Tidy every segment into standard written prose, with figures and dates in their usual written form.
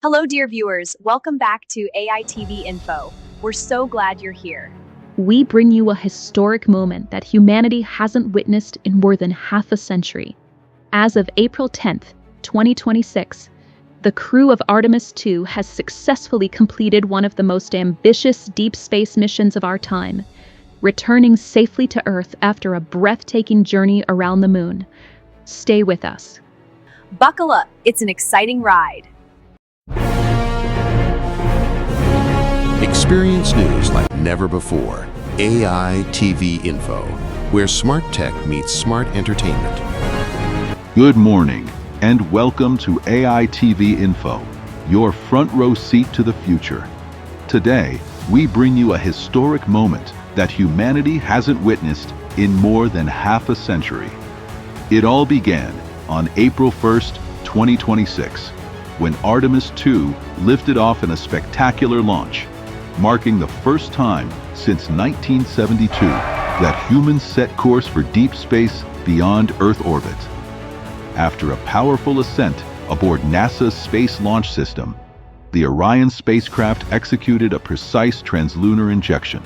Hello, dear viewers. Welcome back to AI TV Info. We're so glad you're here. We bring you a historic moment that humanity hasn't witnessed in more than half a century. As of April 10th, 2026, the crew of Artemis 2 has successfully completed one of the most ambitious deep space missions of our time, returning safely to Earth after a breathtaking journey around the moon. Stay with us. Buckle up. It's an exciting ride. Experience news like never before. AI TV Info, where smart tech meets smart entertainment. Good morning, and welcome to AI TV Info, your front row seat to the future. Today, we bring you a historic moment that humanity hasn't witnessed in more than half a century. It all began on April 1st, 2026, when Artemis 2 lifted off in a spectacular launch, marking the first time since 1972 that humans set course for deep space beyond Earth orbit. After a powerful ascent aboard NASA's Space Launch System, the Orion spacecraft executed a precise translunar injection,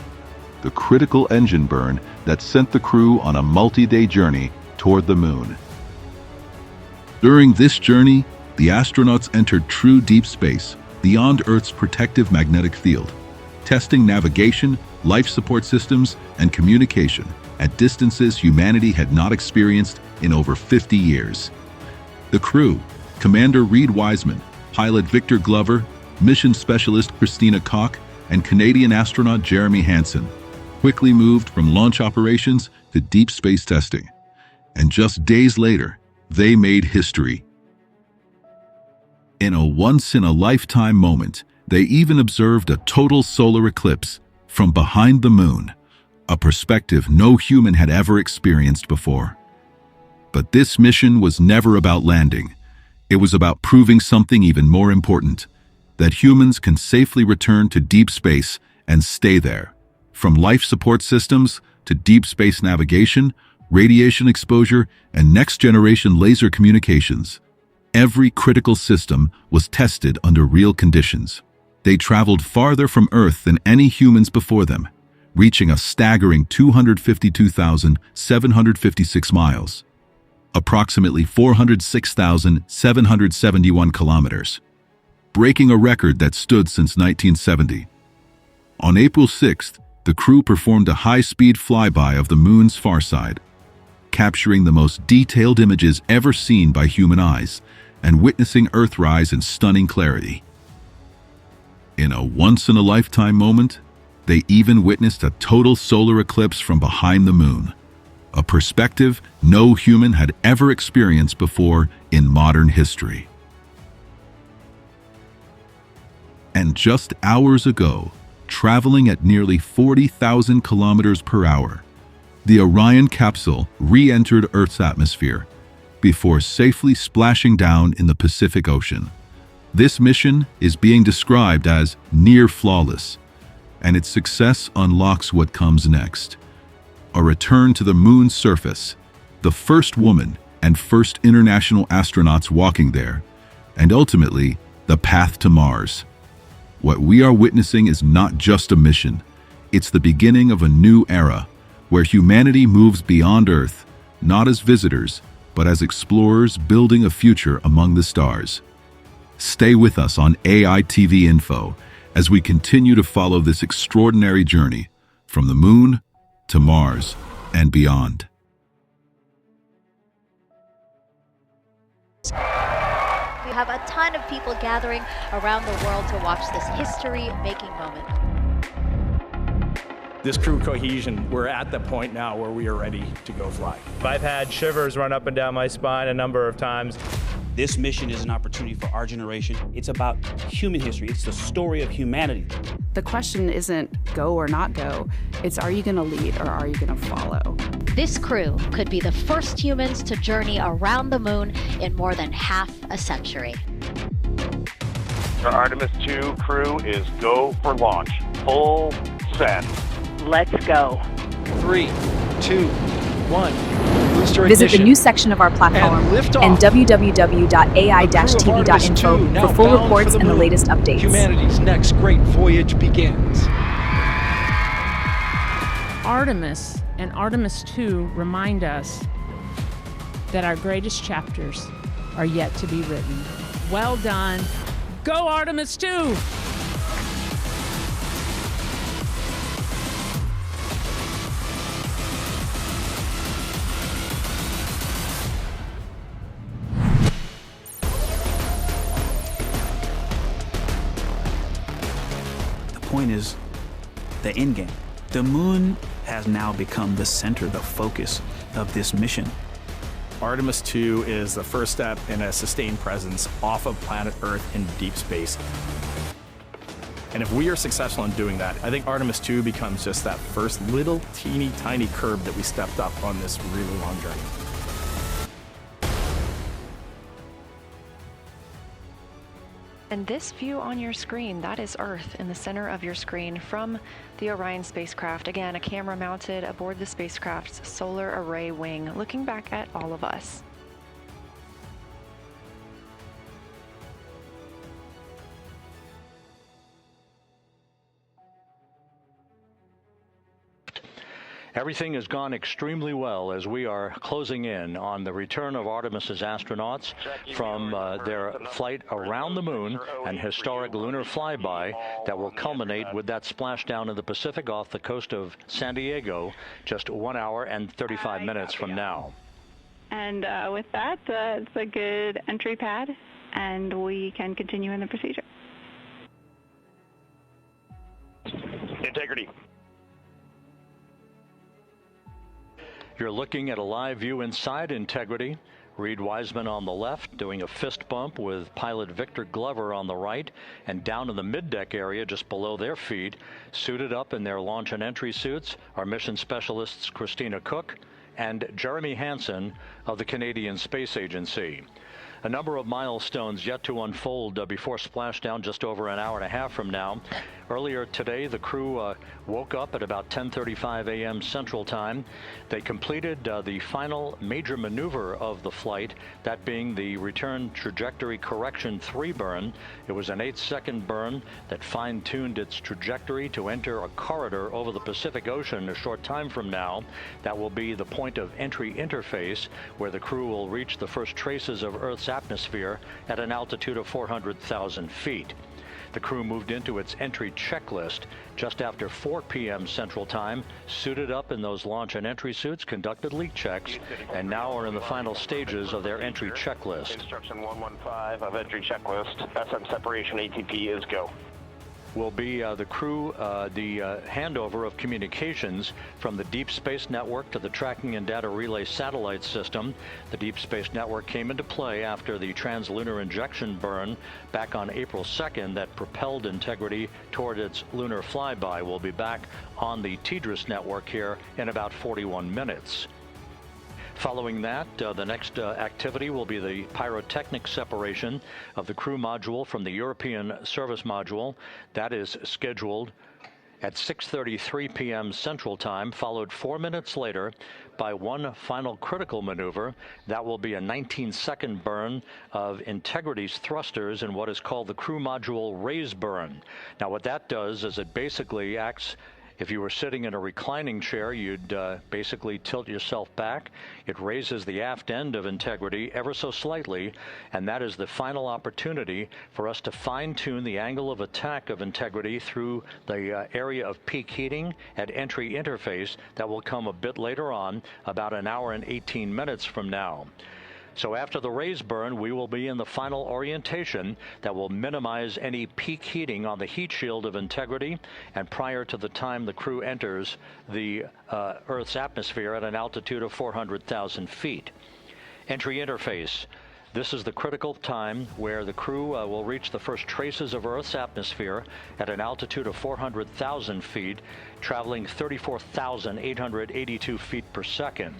the critical engine burn that sent the crew on a multi-day journey toward the moon. During this journey, the astronauts entered true deep space beyond Earth's protective magnetic field, testing navigation, life support systems, and communication at distances humanity had not experienced in over 50 years. The crew, Commander Reed Wiseman, pilot Victor Glover, mission specialist Christina Koch, and Canadian astronaut Jeremy Hansen, quickly moved from launch operations to deep space testing. And just days later, they made history. In a once-in-a-lifetime moment, they even observed a total solar eclipse from behind the moon, a perspective no human had ever experienced before. But this mission was never about landing. It was about proving something even more important, that humans can safely return to deep space and stay there. From life support systems to deep space navigation, radiation exposure, and next-generation laser communications, every critical system was tested under real conditions. They traveled farther from Earth than any humans before them, reaching a staggering 252,756 miles, approximately 406,771 kilometers, breaking a record that stood since 1970. On April 6th, the crew performed a high-speed flyby of the moon's far side, capturing the most detailed images ever seen by human eyes and witnessing Earthrise in stunning clarity. In a once-in-a-lifetime moment, they even witnessed a total solar eclipse from behind the moon, a perspective no human had ever experienced before in modern history. And just hours ago, traveling at nearly 40,000 kilometers per hour, the Orion capsule re-entered Earth's atmosphere before safely splashing down in the Pacific Ocean. This mission is being described as near flawless, and its success unlocks what comes next. A return to the moon's surface, the first woman and first international astronauts walking there, and ultimately, the path to Mars. What we are witnessing is not just a mission, it's the beginning of a new era, where humanity moves beyond Earth, not as visitors, but as explorers building a future among the stars. Stay with us on AI TV Info as we continue to follow this extraordinary journey from the moon to Mars and beyond. We have a ton of people gathering around the world to watch this history-making moment. This crew cohesion, we're at the point now where we are ready to go fly. I've had shivers run up and down my spine a number of times. This mission is an opportunity for our generation. It's about human history. It's the story of humanity. The question isn't go or not go. It's are you going to lead or are you going to follow? This crew could be the first humans to journey around the moon in more than half a century. The Artemis 2 crew is go for launch. Full send. Let's go. 3, 2, 1. Visit the news section of our platform and www.ai-tv.info for full reports and the latest updates. Humanity's next great voyage begins. Artemis and Artemis 2 remind us that our greatest chapters are yet to be written. Well done. Go Artemis 2! The point is the end game. The moon has now become the center, the focus of this mission. Artemis 2 is the first step in a sustained presence off of planet Earth in deep space. And if we are successful in doing that, I think Artemis 2 becomes just that first little teeny tiny curb that we stepped up on this really long journey. And this view on your screen, that is Earth in the center of your screen from the Orion spacecraft. Again, a camera mounted aboard the spacecraft's solar array wing, looking back at all of us. Everything has gone extremely well as we are closing in on the return of Artemis's astronauts from their flight around the moon, an historic lunar flyby that will culminate with that splashdown in the Pacific off the coast of San Diego just 1 hour and 35 minutes from now. And with that, it's a good entry pad, and we can continue in the procedure. Integrity. You're looking at a live view inside Integrity. Reed Wiseman on the left doing a fist bump with pilot Victor Glover on the right, and down in the middeck area just below their feet, suited up in their launch and entry suits, are mission specialists Christina Cook and Jeremy Hansen of the Canadian Space Agency. A number of milestones yet to unfold before splashdown just over an hour and a half from now. Earlier today, the crew woke up at about 10:35 a.m. Central Time. They completed the final major maneuver of the flight, that being the return trajectory correction 3 burn. It was an 8-second burn that fine-tuned its trajectory to enter a corridor over the Pacific Ocean a short time from now. That will be the point of entry interface, where the crew will reach the first traces of Earth's atmosphere at an altitude of 400,000 feet. The crew moved into its entry checklist just after 4 p.m. Central Time, suited up in those launch and entry suits, conducted leak checks, and now are in the final stages of their entry checklist. Instruction 115 of entry checklist. SM separation ATP is go. Will be the crew, the handover of communications from the Deep Space Network to the Tracking and Data Relay Satellite System. The Deep Space Network came into play after the translunar injection burn back on April 2nd that propelled Integrity toward its lunar flyby. We'll be back on the TDRS network here in about 41 minutes. Following that, the next activity will be the pyrotechnic separation of the crew module from the European service module. That is scheduled at 6:33 p.m. Central Time, followed 4 minutes later by one final critical maneuver. That will be a 19-second burn of Integrity's thrusters in what is called the crew module raise burn. Now, what that does is it basically acts. If you were sitting in a reclining chair, you'd basically tilt yourself back. It raises the aft end of Integrity ever so slightly, and that is the final opportunity for us to fine-tune the angle of attack of Integrity through the area of peak heating at entry interface. That will come a bit later on, about an hour and 18 minutes from now. So after the raise burn, we will be in the final orientation that will minimize any peak heating on the heat shield of Integrity, and prior to the time the crew enters the Earth's atmosphere at an altitude of 400,000 feet. Entry interface. This is the critical time where the crew will reach the first traces of Earth's atmosphere at an altitude of 400,000 feet, traveling 34,882 feet per second.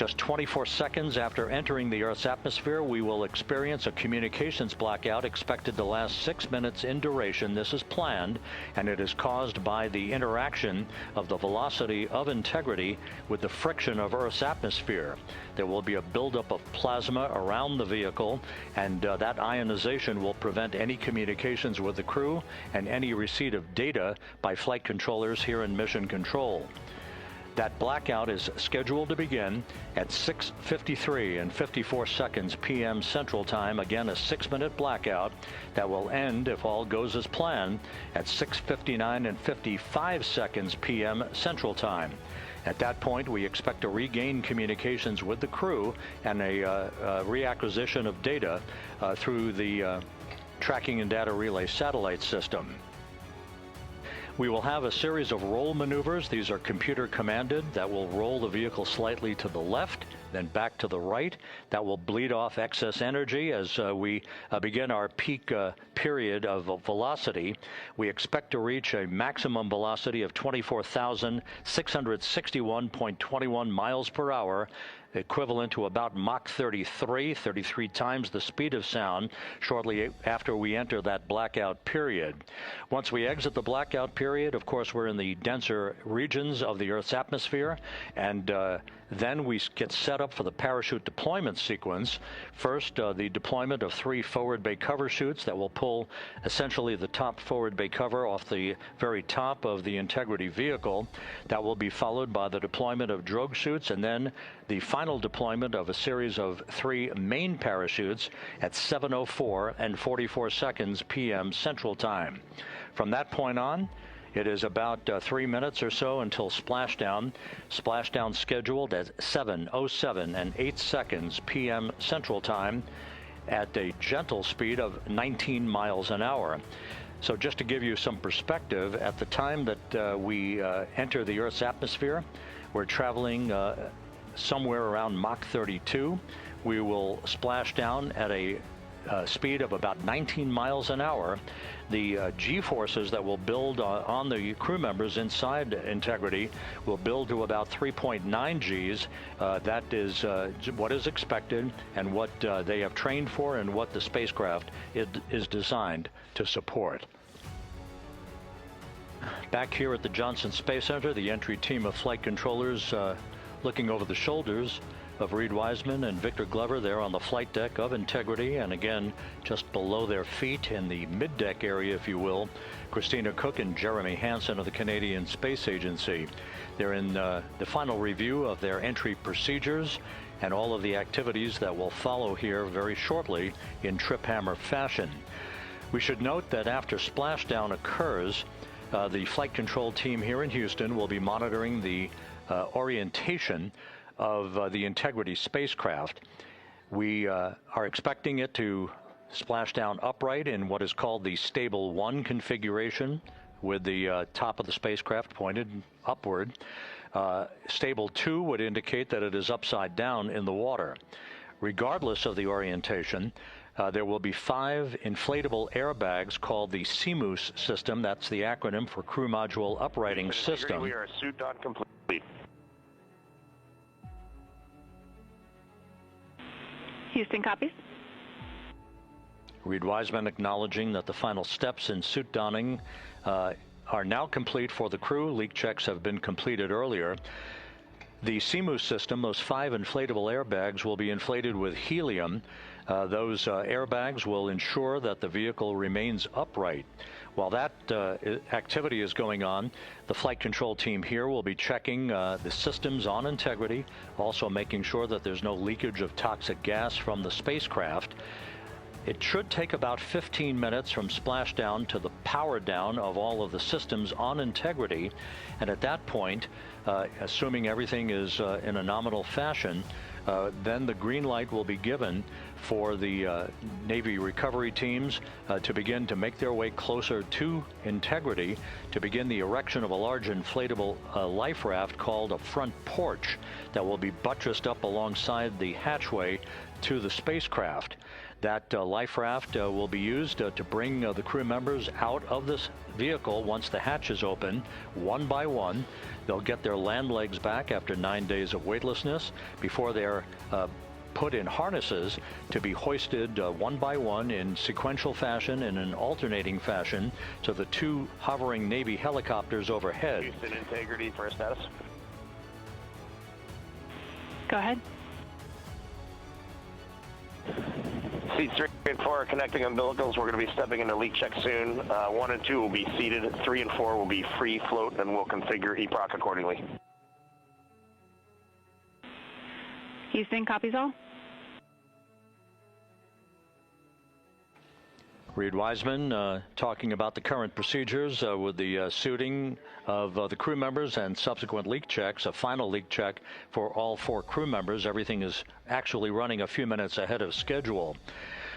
Just 24 seconds after entering the Earth's atmosphere, we will experience a communications blackout expected to last 6 minutes in duration. This is planned, and it is caused by the interaction of the velocity of integrity with the friction of Earth's atmosphere. There will be a buildup of plasma around the vehicle, and that ionization will prevent any communications with the crew and any receipt of data by flight controllers here in Mission Control. That blackout is scheduled to begin at 6:53 and 54 seconds p.m. Central Time. Again, a 6-minute blackout that will end, if all goes as planned, at 6:59 and 55 seconds p.m. Central Time. At that point, we expect to regain communications with the crew and a reacquisition of data through the tracking and data relay satellite system. We will have a series of roll maneuvers. These are computer commanded that will roll the vehicle slightly to the left, then back to the right. That will bleed off excess energy as we begin our peak period of velocity. We expect to reach a maximum velocity of 24,661.21 miles per hour, equivalent to about Mach 33 times the speed of sound, shortly after we enter that blackout period. Once we exit the blackout period, of course, we're in the denser regions of the Earth's atmosphere, and then we get set up for the parachute deployment sequence. First, the deployment of 3 forward bay cover chutes that will pull essentially the top forward bay cover off the very top of the Integrity vehicle. That will be followed by the deployment of drogue chutes, and then the final deployment of a series of 3 main parachutes at 7:04 and 44 seconds p.m. Central Time. From that point on, it is about 3 minutes or so until splashdown. Splashdown scheduled at 7:07 and 8 seconds p.m. Central Time at a gentle speed of 19 miles an hour. So just to give you some perspective, at the time that we enter the Earth's atmosphere, we're traveling somewhere around Mach 32. We will splash down at a speed of about 19 miles an hour. The G-forces that will build on the crew members inside Integrity will build to about 3.9 Gs. That is what is expected and what they have trained for and what the spacecraft is designed to support. Back here at the Johnson Space Center, the entry team of flight controllers looking over the shoulders of Reed Wiseman and Victor Glover there on the flight deck of Integrity, and again just below their feet in the mid-deck area, if you will, Christina Cook and Jeremy Hansen of the Canadian Space Agency. They're in the final review of their entry procedures and all of the activities that will follow here very shortly in trip hammer fashion. We should note that after splashdown occurs, the flight control team here in Houston will be monitoring the orientation of the Integrity spacecraft. We are expecting it to splash down upright in what is called the Stable 1 configuration, with the top of the spacecraft pointed upward. Stable 2 would indicate that it is upside down in the water. Regardless of the orientation, there will be 5 inflatable airbags called the CMOOS system. That's the acronym for Crew Module Uprighting System. We are suit on complete. Houston copies. Reed Wiseman acknowledging that the final steps in suit donning are now complete for the crew. Leak checks have been completed earlier. The CMOOS system, those 5 inflatable airbags, will be inflated with helium. Those airbags will ensure that the vehicle remains upright. While that activity is going on, the flight control team here will be checking the systems on Integrity, also making sure that there's no leakage of toxic gas from the spacecraft. It should take about 15 minutes from splashdown to the power down of all of the systems on Integrity, and at that point, assuming everything is in a nominal fashion, then the green light will be given for the Navy recovery teams to begin to make their way closer to Integrity, to begin the erection of a large inflatable life raft called a front porch that will be buttressed up alongside the hatchway to the spacecraft. That life raft will be used to bring the crew members out of this vehicle once the hatch is open, one by one. They'll get their land legs back after 9 days of weightlessness before they're put in harnesses to be hoisted one by one in sequential fashion, in an alternating fashion, to the two hovering Navy helicopters overhead. Houston, integrity for status. Go ahead. Seats 3 and 4 are connecting umbilicals. We're going to be stepping into leak check soon. 1 and 2 will be seated. 3 and 4 will be free float, and we'll configure EPROC accordingly. Houston, copies all. Reed Wiseman talking about the current procedures with the suiting of the crew members and subsequent leak checks, a final leak check for all 4 crew members. Everything is actually running a few minutes ahead of schedule.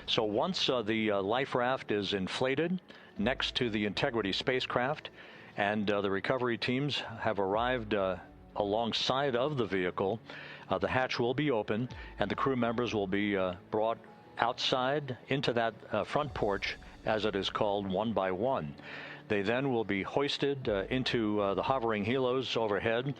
So once the life raft is inflated next to the Integrity spacecraft and the recovery teams have arrived alongside of the vehicle, the hatch will be open and the crew members will be brought outside into that front porch, as it is called, one by one. They then will be hoisted into the hovering helos overhead,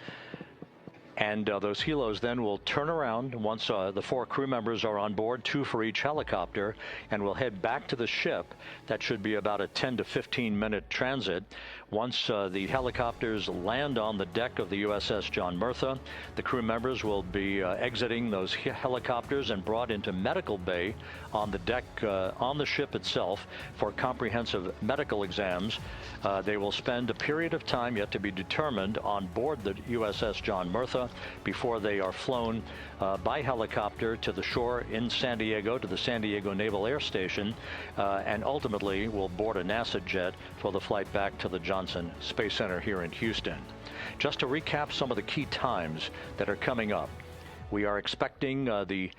and those helos then will turn around once the 4 crew members are on board, 2 for each helicopter, and will head back to the ship. That should be about a 10 to 15 minute transit. Once the helicopters land on the deck of the USS John Murtha, the crew members will be exiting those helicopters and brought into medical bay on the deck on the ship itself for comprehensive medical exams. They will spend a period of time yet to be determined on board the USS John Murtha before they are flown by helicopter to the shore in San Diego, to the San Diego Naval Air Station, and ultimately will board a NASA jet for the flight back to the Johnson Space Center here in Houston. Just to recap some of the key times that are coming up, we are expecting the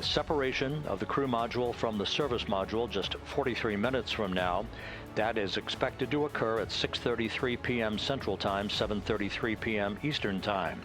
separation of the crew module from the service module just 43 minutes from now. That is expected to occur at 6:33 p.m. Central Time, 7:33 p.m. Eastern Time.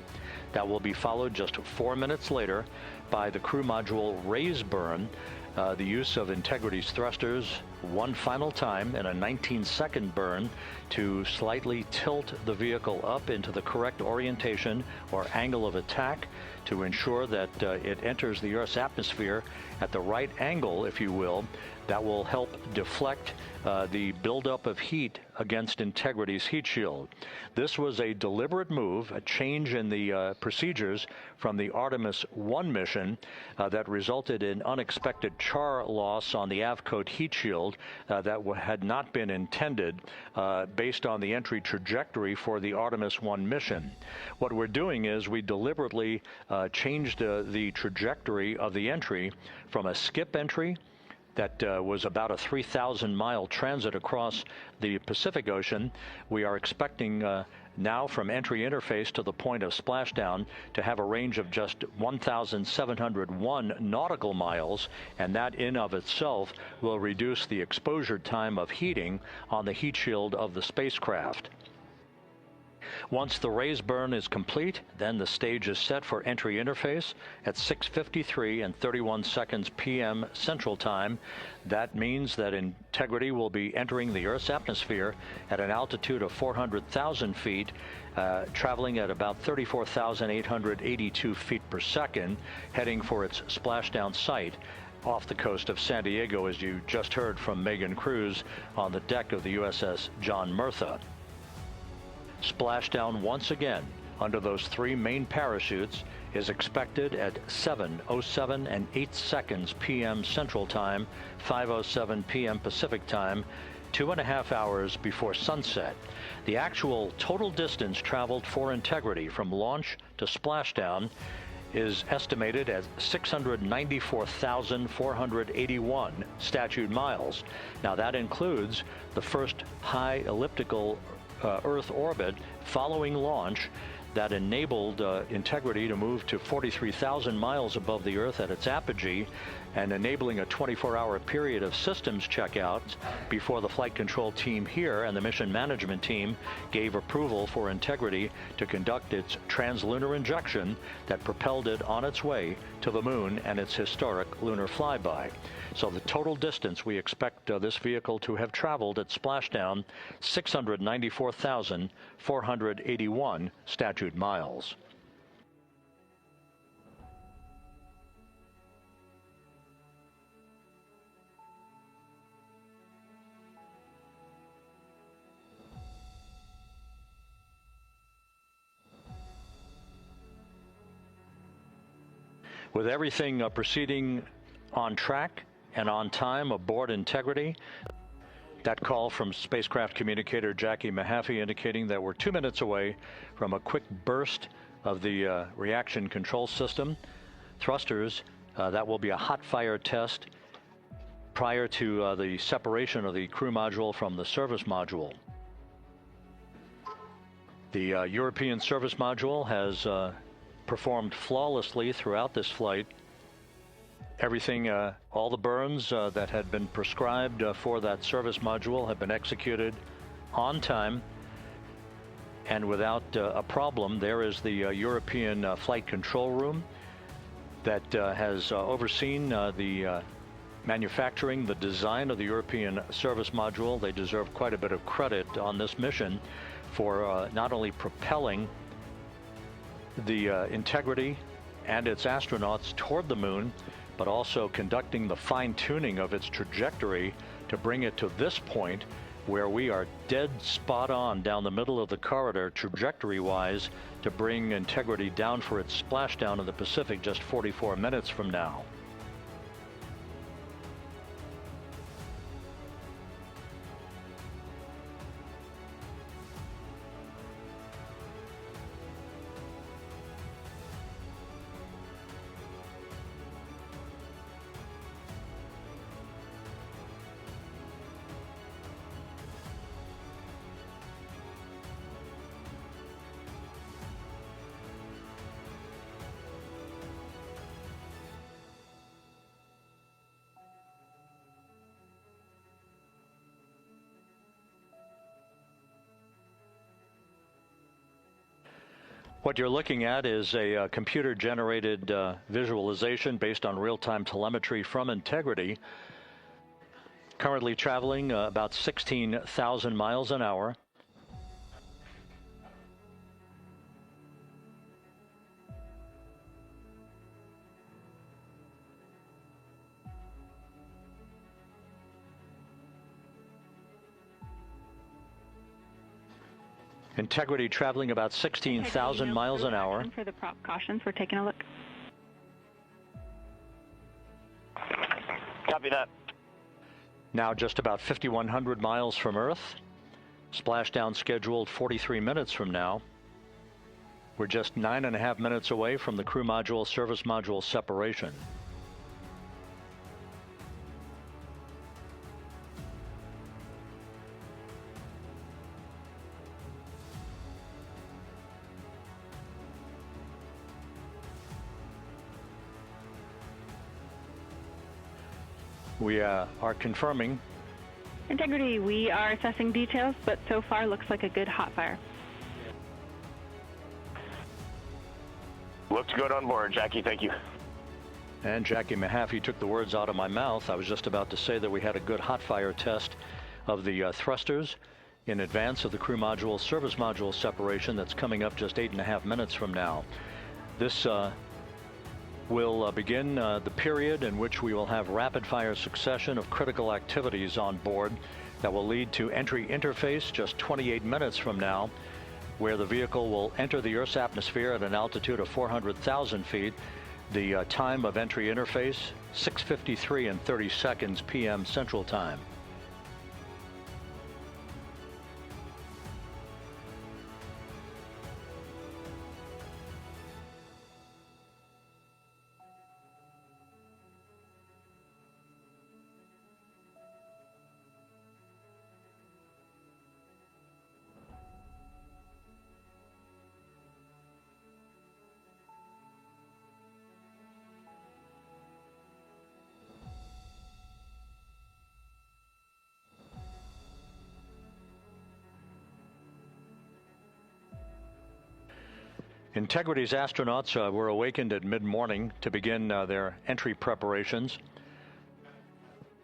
That will be followed just 4 minutes later by the crew module raise burn, the use of Integrity's thrusters one final time in a 19-second burn to slightly tilt the vehicle up into the correct orientation or angle of attack to ensure that it enters the Earth's atmosphere at the right angle, if you will. That will help deflect the buildup of heat against Integrity's heat shield. This was a deliberate move, a change in the procedures from the Artemis 1 mission that resulted in unexpected char loss on the Avcoat heat shield that had not been intended based on the entry trajectory for the Artemis 1 mission. What we're doing is we deliberately changed the trajectory of the entry from a skip entry that was about a 3,000-mile transit across the Pacific Ocean. We are expecting now from entry interface to the point of splashdown to have a range of just 1,701 nautical miles, and that in of itself will reduce the exposure time of heating on the heat shield of the spacecraft. Once the raise burn is complete, then the stage is set for entry interface at 6:53 and 31 seconds p.m. Central Time. That means that Integrity will be entering the Earth's atmosphere at an altitude of 400,000 feet, traveling at about 34,882 feet per second, heading for its splashdown site off the coast of San Diego, as you just heard from Megan Cruz on the deck of the USS John Murtha. Splashdown once again under those 3 main parachutes is expected at 7:07 and 8 seconds p.m. Central Time, 5:07 p.m. Pacific Time, 2.5 hours before sunset. The actual total distance traveled for Integrity from launch to splashdown is estimated at 694,481 statute miles. Now that includes the first high elliptical Earth orbit following launch that enabled Integrity to move to 43,000 miles above the Earth at its apogee, and enabling a 24-hour period of systems checkouts before the flight control team here and the mission management team gave approval for Integrity to conduct its translunar injection that propelled it on its way to the moon and its historic lunar flyby. So the total distance we expect this vehicle to have traveled at splashdown, 694,481 statute miles. With everything proceeding on track and on time aboard Integrity, that call from spacecraft communicator Jackie Mahaffey indicating that we're 2 minutes away from a quick burst of the reaction control system. Thrusters, that will be a hot fire test prior to the separation of the crew module from the service module. The European service module has performed flawlessly throughout this flight. Everything, all the burns that had been prescribed for that service module have been executed on time and without a problem. There is the European flight control room that has overseen the manufacturing, the design of the European service module. They deserve quite a bit of credit on this mission for not only propelling the Integrity and its astronauts toward the moon, but also conducting the fine-tuning of its trajectory to bring it to this point where we are dead spot on down the middle of the corridor trajectory-wise to bring Integrity down for its splashdown in the Pacific just 44 minutes from now. What you're looking at is a computer-generated visualization based on real-time telemetry from Integrity. Currently traveling about 16,000 miles an hour. Integrity traveling about 16,000 miles an hour. For the prop cautions, we're taking a look. Copy that. Now just about 5,100 miles from Earth. Splashdown scheduled 43 minutes from now. We're just 9.5 minutes away from the crew module service module separation. We are confirming. Integrity, we are assessing details, but so far looks like a good hot fire. Looks good on board, Jackie. Thank you. And Jackie Mahaffey took the words out of my mouth. I was just about to say that we had a good hot fire test of the thrusters in advance of the crew module service module separation that's coming up just 8.5 minutes from now. This will begin the period in which we will have rapid-fire succession of critical activities on board that will lead to entry interface just 28 minutes from now, where the vehicle will enter the Earth's atmosphere at an altitude of 400,000 feet. The time of entry interface, 6:53 and 30 seconds p.m. Central Time. Integrity's astronauts were awakened at mid-morning to begin their entry preparations.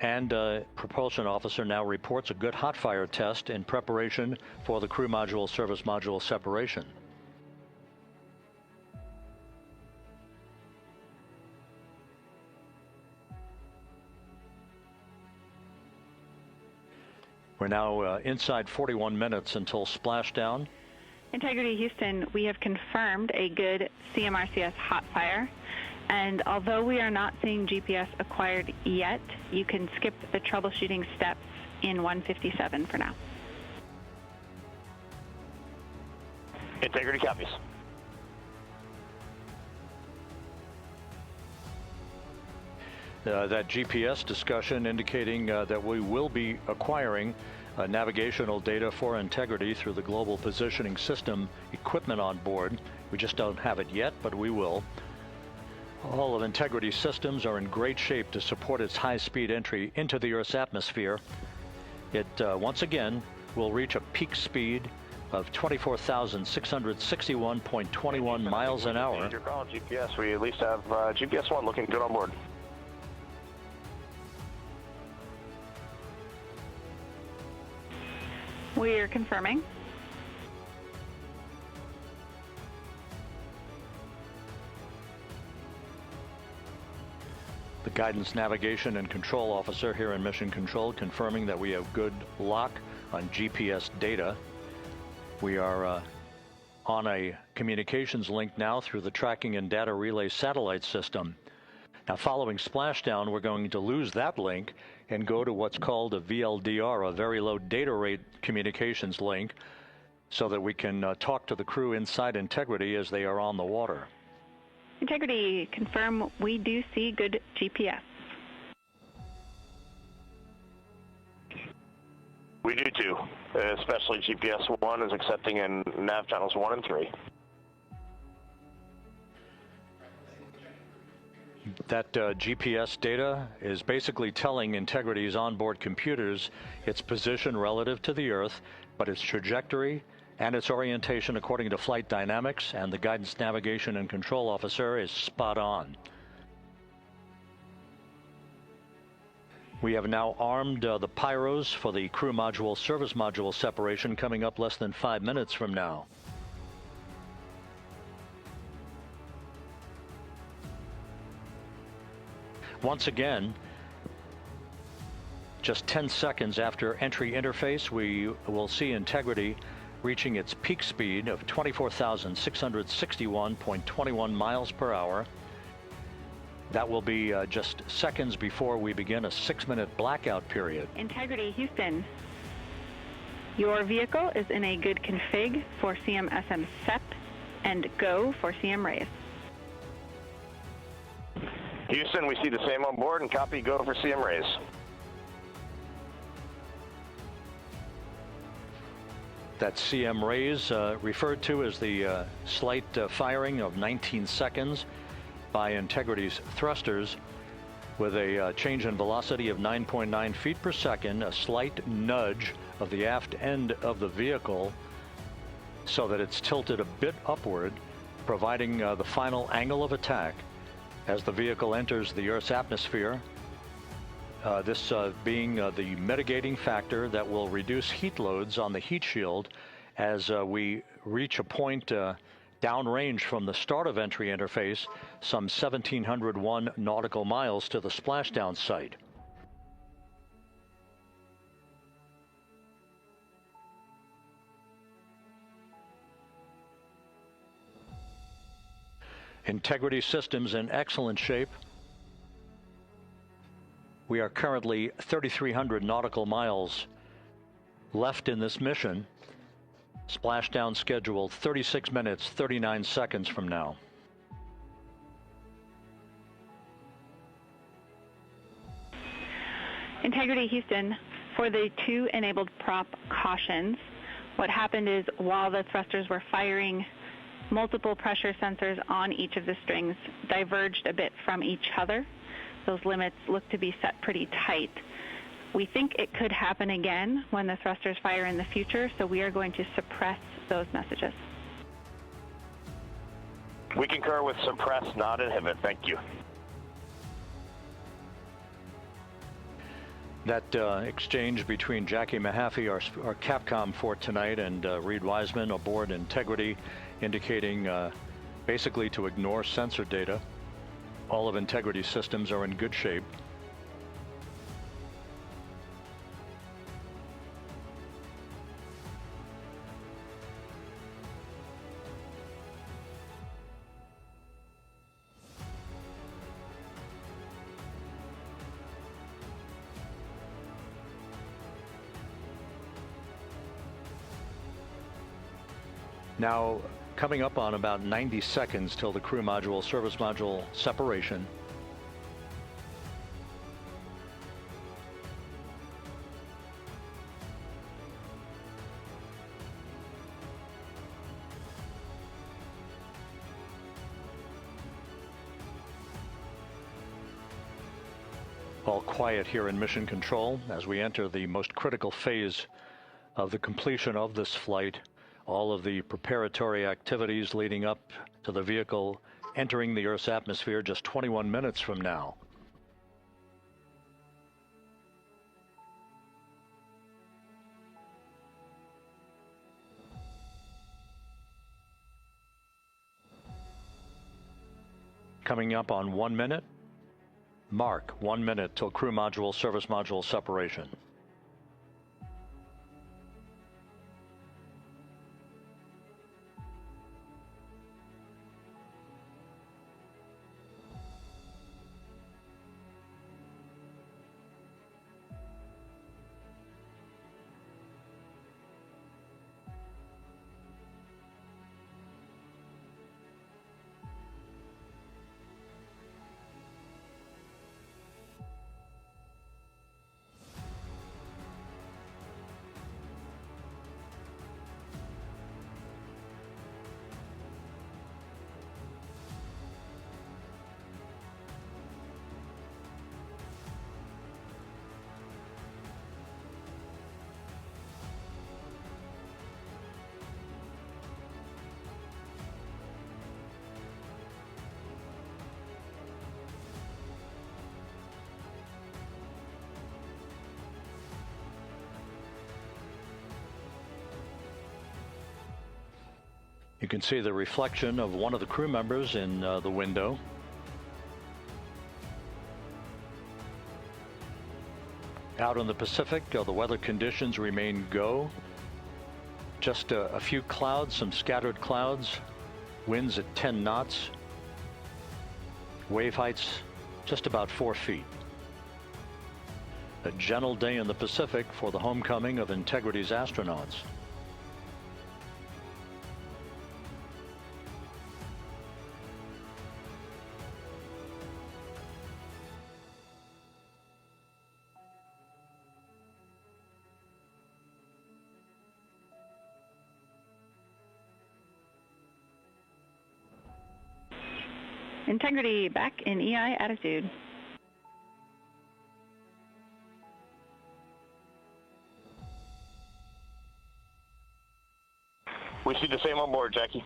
And propulsion officer now reports a good hot fire test in preparation for the crew module service module separation. We're now inside 41 minutes until splashdown. Integrity Houston, we have confirmed a good CMRCS hot fire. And although we are not seeing GPS acquired yet, you can skip the troubleshooting steps in 157 for now. Integrity copies. That GPS discussion indicating that we will be acquiring navigational data for Integrity through the Global Positioning System equipment on board. We just don't have it yet, but we will. All of Integrity's systems are in great shape to support its high-speed entry into the Earth's atmosphere. It, once again, will reach a peak speed of 24,661.21 miles an hour. Your call, GPS. We at least have GPS 1 looking good on board. We are confirming. The Guidance, Navigation, and Control Officer here in Mission Control confirming that we have good lock on GPS data. We are on a communications link now through the Tracking and Data Relay satellite system. Now, following splashdown, we're going to lose that link and go to what's called a VLDR, a very low data rate communications link, so that we can talk to the crew inside Integrity as they are on the water. Integrity, confirm we do see good GPS. We do too, especially GPS 1 is accepting in nav channels 1 and 3. That GPS data is basically telling Integrity's onboard computers its position relative to the Earth, but its trajectory and its orientation according to flight dynamics and the Guidance, Navigation, and Control Officer is spot on. We have now armed the pyros for the crew module service module separation coming up less than 5 minutes from now. Once again, just 10 seconds after entry interface, we will see Integrity reaching its peak speed of 24,661.21 miles per hour. That will be just seconds before we begin a 6-minute blackout period. Integrity Houston, your vehicle is in a good config for CMSM SEP and go for CM raise. Houston, we see the same on board and copy go for CM raise. That CM raise referred to as the slight firing of 19 seconds by Integrity's thrusters with a change in velocity of 9.9 feet per second, a slight nudge of the aft end of the vehicle so that it's tilted a bit upward, providing the final angle of attack as the vehicle enters the Earth's atmosphere. This being the mitigating factor that will reduce heat loads on the heat shield as we reach a point downrange from the start of entry interface, some 1,701 nautical miles to the splashdown site. Integrity systems in excellent shape. We are currently 3,300 nautical miles left in this mission. Splashdown scheduled 36 minutes, 39 seconds from now. Integrity Houston, for the 2 enabled prop cautions, what happened is while the thrusters were firing, multiple pressure sensors on each of the strings diverged a bit from each other. Those limits look to be set pretty tight. We think it could happen again when the thrusters fire in the future, so we are going to suppress those messages. We concur with suppress, not inhibit. Thank you. That exchange between Jackie Mahaffey, our Capcom for tonight, and Reed Wiseman aboard Integrity, indicating basically to ignore sensor data. All of Integrity's systems are in good shape. Now, coming up on about 90 seconds till the crew module, service module separation. All quiet here in Mission Control as we enter the most critical phase of the completion of this flight. All of the preparatory activities leading up to the vehicle entering the Earth's atmosphere just 21 minutes from now. Coming up on 1 minute. Mark 1 minute till crew module, service module separation. You can see the reflection of one of the crew members in the window. Out in the Pacific, the weather conditions remain go. Just a few clouds, some scattered clouds. Winds at 10 knots. Wave heights just about 4 feet. A gentle day in the Pacific for the homecoming of Integrity's astronauts. Integrity back in EI attitude. We see the same on board, Jackie.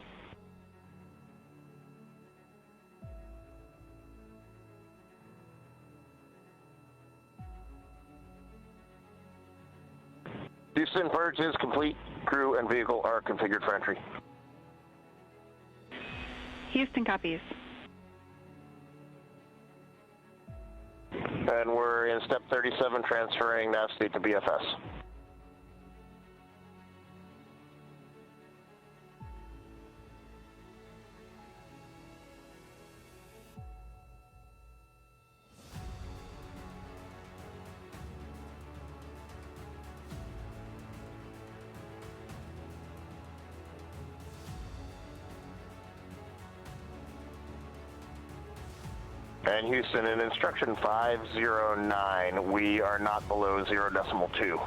Houston, purge is complete. Crew and vehicle are configured for entry. Houston copies. And we're in step 37, transferring nav state to BFS. And Houston, in instruction 509, we are not below 0.2.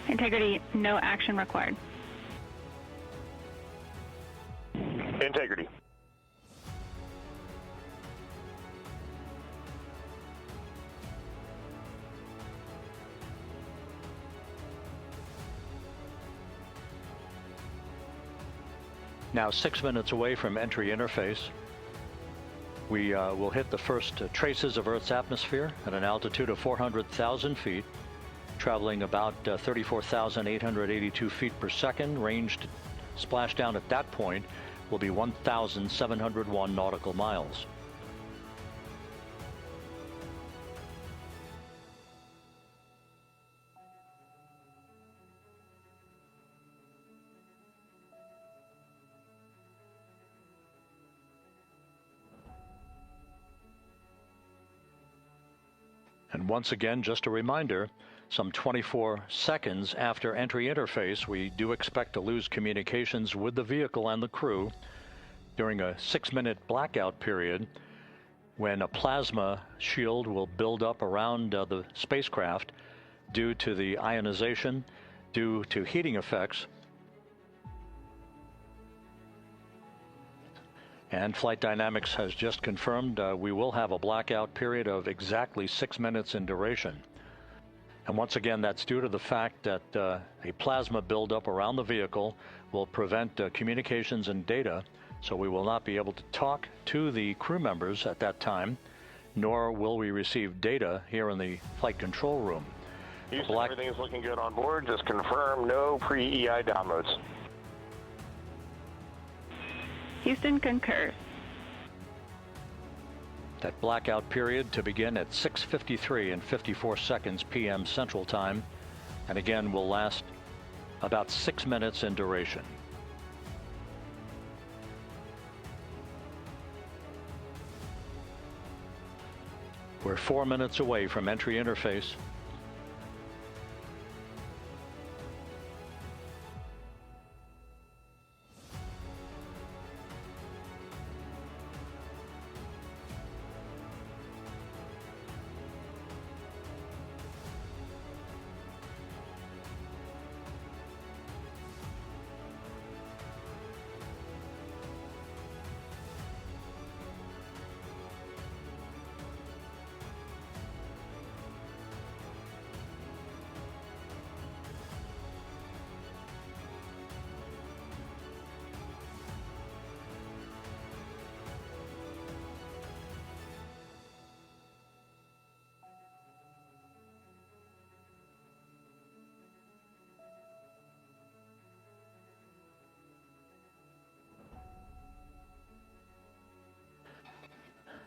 Integrity, no action required. Integrity. Now 6 minutes away from entry interface. We will hit the first traces of Earth's atmosphere at an altitude of 400,000 feet, traveling about 34,882 feet per second. Range to splashdown at that point will be 1,701 nautical miles. And once again, just a reminder, some 24 seconds after entry interface, we do expect to lose communications with the vehicle and the crew during a 6-minute blackout period when a plasma shield will build up around the spacecraft due to the ionization, due to heating effects. And Flight Dynamics has just confirmed we will have a blackout period of exactly 6 minutes in duration. And once again, that's due to the fact that a plasma buildup around the vehicle will prevent communications and data, so we will not be able to talk to the crew members at that time, nor will we receive data here in the flight control room. Houston, everything is looking good on board. Just confirm no pre-EI downloads. Houston concurs. That blackout period to begin at 6:53 and 54 seconds p.m. Central Time, and again will last about 6 minutes in duration. We're 4 minutes away from entry interface.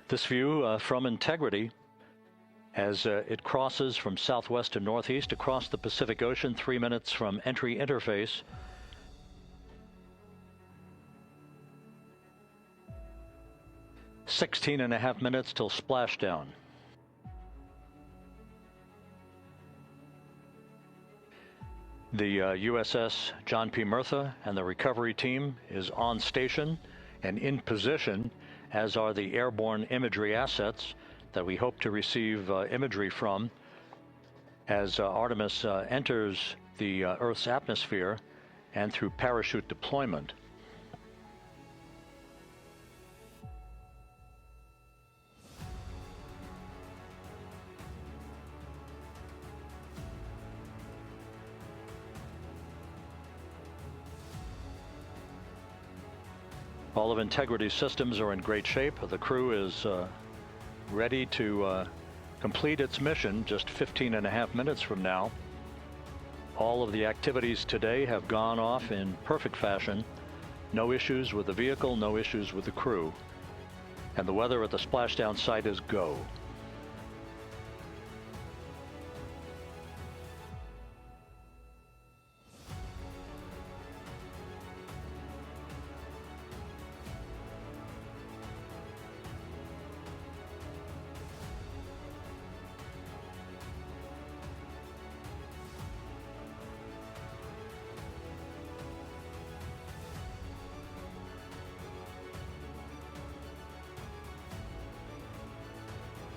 This view from Integrity as it crosses from southwest to northeast across the Pacific Ocean, 3 minutes from entry interface. "16.5 minutes till splashdown." The USS John P. Murtha and the recovery team is on station and in position, as are the airborne imagery assets that we hope to receive imagery from as Artemis enters the Earth's atmosphere and through parachute deployment. All of Integrity's systems are in great shape. The crew is ready to complete its mission just 15.5 minutes from now. All of the activities today have gone off in perfect fashion. No issues with the vehicle, no issues with the crew. And the weather at the splashdown site is go.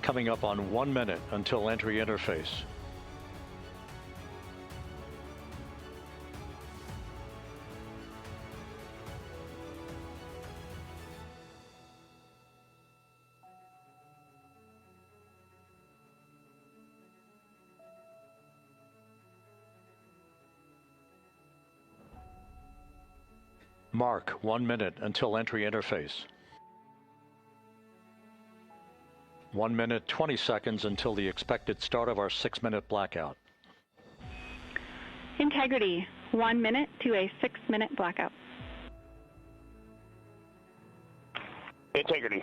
Coming up on 1 minute until entry interface. Mark 1 minute until entry interface. 1 minute 20 seconds until the expected start of our 6-minute blackout. Integrity, 1 minute to a 6-minute blackout. Integrity.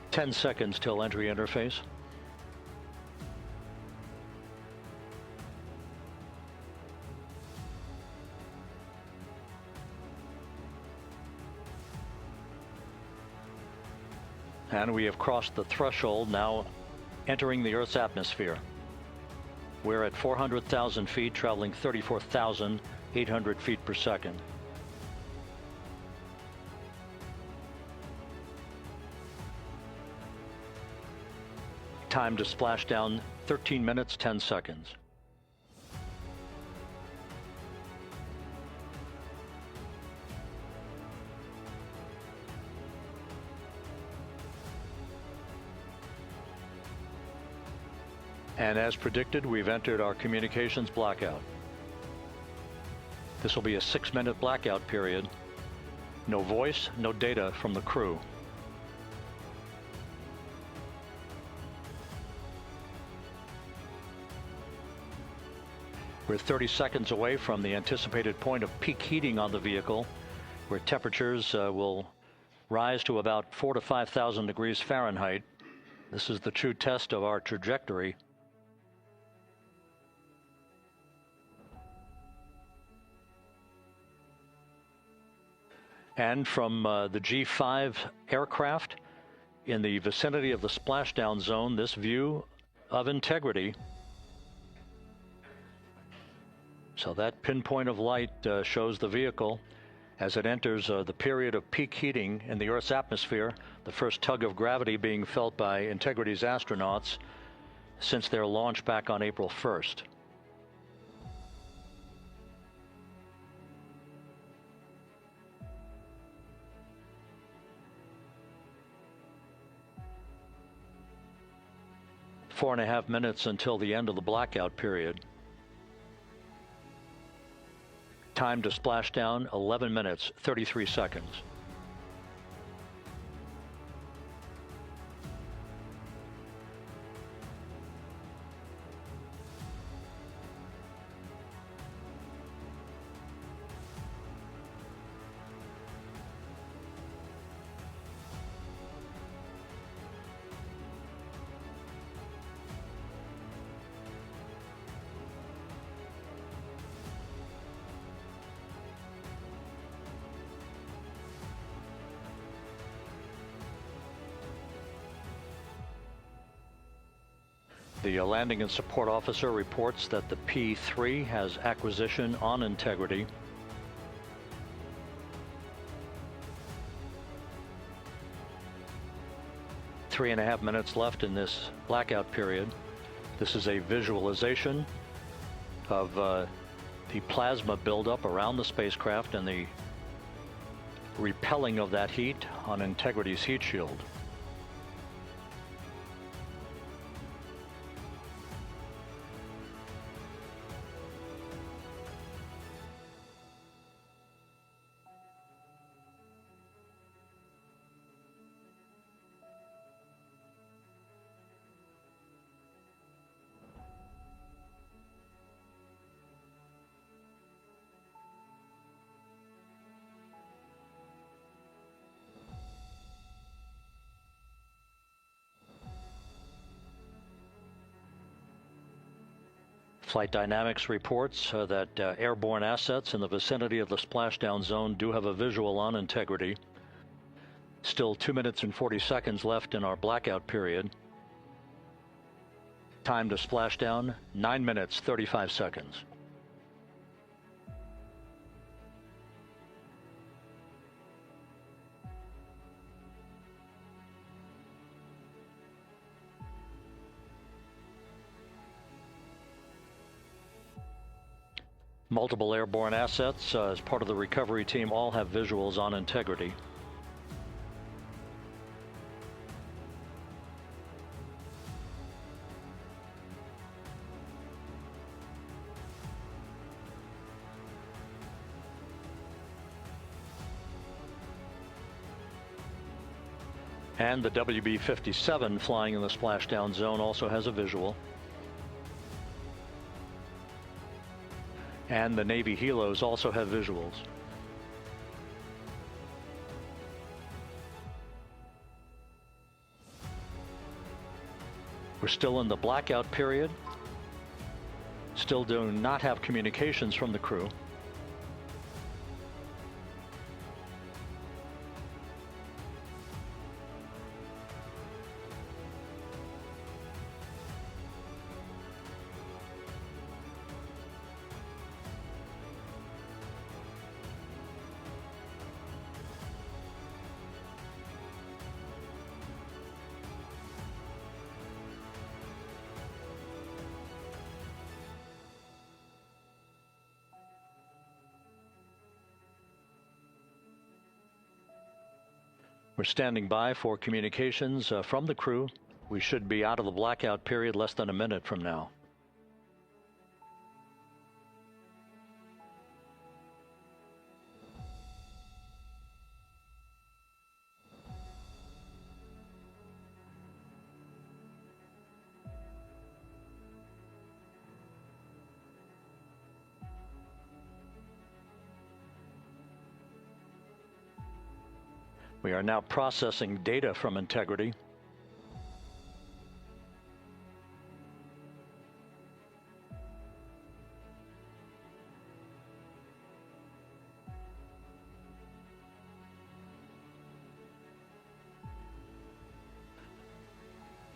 Ten seconds till entry interface. And we have crossed the threshold, now entering the Earth's atmosphere. We're at 400,000 feet, traveling 34,800 feet per second. Time to splash down 13 minutes, 10 seconds. And as predicted, we've entered our communications blackout. This will be a 6-minute blackout period. No voice, no data from the crew. We're 30 seconds away from the anticipated point of peak heating on the vehicle, where temperatures will rise to about 4,000 to 5,000 degrees Fahrenheit. This is the true test of our trajectory. And from the G5 aircraft in the vicinity of the splashdown zone, this view of integrity. So that pinpoint of light shows the vehicle as it enters the period of peak heating in the Earth's atmosphere, the first tug of gravity being felt by Integrity's astronauts since their launch back on April 1st. Four and a half minutes until the end of the blackout period. Time to splash down, 11 minutes, 33 seconds. The landing and support officer reports that the P3 has acquisition on Integrity. Three and a half minutes left in this blackout period. This is a visualization of the plasma buildup around the spacecraft and the repelling of that heat on Integrity's heat shield. Flight Dynamics reports that airborne assets in the vicinity of the splashdown zone do have a visual on Integrity. Still 2 minutes and 40 seconds left in our blackout period. Time to splashdown, 9 minutes, 35 seconds. Multiple airborne assets as part of the recovery team all have visuals on Integrity. And the WB-57 flying in the splashdown zone also has a visual. And the Navy helos also have visuals. We're still in the blackout period. Still do not have communications from the crew. We're standing by for communications from the crew. We should be out of the blackout period less than a minute from now. We are now processing data from Integrity.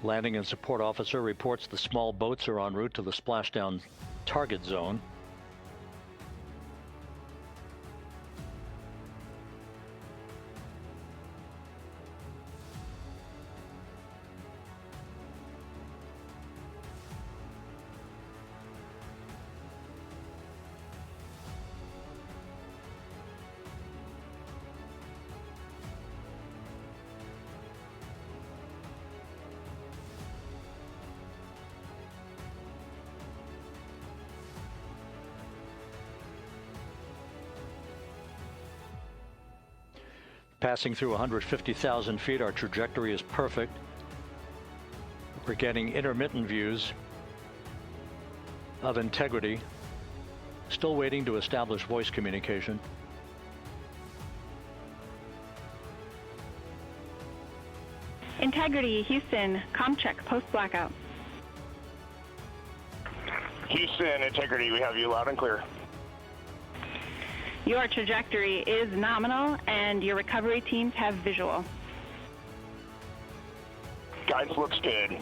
Landing and support officer reports the small boats are en route to the splashdown target zone. Passing through 150,000 feet, our trajectory is perfect. We're getting intermittent views of Integrity. Still waiting to establish voice communication. Integrity, Houston, comm check, post-blackout. Houston, Integrity, we have you loud and clear. Your trajectory is nominal, and your recovery teams have visual. Guidance looks good.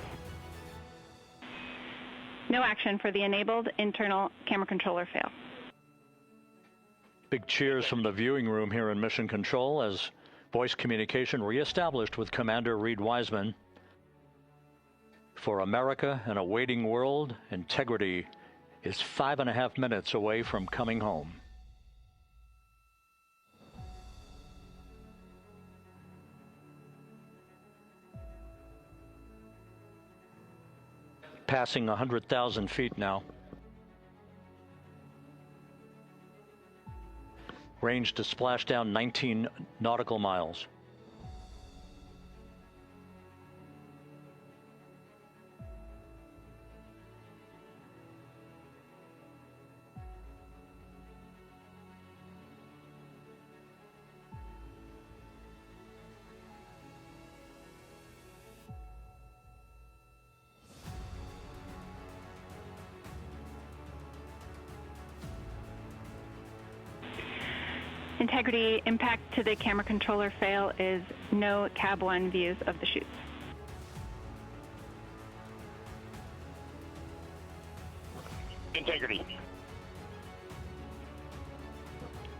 No action for the enabled internal camera controller fail. Big cheers from the viewing room here in Mission Control as voice communication reestablished with Commander Reed Wiseman. For America and a waiting world, Integrity is 5.5 minutes away from coming home. Passing 100,000 feet now. Range to splashdown 19 nautical miles. Integrity, impact to the camera controller fail is no Cab 1 views of the chutes. Integrity.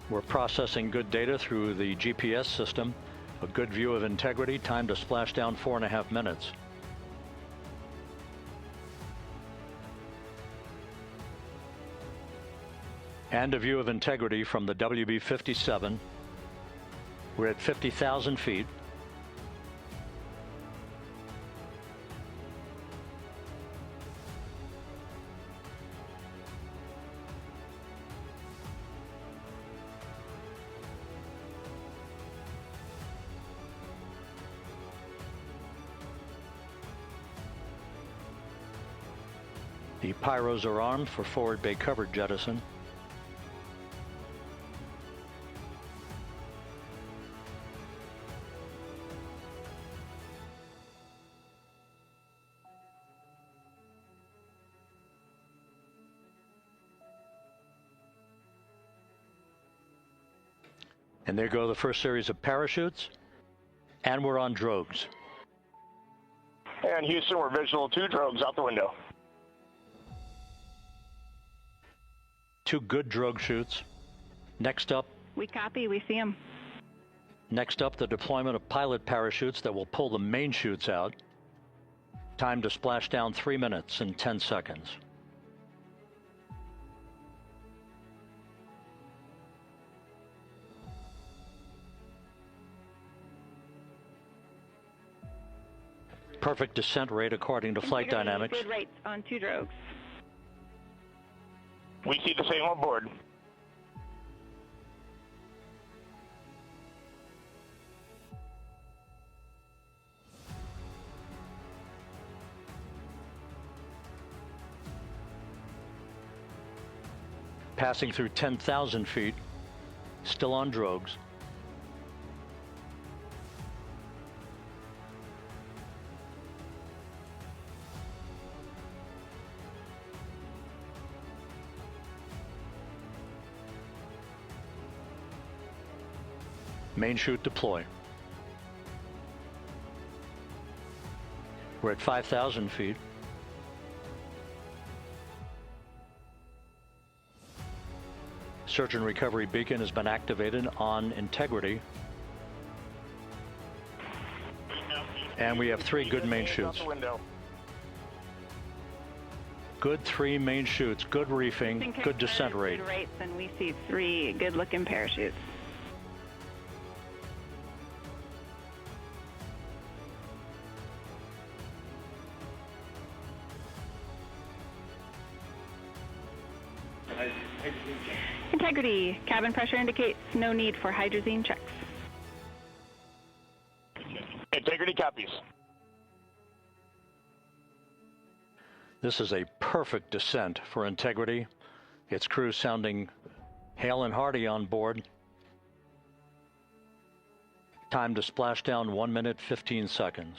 We're processing good data through the GPS system. A good view of Integrity, time to splashdown 4.5 minutes. And a view of Integrity from the WB-57. We're at 50,000 feet. The pyros are armed for forward bay covered jettison. And there go the first series of parachutes, and we're on drogues. And Houston, we're visual 2 drogues out the window. 2 good drogue shoots. Next up. We copy, we see them. Next up, the deployment of pilot parachutes that will pull the main chutes out. Time to splash down 3 minutes and 10 seconds. Perfect descent rate according to flight dynamics. Good rates on 2 drogues. We see the same on board. Passing through 10,000 feet, still on drogues. Main chute deploy. We're at 5,000 feet. Search and recovery beacon has been activated on Integrity. And we have 3 good main chutes. Good 3 main chutes, good reefing, good descent rate. Good rates, and we see 3 good-looking parachutes. Integrity. Cabin pressure indicates no need for hydrazine checks. Integrity copies. This is a perfect descent for Integrity. Its crew sounding hale and hearty on board. Time to splash down 1 minute, 15 seconds.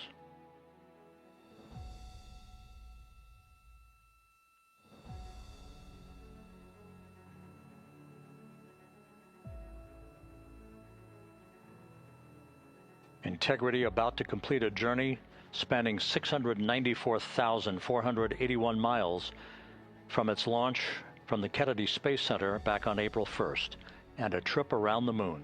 Integrity about to complete a journey spanning 694,481 miles from its launch from the Kennedy Space Center back on April 1st, and a trip around the moon.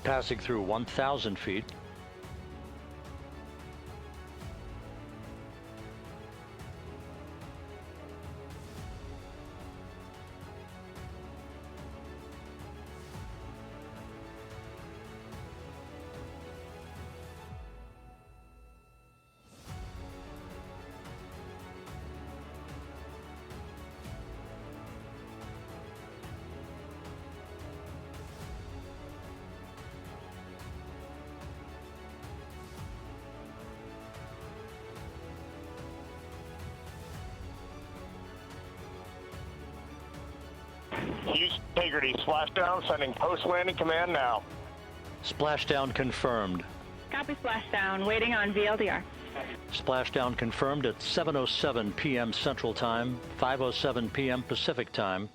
Passing through 1,000 feet. Houston Integrity, splashdown, sending post-landing command now. Splashdown confirmed. Copy splashdown, waiting on VLDR. Splashdown confirmed at 7:07 p.m. Central Time, 5:07 p.m. Pacific Time.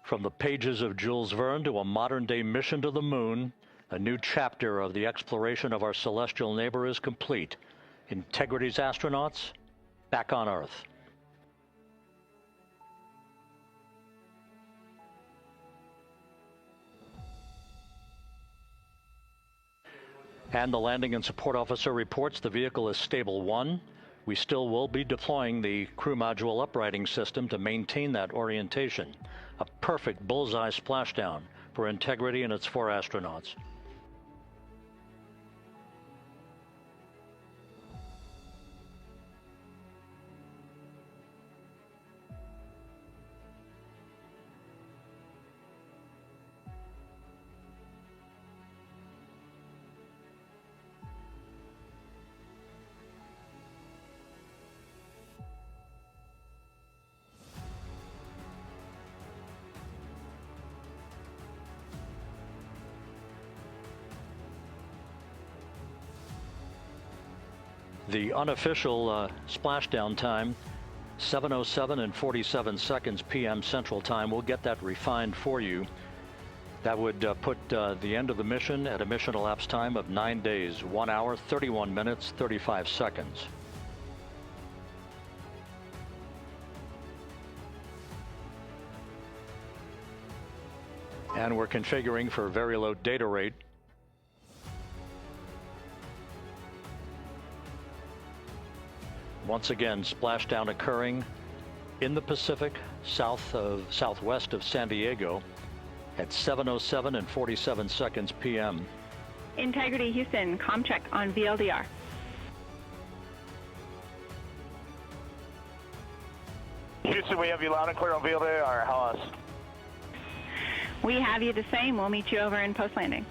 From the pages of Jules Verne to a modern-day mission to the moon, a new chapter of the exploration of our celestial neighbor is complete. Integrity's astronauts back on Earth. And the landing and support officer reports the vehicle is stable 1. We still will be deploying the crew module uprighting system to maintain that orientation. A perfect bullseye splashdown for Integrity and its 4 astronauts. The unofficial splashdown time, 7:07 and 47 seconds p.m. Central Time. We'll get that refined for you. That would put the end of the mission at a mission elapsed time of 9 days, 1 hour, 31 minutes, 35 seconds. And we're configuring for very low data rate. Once again, splashdown occurring in the Pacific, southwest of San Diego at 7:07 and 47 seconds p.m. Integrity Houston, comm check on VLDR. Houston, we have you loud and clear on VLDR. How else? We have you the same. We'll meet you over in post-landing.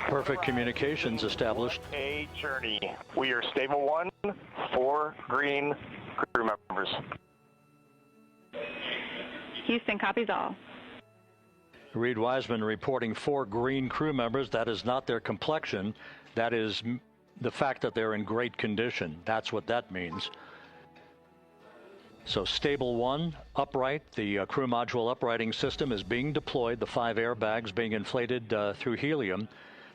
Perfect communications established. A journey. We are stable 1, 4 green crew members. Houston copies all. Reed Wiseman reporting 4 green crew members. That is not their complexion. That is the fact that they're in great condition. That's what that means. So stable 1, upright. The crew module uprighting system is being deployed. The 5 airbags being inflated through helium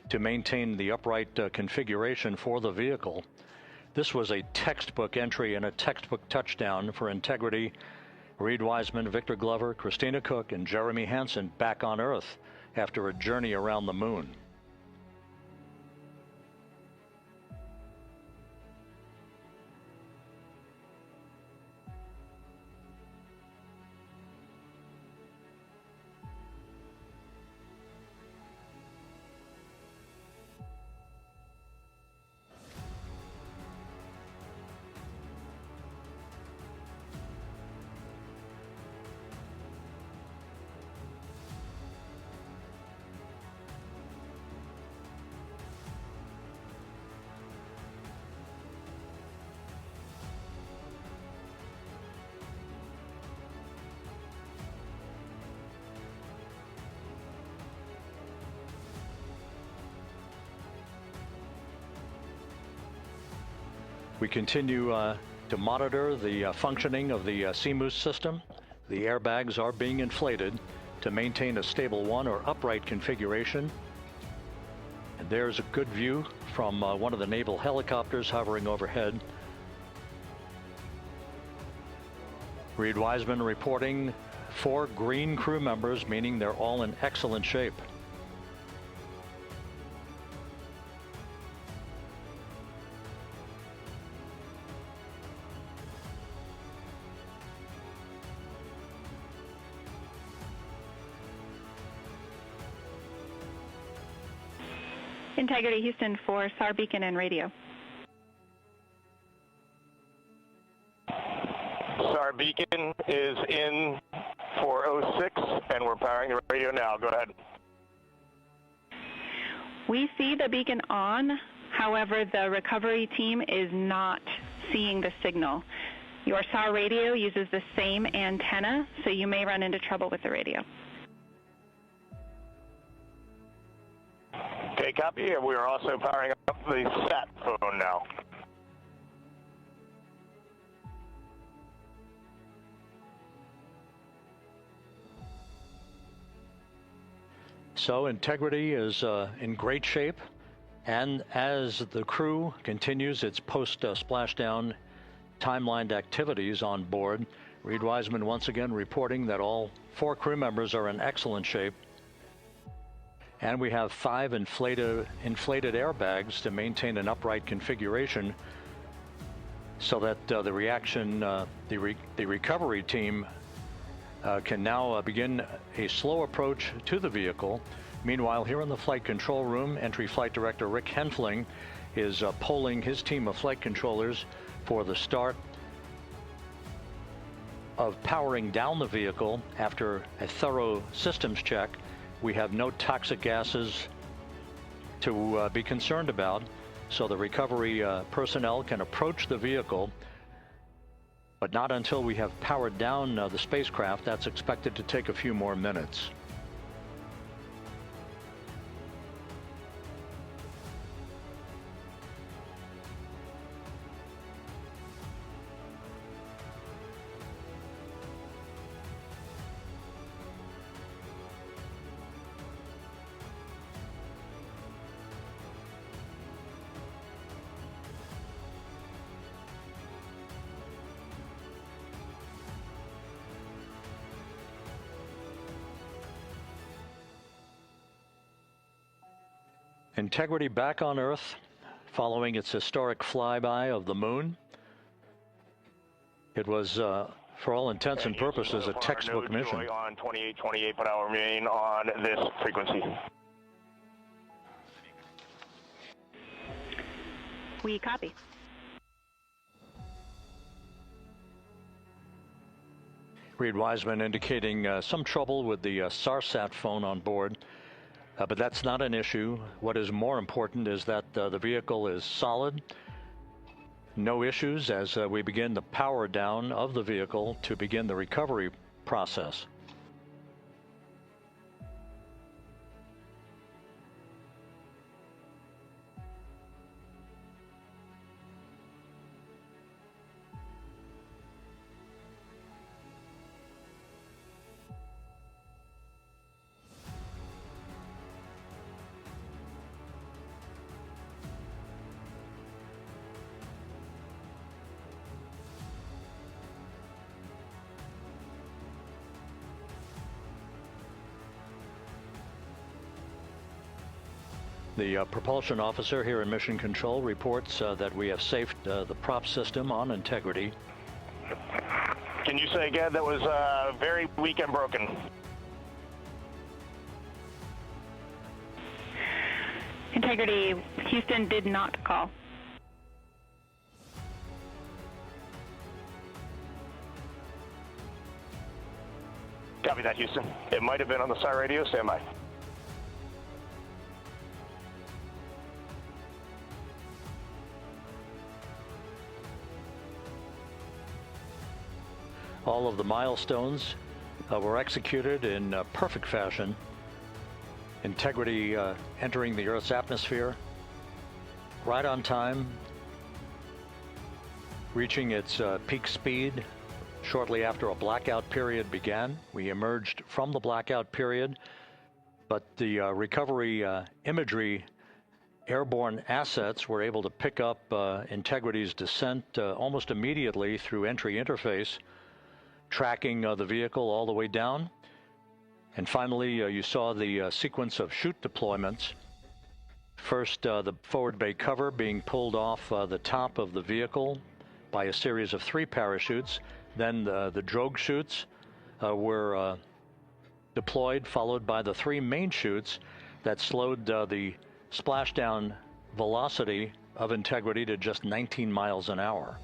to maintain the upright configuration for the vehicle. This was a textbook entry and a textbook touchdown for Integrity. Reed Wiseman, Victor Glover, Christina Cook, and Jeremy Hansen back on Earth after a journey around the moon. We continue to monitor the functioning of the CMOOS system. The airbags are being inflated to maintain a stable 1 or upright configuration. And there's a good view from one of the naval helicopters hovering overhead. Reed Wiseman reporting 4 green crew members, meaning they're all in excellent shape. Integrity Houston for SAR beacon and radio. SAR beacon is in 406 and we're powering the radio now. Go ahead. We see the beacon on, however, the recovery team is not seeing the signal. Your SAR radio uses the same antenna, so you may run into trouble with the radio. Okay, copy. We are also powering up the sat phone now. So Integrity is in great shape, and as the crew continues its post-splashdown timelined activities on board, Reed Wiseman once again reporting that all 4 crew members are in excellent shape. And we have 5 inflated airbags to maintain an upright configuration so that the recovery team can now begin a slow approach to the vehicle. Meanwhile, here in the flight control room, Entry Flight Director Rick Henfling is polling his team of flight controllers for the start of powering down the vehicle after a thorough systems check. We have no toxic gases to be concerned about, so the recovery personnel can approach the vehicle, but not until we have powered down the spacecraft. That's expected to take a few more minutes. Integrity back on Earth following its historic flyby of the moon. It was, for all intents and purposes, a textbook mission. On 2828, but I'll remain on this frequency. We copy. Reed Wiseman indicating some trouble with the SARSAT phone on board. But that's not an issue. What is more important is that the vehicle is solid. No issues as we begin the power down of the vehicle to begin the recovery process. The propulsion officer here in Mission Control reports that we have safed the prop system on Integrity. Can you say again? That was very weak and broken. Integrity, Houston did not call. Copy that, Houston. It might have been on the SAR radio. Stand by. All of the milestones were executed in perfect fashion. Integrity entering the Earth's atmosphere right on time, reaching its peak speed shortly after a blackout period began. We emerged from the blackout period, but the recovery imagery airborne assets were able to pick up Integrity's descent almost immediately through entry interface, tracking the vehicle all the way down. And finally, you saw the sequence of chute deployments. First, the forward bay cover being pulled off the top of the vehicle by a series of 3 parachutes. Then the drogue chutes were deployed, followed by the 3 main chutes that slowed the splashdown velocity of Integrity to just 19 miles an hour.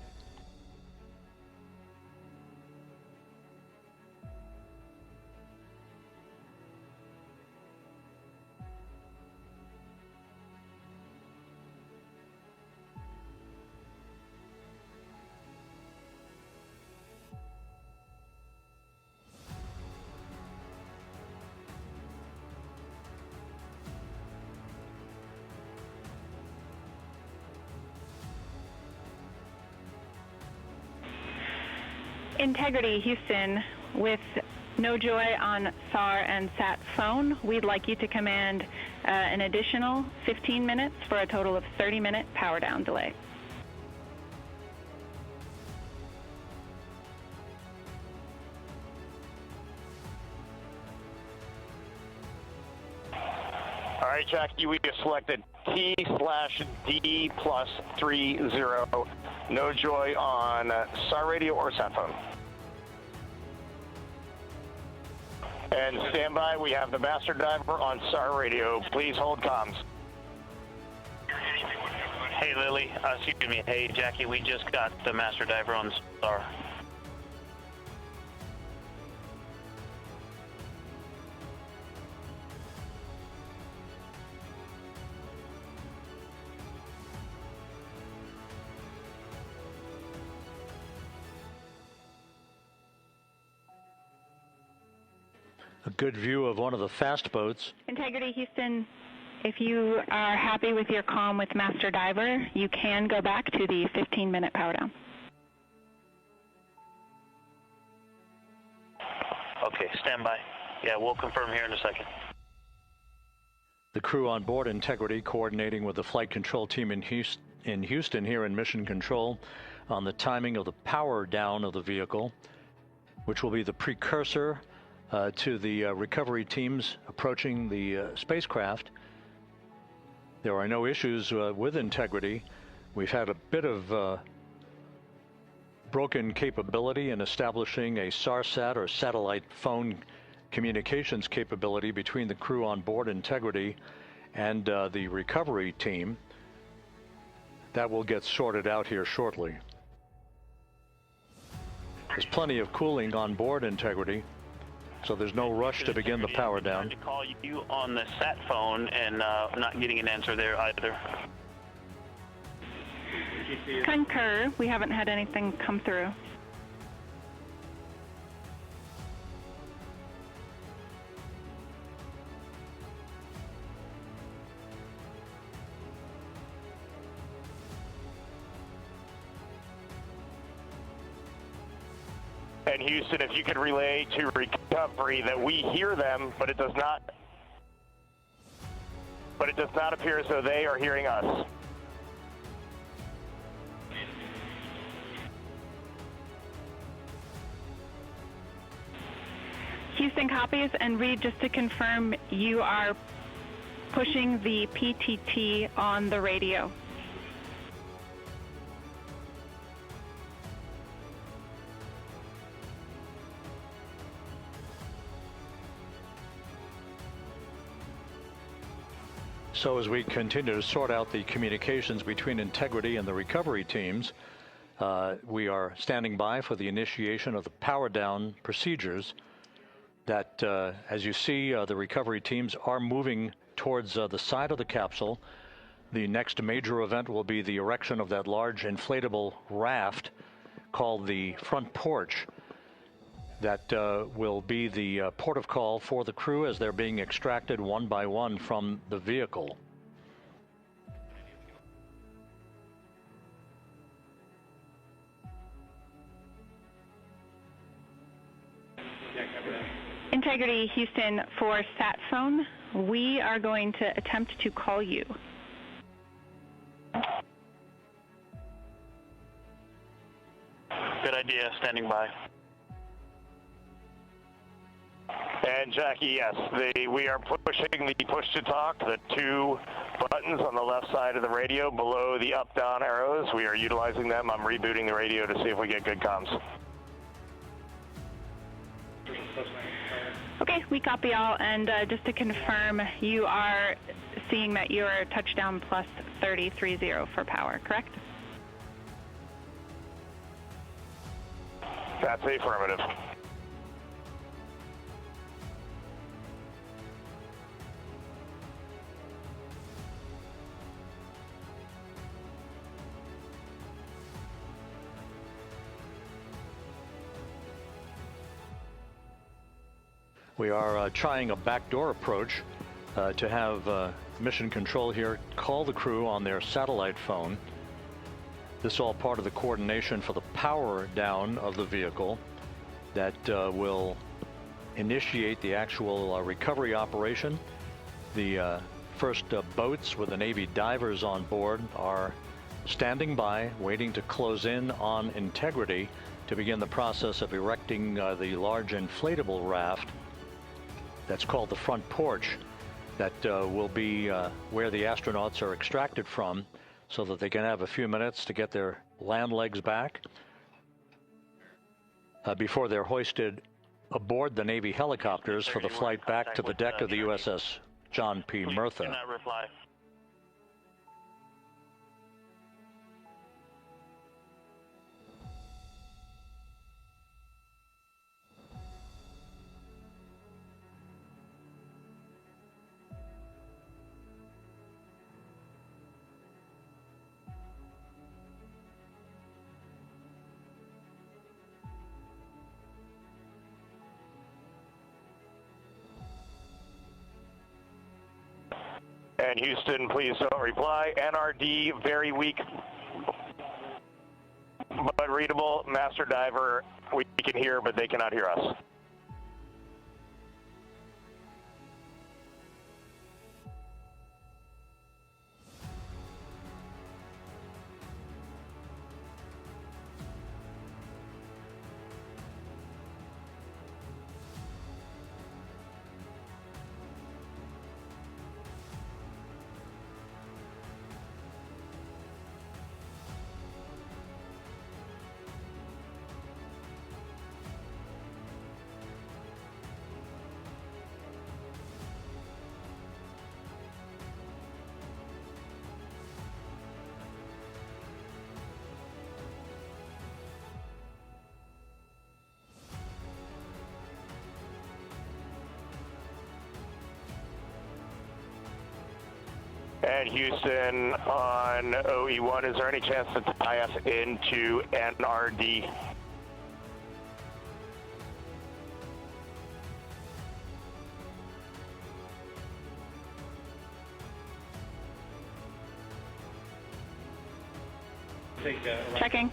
Integrity, Houston, with no joy on SAR and SAT phone, we'd like you to command an additional 15 minutes for a total of 30-minute power down delay. All right, Jackie, we have selected T/D+30. No joy on SAR radio or sat phone. And stand by, we have the master diver on SAR radio. Please hold comms. Hey, Lily. Excuse me. Hey, Jackie, we just got the master diver on SAR. A good view of one of the fast boats. Integrity, Houston, if you are happy with your comm with Master Diver, you can go back to the 15-minute power down. Okay, stand by. Yeah, we'll confirm here in a second. The crew on board Integrity coordinating with the flight control team in Houston here in Mission Control on the timing of the power down of the vehicle, which will be the precursor to the recovery teams approaching the spacecraft. There are no issues with Integrity. We've had a bit of broken capability in establishing a SARSAT or satellite phone communications capability between the crew on board Integrity and the recovery team. That will get sorted out here shortly. There's plenty of cooling on board Integrity, so there's no rush to begin the power down. To call you on the sat phone and not getting an answer there either. Concur. We haven't had anything come through. And Houston, if you could relay to recovery that we hear them, but it does not appear as though they are hearing us. Houston copies, and Reed, just to confirm, you are pushing the PTT on the radio. So as we continue to sort out the communications between Integrity and the recovery teams, we are standing by for the initiation of the power down procedures that, as you see, the recovery teams are moving towards the side of the capsule. The next major event will be the erection of that large inflatable raft called the front porch. That will be the port of call for the crew as they're being extracted one by one from the vehicle. Integrity, Houston, for sat phone, we are going to attempt to call you. Good idea, standing by. And Jackie, yes, we are pushing the push to talk, the two buttons on the left side of the radio below the up-down arrows. We are utilizing them. I'm rebooting the radio to see if we get good comms. Okay, we copy all, and just to confirm, you are seeing that you are touchdown plus 3030 for power, correct? That's affirmative. We are trying a backdoor approach to have Mission Control here call the crew on their satellite phone. This is all part of the coordination for the power down of the vehicle that will initiate the actual recovery operation. The first boats with the Navy divers on board are standing by, waiting to close in on Integrity to begin the process of erecting the large inflatable raft that's called the front porch that will be where the astronauts are extracted from so that they can have a few minutes to get their land legs back before they're hoisted aboard the Navy helicopters for the flight back to the deck of the USS John P. Murtha. Do not reply. And Houston, please don't reply. NRD, very weak, but readable. Master Diver, we can hear, but they cannot hear us. And Houston on OE1, is there any chance to tie us into NRD? Checking.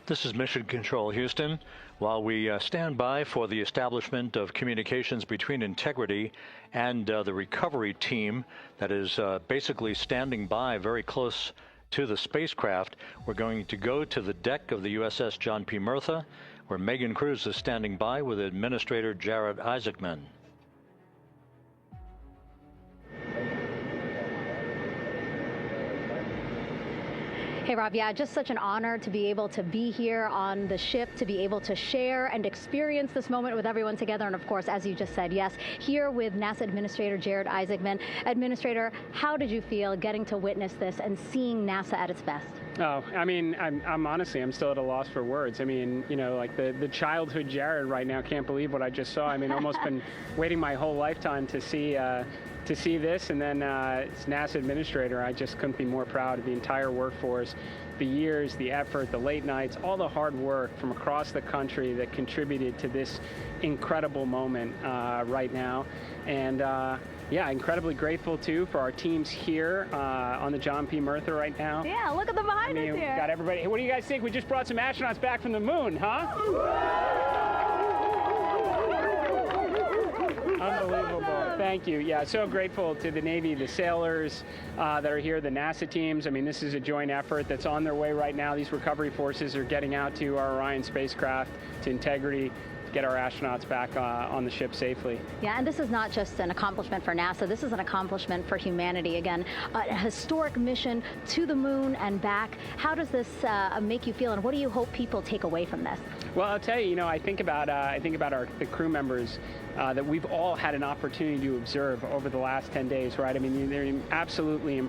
This is Mission Control, Houston. While we stand by for the establishment of communications between Integrity and the recovery team that is basically standing by very close to the spacecraft, we're going to go to the deck of the USS John P. Murtha, where Megan Cruz is standing by with Administrator Jared Isaacman. Hey, Rob, yeah, just such an honor to be able to be here on the ship, to be able to share and experience this moment with everyone together. And of course, as you just said, yes, here with NASA Administrator Jared Isaacman. Administrator, how did you feel getting to witness this and seeing NASA at its best? Oh, I mean, I'm honestly, I'm still at a loss for words. I mean, you know, like the childhood Jared right now can't believe what I just saw. I mean, almost been waiting my whole lifetime to see this, and then as NASA Administrator, I just couldn't be more proud of the entire workforce, the years, the effort, the late nights, all the hard work from across the country that contributed to this incredible moment right now. And yeah, incredibly grateful too for our teams here on the John P. Murtha right now. Yeah, look at them behind us here. Got everybody. Hey, what do you guys think? We just brought some astronauts back from the moon, huh? Unbelievable. Thank you. Yeah, so grateful to the Navy, the sailors that are here, the NASA teams. I mean, this is a joint effort that's on their way right now. These recovery forces are getting out to our Orion spacecraft, to Integrity, to get our astronauts back on the ship safely. Yeah, and this is not just an accomplishment for NASA. This is an accomplishment for humanity. Again, a historic mission to the moon and back. How does this make you feel, and what do you hope people take away from this? Well, I'll tell you, you know, I think about the crew members that we've all had an opportunity to observe over the last 10 days, right? I mean, they're absolutely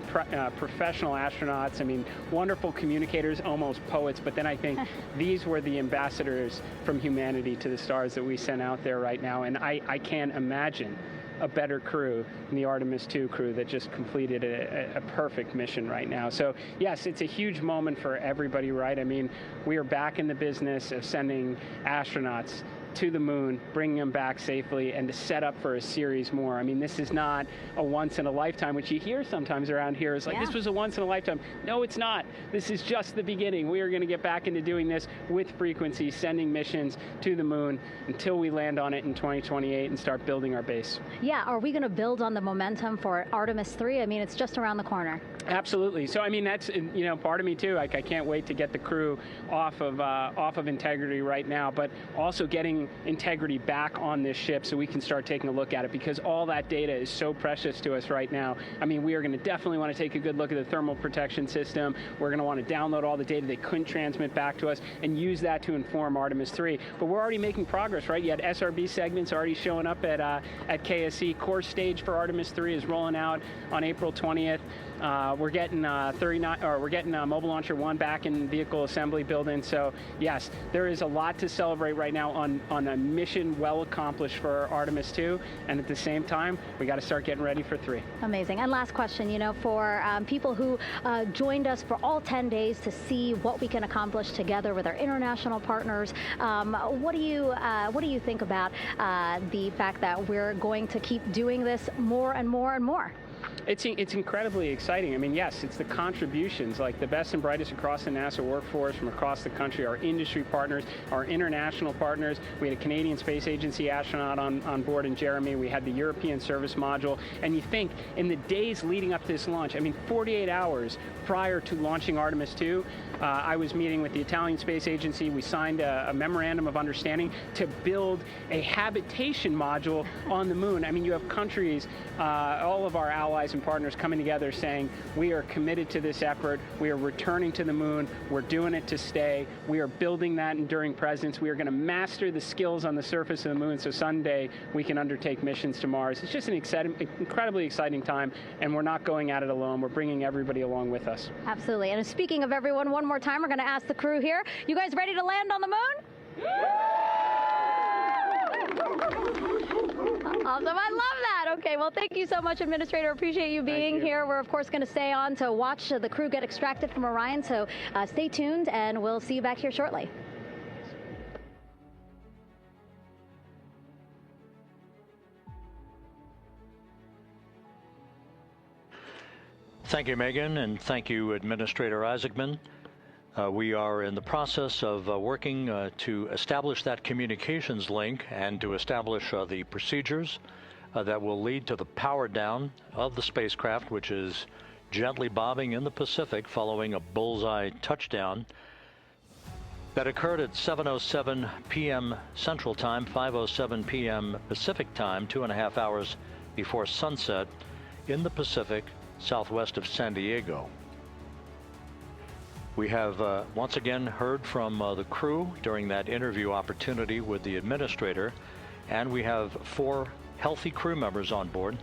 professional astronauts. I mean, wonderful communicators, almost poets. But then I think these were the ambassadors from humanity to the stars that we sent out there right now. And I can't imagine a better crew than the Artemis II crew that just completed a perfect mission right now. So yes, it's a huge moment for everybody, right? I mean, we are back in the business of sending astronauts to the moon, bringing them back safely, and to set up for a series more. I mean, this is not a once in a lifetime, which you hear sometimes around here. It's like, this was a once in a lifetime. No, it's not. This is just the beginning. We are going to get back into doing this with frequency, sending missions to the moon until we land on it in 2028 and start building our base. Yeah, are we going to build on the momentum for Artemis 3? I mean, it's just around the corner. Absolutely. So I mean, that's, you know, part of me too. Like, I can't wait to get the crew off of Integrity right now, but also getting Integrity back on this ship so we can start taking a look at it, because all that data is so precious to us right now. I mean, we are going to definitely want to take a good look at the thermal protection system. We're going to want to download all the data they couldn't transmit back to us and use that to inform Artemis 3. But we're already making progress, right? You had SRB segments already showing up at KSC. Core stage for Artemis 3 is rolling out on April 20th. We're getting Mobile Launcher 1 back in vehicle assembly building. So yes, there is a lot to celebrate right now on a mission well accomplished for Artemis 2, and at the same time, we got to start getting ready for 3. Amazing. And last question, you know, for people who joined us for all 10 days to see what we can accomplish together with our international partners, what do you think about the fact that we're going to keep doing this more and more and more? It's incredibly exciting. I mean, yes, it's the contributions, like the best and brightest across the NASA workforce from across the country, our industry partners, our international partners. We had a Canadian Space Agency astronaut on board in Jeremy. We had the European Service Module. And you think, in the days leading up to this launch, I mean, 48 hours prior to launching Artemis 2, I was meeting with the Italian Space Agency. We signed a memorandum of understanding to build a habitation module on the moon. I mean, you have countries, all of our allies and partners coming together saying, we are committed to this effort. We are returning to the moon. We're doing it to stay. We are building that enduring presence. We are going to master the skills on the surface of the moon so someday we can undertake missions to Mars. It's just an incredibly exciting time, and we're not going at it alone. We're bringing everybody along with us. Absolutely. And speaking of everyone, one more time, we're going to ask the crew here, you guys ready to land on the moon? Awesome. I love that. Okay, well, thank you so much, Administrator. Appreciate you being here. We're, of course, going to stay on to watch the crew get extracted from Orion, so stay tuned, and we'll see you back here shortly. Thank you, Megan, and thank you, Administrator Isaacman. We are in the process of working to establish that communications link and to establish the procedures that will lead to the power down of the spacecraft, which is gently bobbing in the Pacific following a bullseye touchdown that occurred at 7:07 p.m. Central Time, 5:07 p.m. Pacific Time, 2.5 hours before sunset in the Pacific, southwest of San Diego. We have once again heard from the crew during that interview opportunity with the administrator, and we have 4 healthy crew members on board.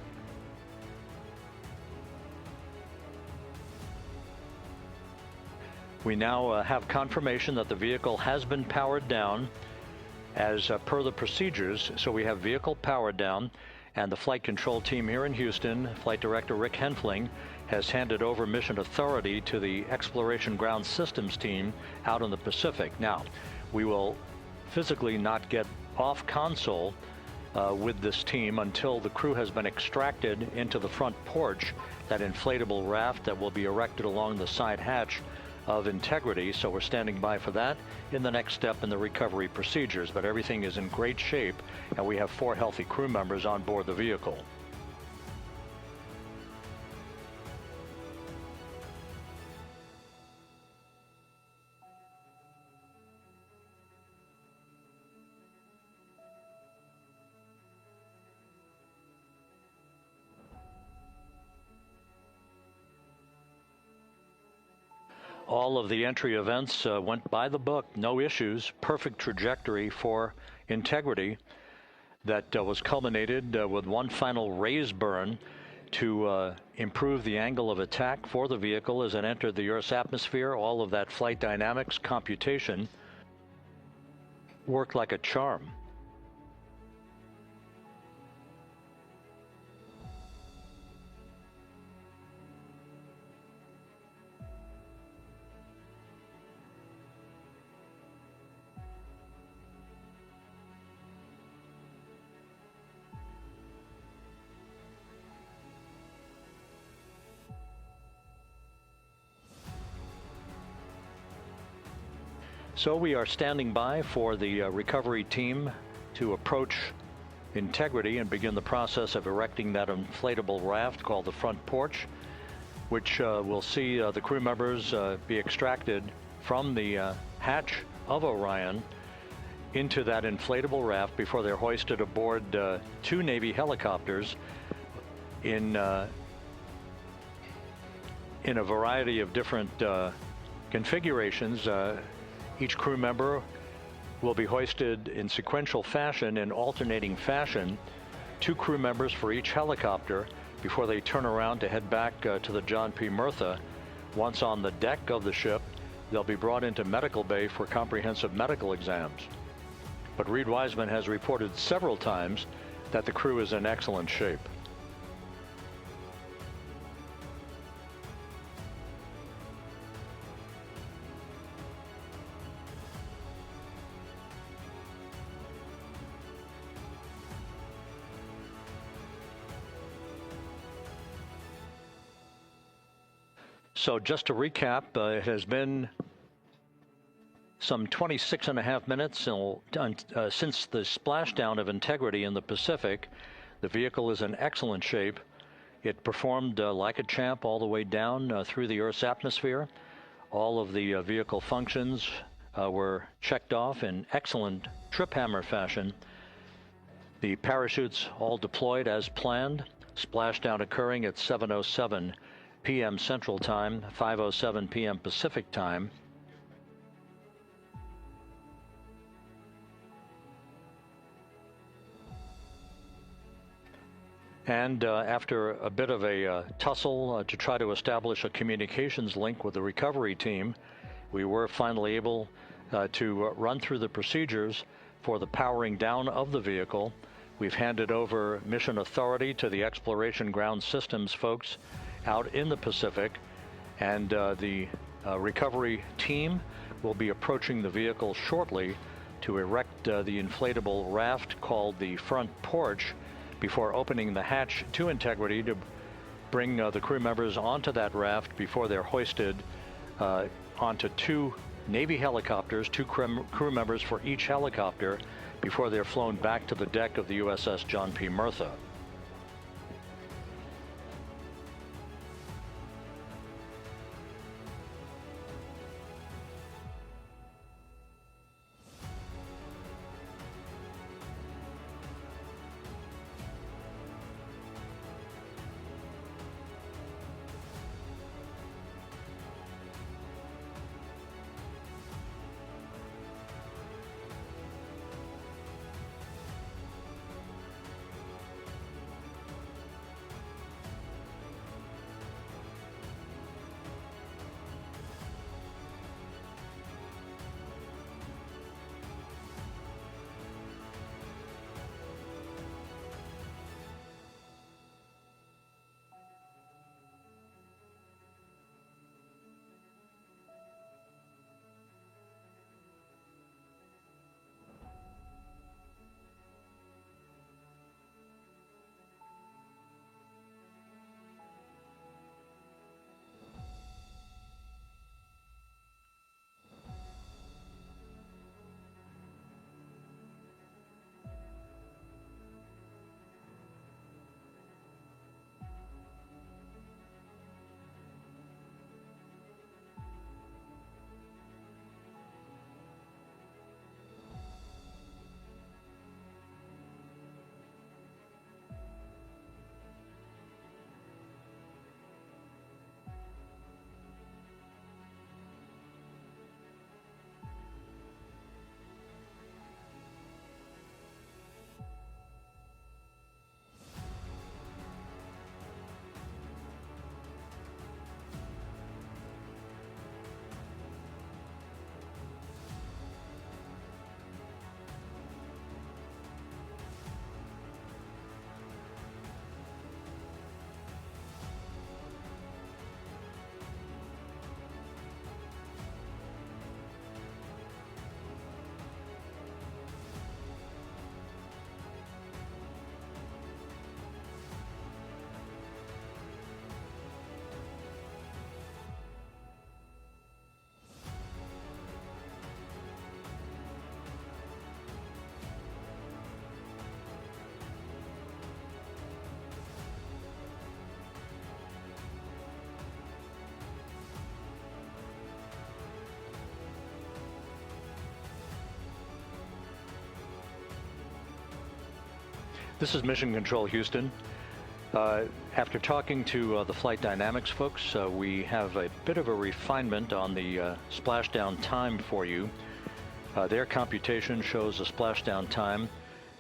We now have confirmation that the vehicle has been powered down as per the procedures. So we have vehicle powered down, and the flight control team here in Houston, Flight Director Rick Henfling, has handed over mission authority to the Exploration Ground Systems team out in the Pacific. Now, we will physically not get off console with this team until the crew has been extracted into the front porch, that inflatable raft that will be erected along the side hatch of Integrity. So we're standing by for that in the next step in the recovery procedures. But everything is in great shape, and we have 4 healthy crew members on board the vehicle. All of the entry events went by the book, no issues, perfect trajectory for Integrity that was culminated with one final raise burn to improve the angle of attack for the vehicle as it entered the Earth's atmosphere. All of that flight dynamics computation worked like a charm. So we are standing by for the recovery team to approach Integrity and begin the process of erecting that inflatable raft called the front porch, which will see the crew members be extracted from the hatch of Orion into that inflatable raft before they're hoisted aboard 2 Navy helicopters in a variety of different configurations. Each crew member will be hoisted in sequential fashion, in alternating fashion, 2 crew members for each helicopter before they turn around to head back to the John P. Murtha. Once on the deck of the ship, they'll be brought into medical bay for comprehensive medical exams. But Reed Wiseman has reported several times that the crew is in excellent shape. So just to recap, it has been some 26.5 minutes since the splashdown of Integrity in the Pacific. The vehicle is in excellent shape. It performed like a champ all the way down through the Earth's atmosphere. All of the vehicle functions were checked off in excellent trip hammer fashion. The parachutes all deployed as planned. Splashdown occurring at 7:07 p.m. Central Time, 5:07 p.m. Pacific Time. And after a bit of a tussle to try to establish a communications link with the recovery team, we were finally able to run through the procedures for the powering down of the vehicle. We've handed over mission authority to the Exploration Ground Systems folks out in the Pacific, and the recovery team will be approaching the vehicle shortly to erect the inflatable raft called the front porch before opening the hatch to Integrity to bring the crew members onto that raft before they're hoisted onto 2 Navy helicopters, 2 crew members for each helicopter, before they're flown back to the deck of the USS John P. Murtha. This is Mission Control Houston. After talking to the flight dynamics folks, we have a bit of a refinement on the splashdown time for you. Their computation shows a splashdown time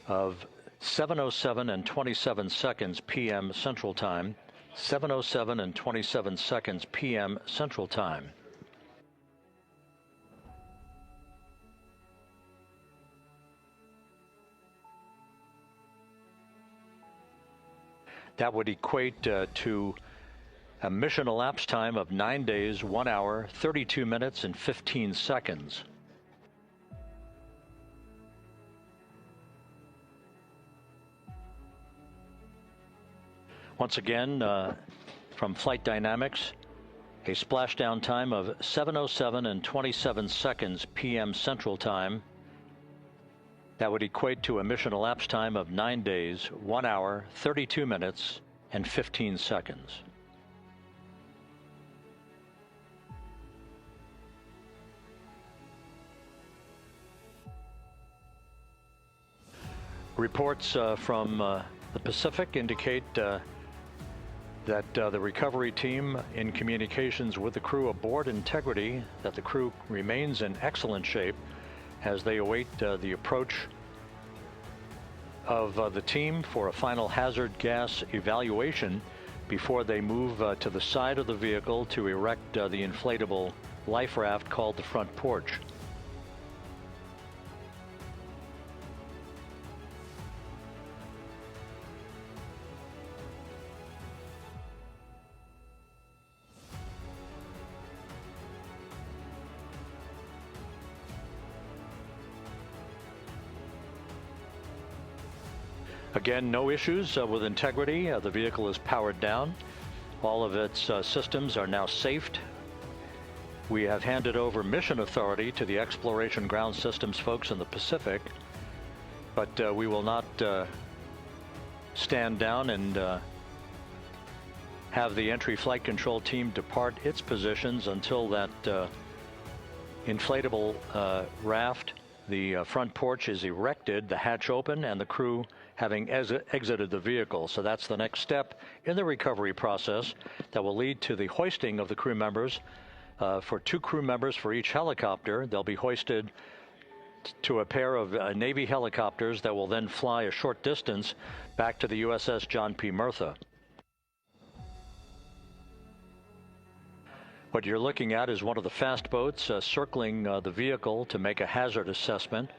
of 7:07 and 27 seconds p.m. Central Time, 7:07 and 27 seconds p.m. Central Time. That would equate to a mission elapsed time of 9 days, 1 hour, 32 minutes, and 15 seconds. Once again, from Flight Dynamics, a splashdown time of 7:07 and 27 seconds p.m. Central Time. That would equate to a mission elapsed time of 9 days, 1 hour, 32 minutes, and 15 seconds. Reports from the Pacific indicate that the recovery team in communications with the crew aboard Integrity, that the crew remains in excellent shape as they await the approach of the team for a final hazard gas evaluation before they move to the side of the vehicle to erect the inflatable life raft called the front porch. Again, no issues with Integrity. The vehicle is powered down. All of its systems are now safed. We have handed over mission authority to the Exploration Ground Systems folks in the Pacific, but we will not stand down and have the entry flight control team depart its positions until that inflatable raft, the front porch, is erected, the hatch open, and the crew having exited the vehicle. So that's the next step in the recovery process that will lead to the hoisting of the crew members. For 2 crew members for each helicopter, they'll be hoisted to a pair of Navy helicopters that will then fly a short distance back to the USS John P. Murtha. What you're looking at is one of the fast boats circling the vehicle to make a hazard assessment.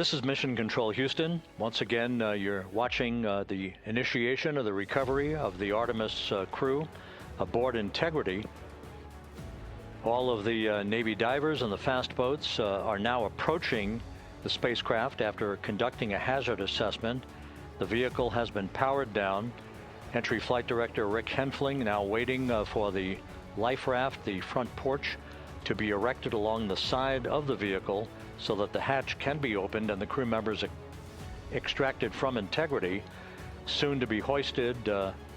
This is Mission Control Houston. Once again, you're watching the initiation of the recovery of the Artemis crew aboard Integrity. All of the Navy divers and the fast boats are now approaching the spacecraft after conducting a hazard assessment. The vehicle has been powered down. Entry Flight Director Rick Henfling now waiting for the life raft, the front porch, to be erected along the side of the vehicle so that the hatch can be opened and the crew members extracted from Integrity, soon to be hoisted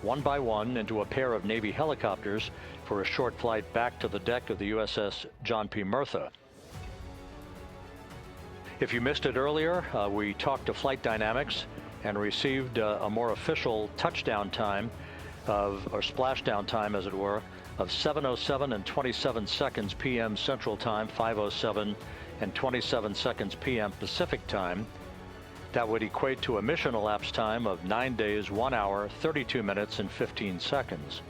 one by one into a pair of Navy helicopters for a short flight back to the deck of the USS John P. Murtha. If you missed it earlier, we talked to Flight Dynamics and received a more official touchdown time or splashdown time, as it were, of 7:07 and 27 seconds p.m. Central Time, 5:07 and 27 seconds p.m. Pacific Time. That would equate to a mission elapsed time of 9 days, 1 hour, 32 minutes, and 15 seconds.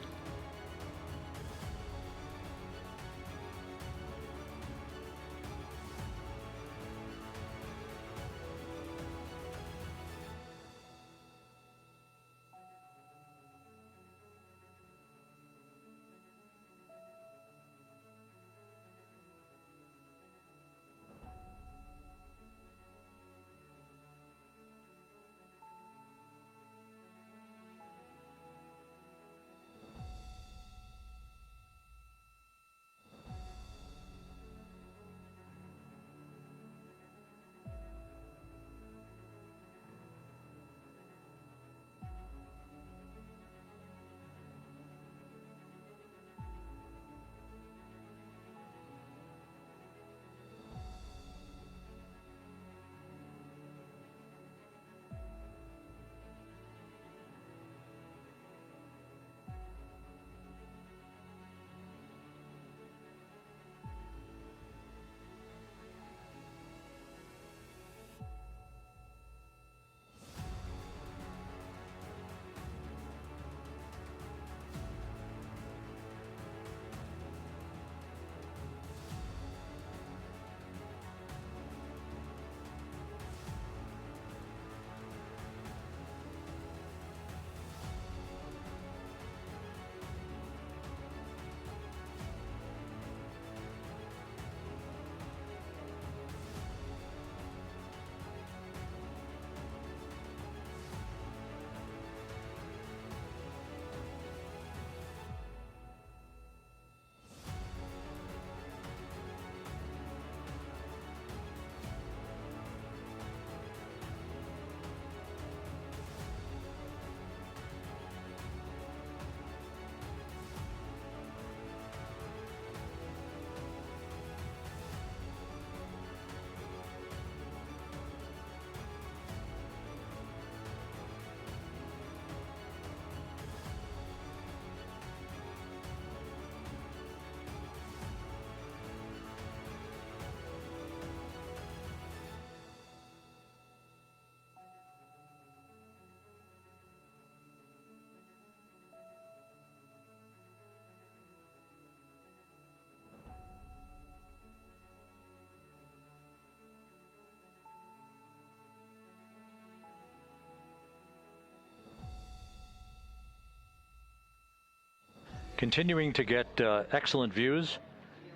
Continuing to get excellent views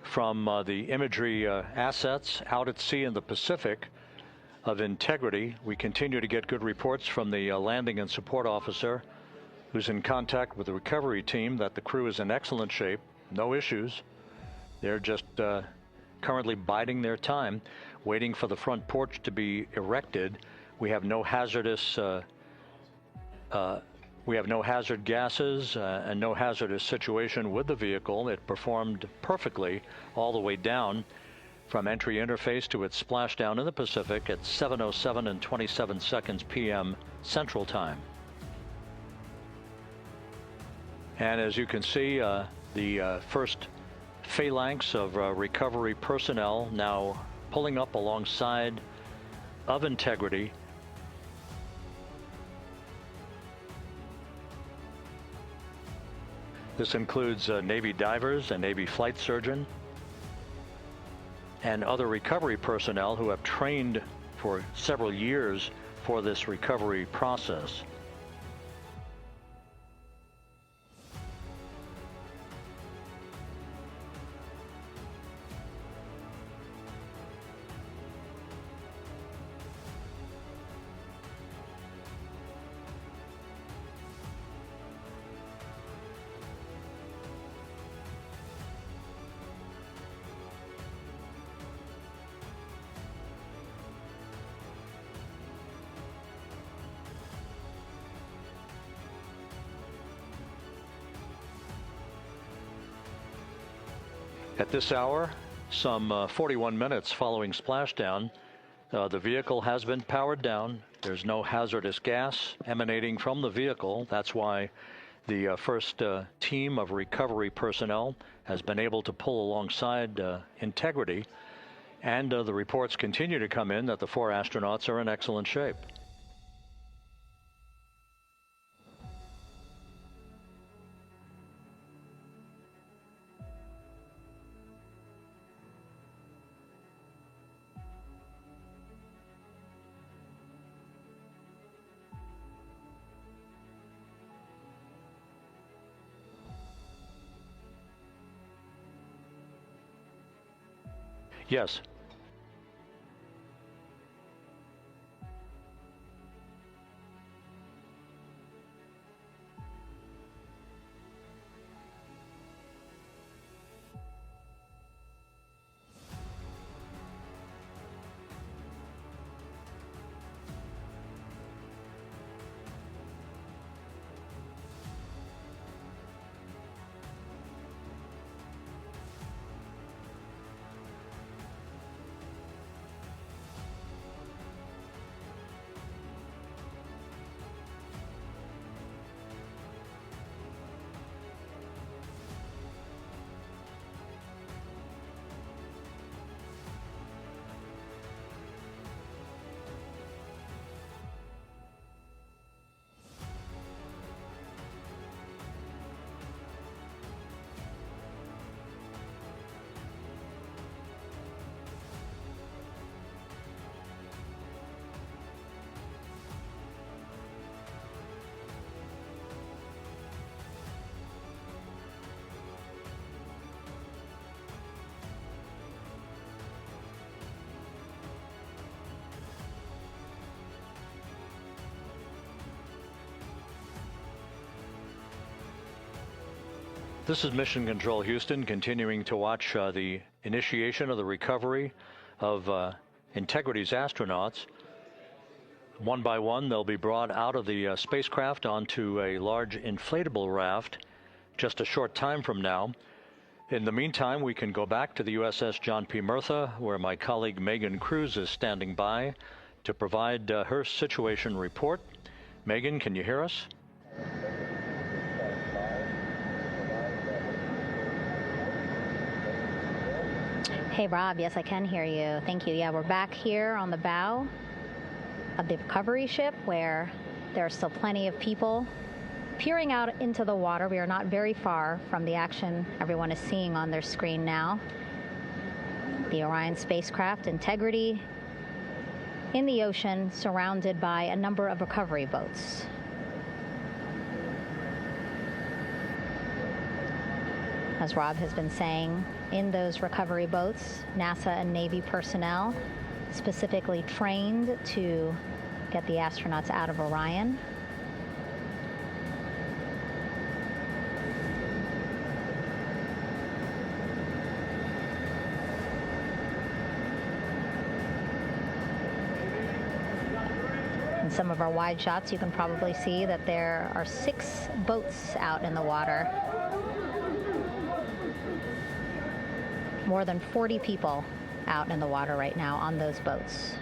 from the imagery assets out at sea in the Pacific of Integrity. We continue to get good reports from the landing and support officer who's in contact with the recovery team that the crew is in excellent shape, no issues. They're just currently biding their time, waiting for the front porch to be erected. We have no hazardous hazard gases and no hazardous situation with the vehicle. It performed perfectly all the way down from entry interface to its splashdown in the Pacific at 7:07 and 27 seconds p.m. Central Time. And as you can see, the first phalanx of recovery personnel now pulling up alongside of Integrity. This includes Navy divers, a Navy flight surgeon, and other recovery personnel who have trained for several years for this recovery process. At this hour, some 41 minutes following splashdown, the vehicle has been powered down. There's no hazardous gas emanating from the vehicle. That's why the first team of recovery personnel has been able to pull alongside Integrity. And the reports continue to come in that the 4 astronauts are in excellent shape. Yes. This is Mission Control Houston, continuing to watch the initiation of the recovery of Integrity's astronauts. One by one, they'll be brought out of the spacecraft onto a large inflatable raft just a short time from now. In the meantime, we can go back to the USS John P. Murtha, where my colleague Megan Cruz is standing by to provide her situation report. Megan, can you hear us? Hey, Rob. Yes, I can hear you. Thank you. Yeah, we're back here on the bow of the recovery ship where there are still plenty of people peering out into the water. We are not very far from the action everyone is seeing on their screen now. The Orion spacecraft, Integrity, in the ocean, surrounded by a number of recovery boats. As Rob has been saying, in those recovery boats, NASA and Navy personnel specifically trained to get the astronauts out of Orion. In some of our wide shots, you can probably see that there are 6 boats out in the water. More than 40 people out in the water right now on those boats.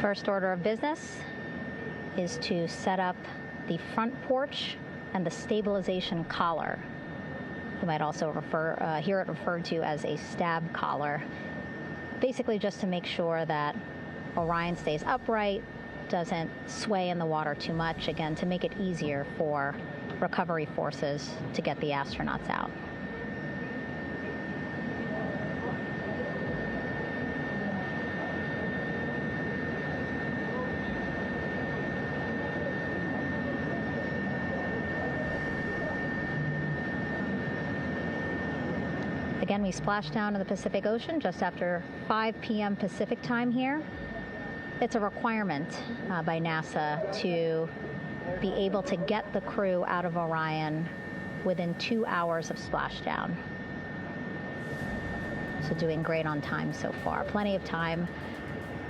First order of business is to set up the front porch and the stabilization collar. You might also hear it referred to as a stab collar. Basically just to make sure that Orion stays upright, doesn't sway in the water too much, again, to make it easier for recovery forces to get the astronauts out. Again, we splashed down in the Pacific Ocean just after 5 p.m. Pacific time here. It's a requirement by NASA to be able to get the crew out of Orion within 2 hours of splashdown. So doing great on time so far. Plenty of time.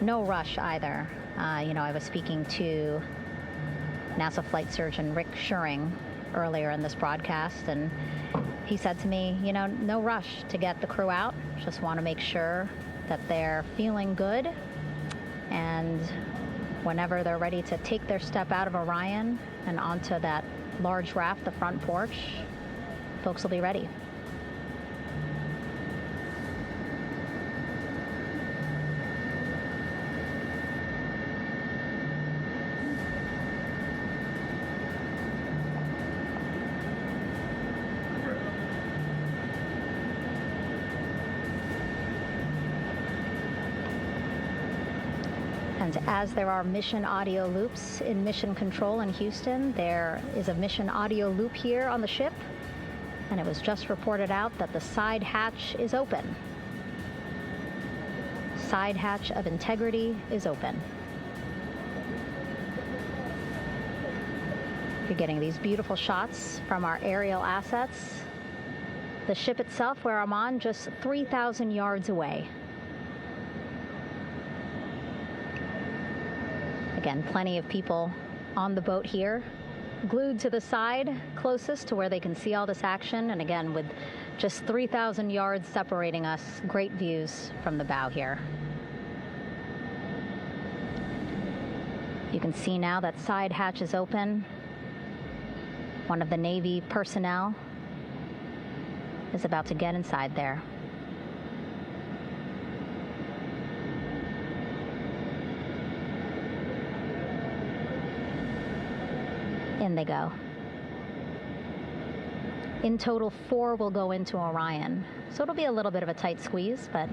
No rush either. I was speaking to NASA flight surgeon Rick Schuring earlier in this broadcast, and he said to me, no rush to get the crew out. Just want to make sure that they're feeling good. And whenever they're ready to take their step out of Orion and onto that large raft, the front porch, folks will be ready. And as there are mission audio loops in Mission Control in Houston, there is a mission audio loop here on the ship, and it was just reported out that the side hatch is open. Side hatch of integrity is open. You're getting these beautiful shots from our aerial assets. The ship itself, where I'm on, just 3,000 yards away. Again, plenty of people on the boat here, glued to the side closest to where they can see all this action. And again, with just 3,000 yards separating us, great views from the bow here. You can see now that side hatch is open. One of the Navy personnel is about to get inside there. In they go. In total, 4 will go into Orion. So it'll be a little bit of a tight squeeze, but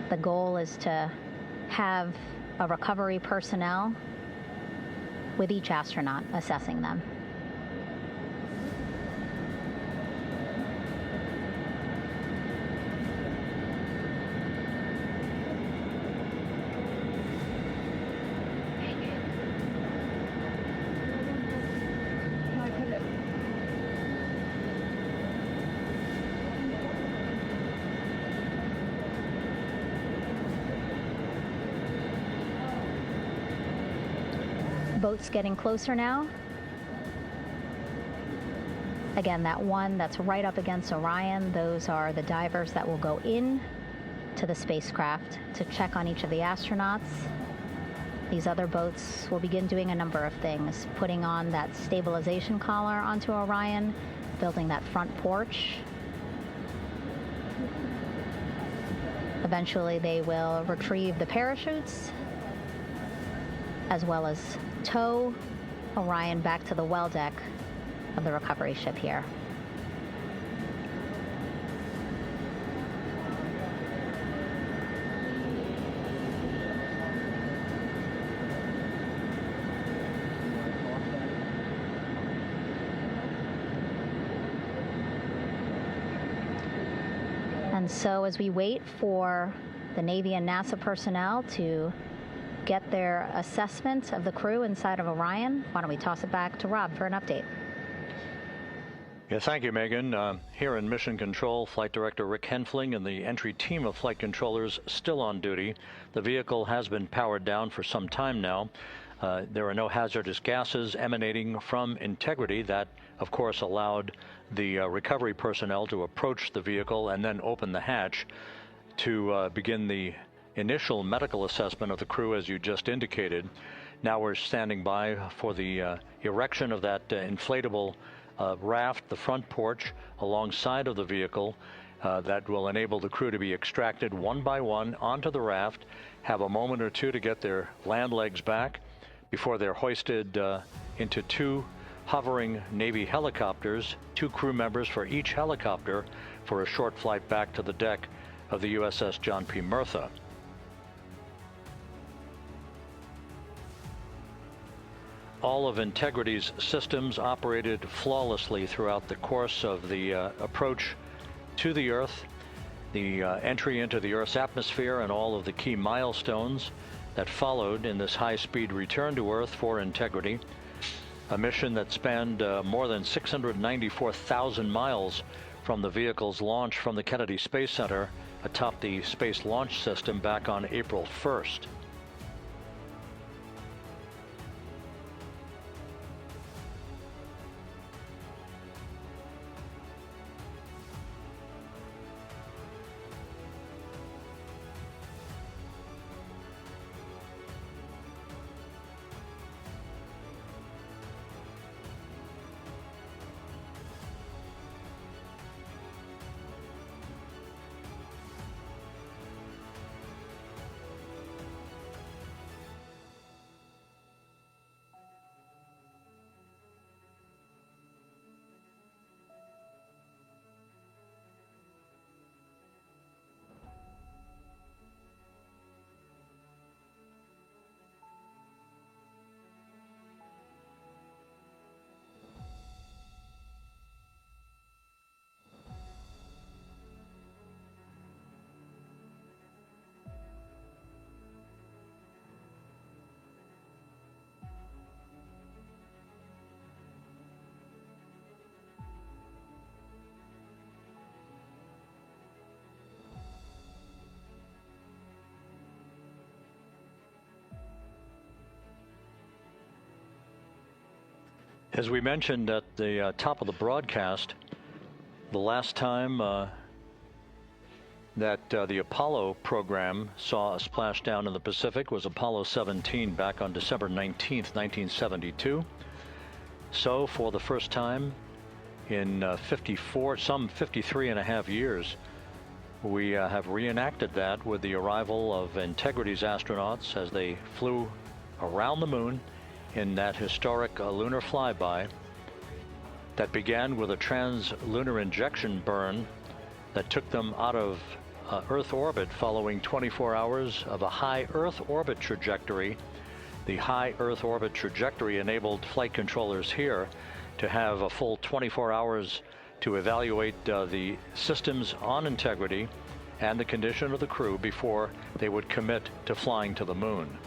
the goal is to have a recovery personnel with each astronaut assessing them. Boats getting closer now. Again, that one that's right up against Orion, those are the divers that will go in to the spacecraft to check on each of the astronauts. These other boats will begin doing a number of things, putting on that stabilization collar onto Orion, building that front porch. Eventually, they will retrieve the parachutes, as well as tow Orion back to the well deck of the recovery ship here. And so as we wait for the Navy and NASA personnel to get their assessment of the crew inside of Orion, why don't we toss it back to Rob for an update? Yeah, thank you, Megan. Here in Mission Control, Flight Director Rick Henfling and the entry team of flight controllers still on duty. The vehicle has been powered down for some time now. There are no hazardous gases emanating from integrity. That, of course, allowed the recovery personnel to approach the vehicle and then open the hatch to begin the initial medical assessment of the crew, as you just indicated. Now we're standing by for the erection of that inflatable raft, the front porch, alongside of the vehicle that will enable the crew to be extracted one by one onto the raft, have a moment or two to get their land legs back before they're hoisted into two hovering Navy helicopters, 2 crew members for each helicopter, for a short flight back to the deck of the USS John P. Murtha. All of Integrity's systems operated flawlessly throughout the course of the approach to the Earth, the entry into the Earth's atmosphere, and all of the key milestones that followed in this high-speed return to Earth for Integrity, a mission that spanned more than 694,000 miles from the vehicle's launch from the Kennedy Space Center atop the Space Launch System back on April 1st. As we mentioned at the top of the broadcast, the last time that the Apollo program saw a splashdown in the Pacific was Apollo 17 back on December 19th, 1972. So for the first time in some 53 and a half years, we have reenacted that with the arrival of Integrity's astronauts as they flew around the moon in that historic lunar flyby that began with a trans-lunar injection burn that took them out of Earth orbit following 24 hours of a high Earth orbit trajectory. The high Earth orbit trajectory enabled flight controllers here to have a full 24 hours to evaluate the systems on Integrity and the condition of the crew before they would commit to flying to the moon.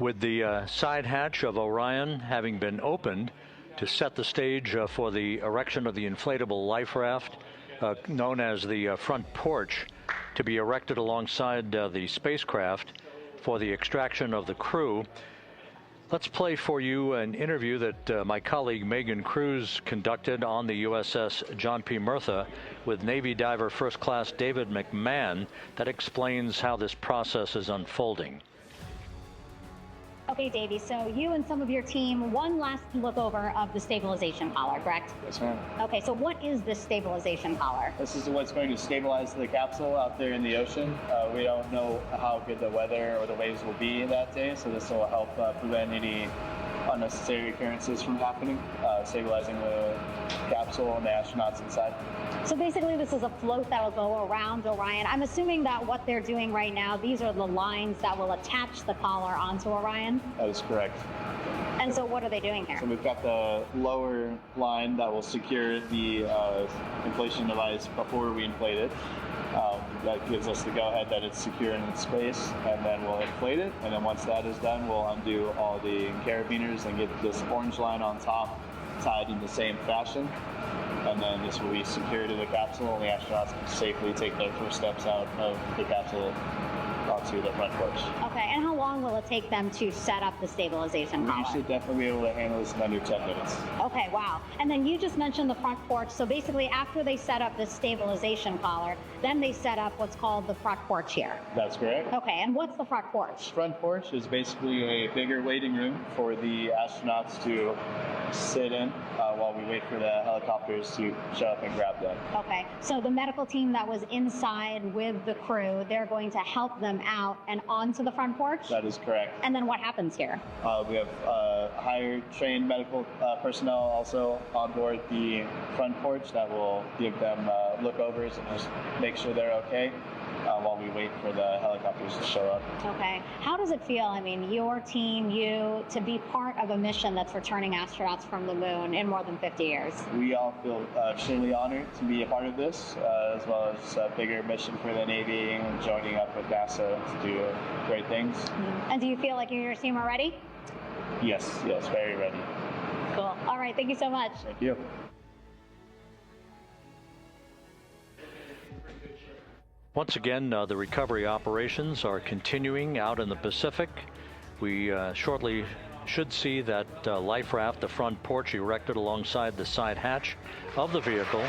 With the side hatch of Orion having been opened to set the stage for the erection of the inflatable life raft, known as the front porch, to be erected alongside the spacecraft for the extraction of the crew. Let's play for you an interview that my colleague Megan Cruz conducted on the USS John P. Murtha with Navy diver First Class David McMahon that explains how this process is unfolding. Okay, Davey, so you and some of your team, one last look over of the stabilization collar, correct? Yes, ma'am. Okay, so what is this stabilization collar? This is what's going to stabilize the capsule out there in the ocean. We don't know how good the weather or the waves will be that day, so this will help prevent any unnecessary occurrences from happening, stabilizing the capsule and the astronauts inside. So basically this is a float that will go around Orion. I'm assuming that what they're doing right now, these are the lines that will attach the collar onto Orion? That is correct. And so what are they doing here? So we've got the lower line that will secure the inflation device before we inflate it. That gives us the go-ahead that it's secure in its space, and then we'll inflate it. And then once that is done, we'll undo all the carabiners and get this orange line on top tied in the same fashion. And then this will be secured to the capsule, and the astronauts can safely take their first steps out of the capsule onto the front porch. Okay, and how long will it take them to set up the stabilization collar? We should definitely be able to handle this in under 10 minutes. Okay, wow. And then you just mentioned the front porch. So basically after they set up the stabilization collar, then they set up what's called the front porch here. That's correct. Okay, and what's the front porch? Front porch is basically a bigger waiting room for the astronauts to sit in while we wait for the helicopters to show up and grab them. Okay, so the medical team that was inside with the crew, they're going to help them out and onto the front porch? That is correct. And then what happens here? We have higher trained medical personnel also on board the front porch that will give them lookovers and just make sure they're okay while we wait for the helicopters to show up. Okay. How does it feel, I mean, your team, you, to be part of a mission that's returning astronauts from the moon in more than 50 years? We all feel extremely honored to be a part of this, as well as a bigger mission for the Navy and joining up with NASA to do great things. Mm-hmm. And do you feel like you and your team are ready? Yes, very ready. Cool. All right, thank you so much. Thank you. Once again, the recovery operations are continuing out in the Pacific. We shortly should see that life raft, the front porch, erected alongside the side hatch of the vehicle.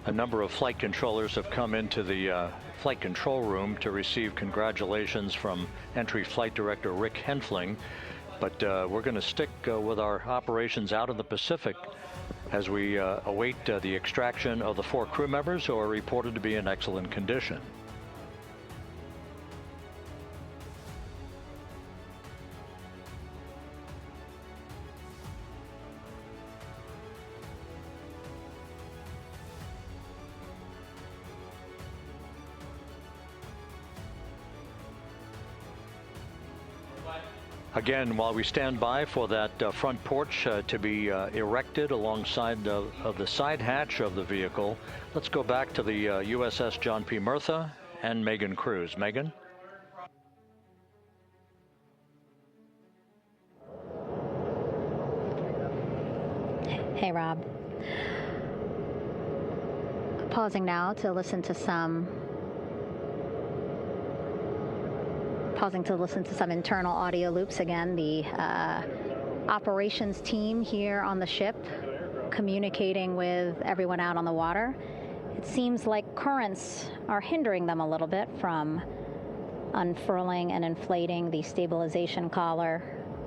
A number of flight controllers have come into the flight control room to receive congratulations from Entry Flight Director Rick Henfling. But we're going to stick with our operations out in the Pacific as we await the extraction of the 4 crew members who are reported to be in excellent condition. Again, while we stand by for that front porch to be erected alongside of the side hatch of the vehicle, let's go back to the USS John P. Murtha and Megan Cruz. Megan? Hey, Rob. Pausing now to listen to some internal audio loops. Again, the operations team here on the ship communicating with everyone out on the water. It seems like currents are hindering them a little bit from unfurling and inflating the stabilization collar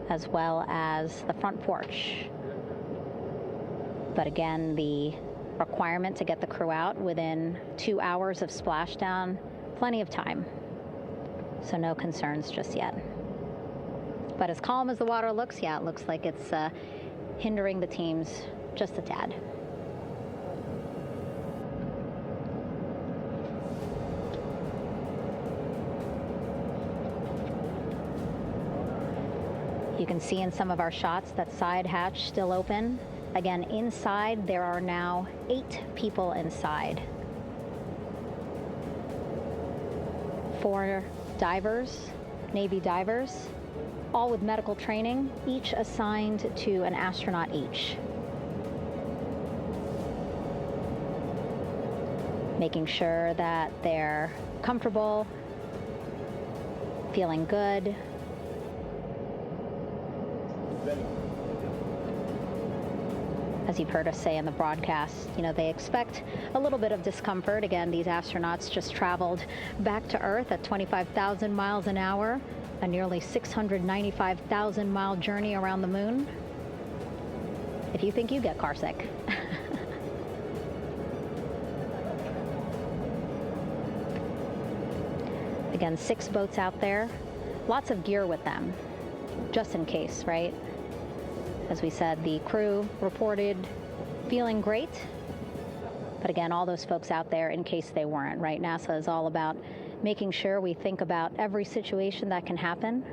as well as the front porch. But again, the requirement to get the crew out within 2 hours of splashdown, plenty of time. So no concerns just yet. But as calm as the water looks, yeah, it looks like it's hindering the teams just a tad. You can see in some of our shots that side hatch still open. Again, inside there are now 8 people inside. 4 divers, Navy divers, all with medical training, each assigned to an astronaut each. Making sure that they're comfortable, feeling good. As you've heard us say in the broadcast, you know, they expect a little bit of discomfort. Again, these astronauts just traveled back to Earth at 25,000 miles an hour, a nearly 695,000 mile journey around the moon. If you think you get car sick. Again, 6 boats out there, lots of gear with them, just in case, right? As we said, the crew reported feeling great, but again, all those folks out there in case they weren't, right? NASA is all about making sure we think about every situation that can happen,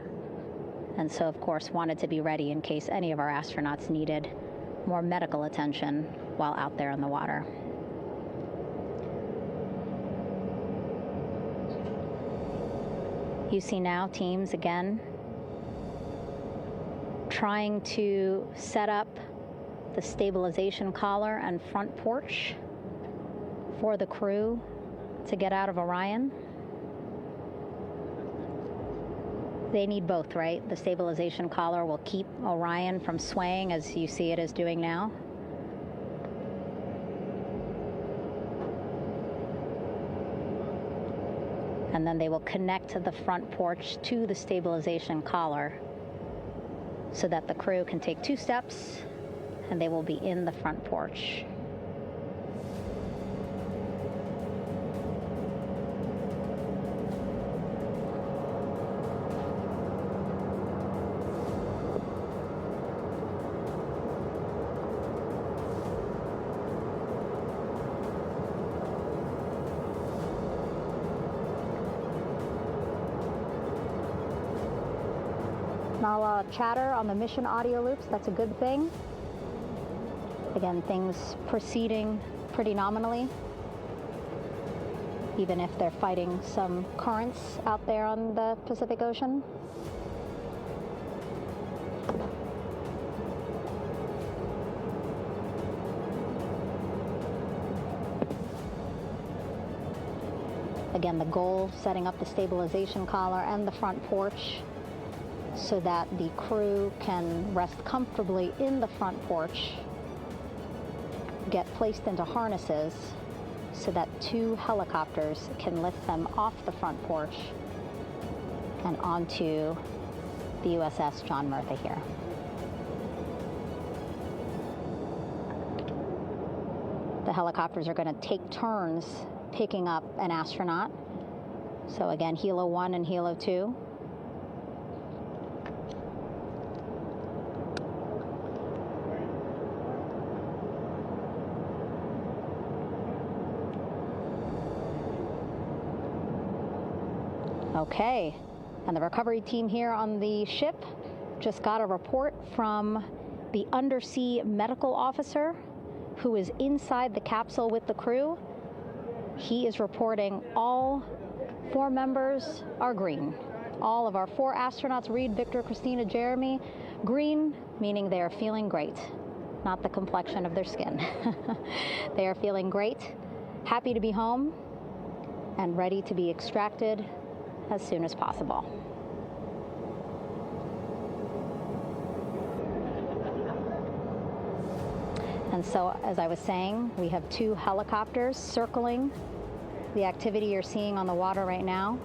and so of course wanted to be ready in case any of our astronauts needed more medical attention while out there in the water. You see now teams again trying to set up the stabilization collar and front porch for the crew to get out of Orion. They need both, right? The stabilization collar will keep Orion from swaying as you see it is doing now. And then they will connect the front porch to the stabilization collar so that the crew can take 2 steps and they will be in the front porch. Not a lot of chatter on the mission audio loops. That's a good thing. Again, things proceeding pretty nominally, even if they're fighting some currents out there on the Pacific Ocean. Again, the goal, setting up the stabilization collar and the front porch so that the crew can rest comfortably in the front porch, get placed into harnesses so that 2 helicopters can lift them off the front porch and onto the USS John Murtha here. The helicopters are going to take turns picking up an astronaut. So again, Helo 1 and Helo 2. Okay, and the recovery team here on the ship just got a report from the undersea medical officer who is inside the capsule with the crew. He is reporting all 4 members are green. All of our 4 astronauts, Reed, Victor, Christina, Jeremy, green, meaning they are feeling great, not the complexion of their skin. They are feeling great, happy to be home, and ready to be extracted as soon as possible. And so, as I was saying, we have 2 helicopters circling the activity you're seeing on the water right now.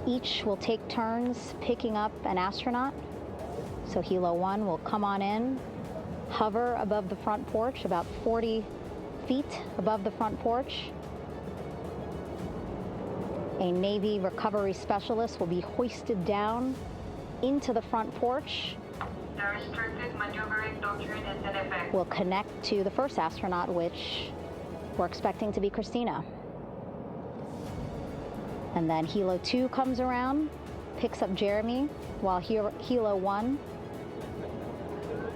Each will take turns picking up an astronaut. So Helo 1 will come on in, hover above the front porch, about 40 feet above the front porch. A Navy recovery specialist will be hoisted down into the front porch. The restricted maneuvering doctrine is in effect. We'll connect to the first astronaut, which we're expecting to be Christina. And then Helo 2 comes around, picks up Jeremy while Helo 1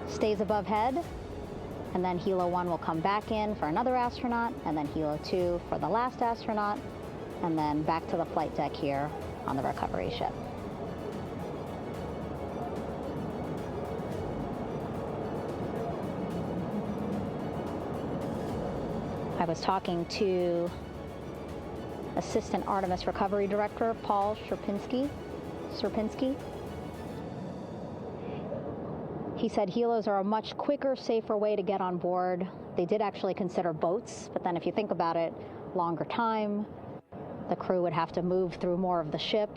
stays above head, and then Helo 1 will come back in for another astronaut, and then Helo 2 for the last astronaut, and then back to the flight deck here on the recovery ship. I was talking to Assistant Artemis Recovery Director Paul Sierpinski. He said helos are a much quicker, safer way to get on board. They did actually consider boats, but then if you think about it, longer time, the crew would have to move through more of the ship.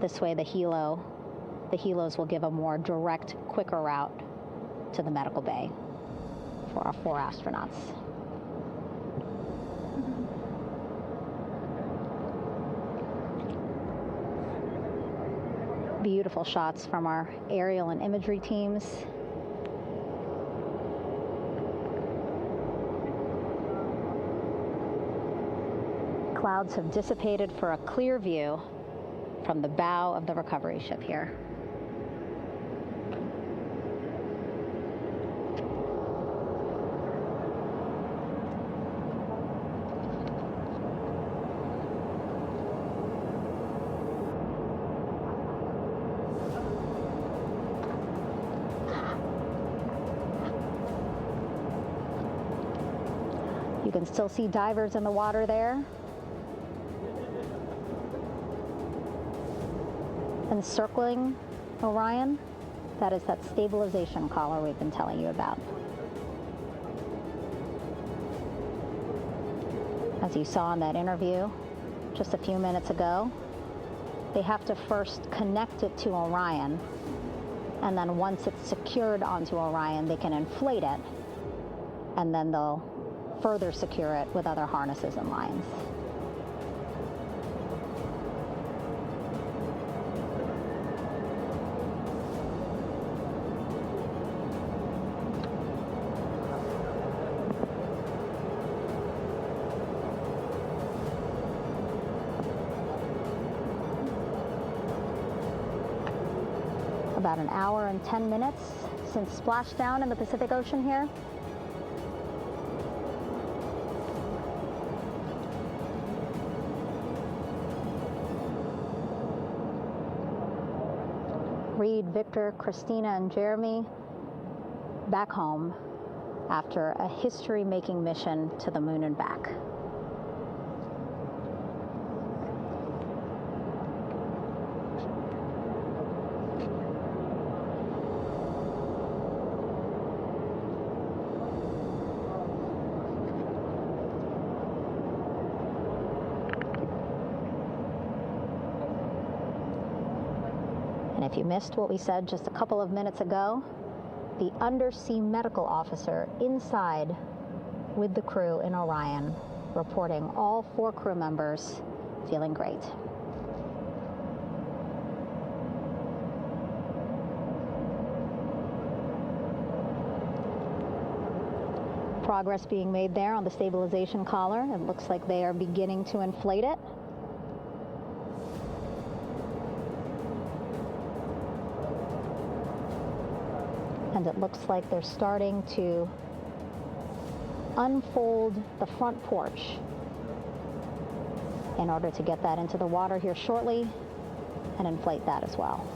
This way the helos will give a more direct, quicker route to the medical bay for our 4 astronauts. Beautiful shots from our aerial and imagery teams. Clouds have dissipated for a clear view from the bow of the recovery ship here. You can still see divers in the water there. Encircling Orion, that is that stabilization collar we've been telling you about. As you saw in that interview just a few minutes ago, they have to first connect it to Orion, and then once it's secured onto Orion, they can inflate it, and then they'll further secure it with other harnesses and lines. About an hour and 10 minutes since splashdown in the Pacific Ocean here. Reed, Victor, Christina, and Jeremy back home after a history-making mission to the moon and back. And if you missed what we said just a couple of minutes ago, the undersea medical officer inside with the crew in Orion reporting all 4 crew members feeling great. Progress being made there on the stabilization collar. It looks like they are beginning to inflate it. And it looks like they're starting to unfold the front porch in order to get that into the water here shortly and inflate that as well.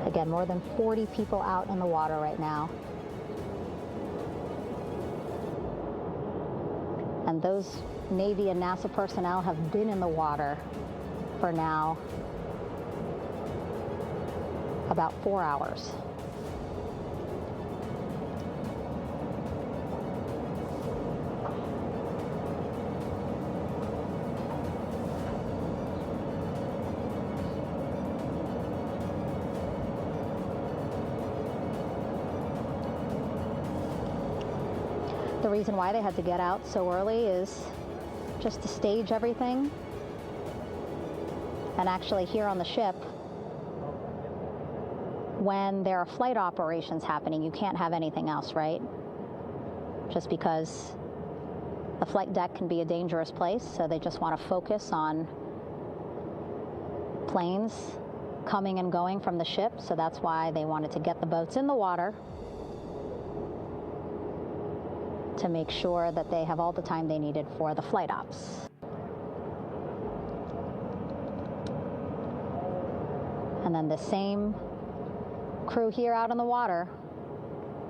Again, more than 40 people out in the water right now. And those Navy and NASA personnel have been in the water for now about 4 hours. The reason why they had to get out so early is just to stage everything. And actually here on the ship, when there are flight operations happening, you can't have anything else, right? Just because the flight deck can be a dangerous place, so they just want to focus on planes coming and going from the ship, so that's why they wanted to get the boats in the water to make sure that they have all the time they needed for the flight ops. And then the same crew here out in the water,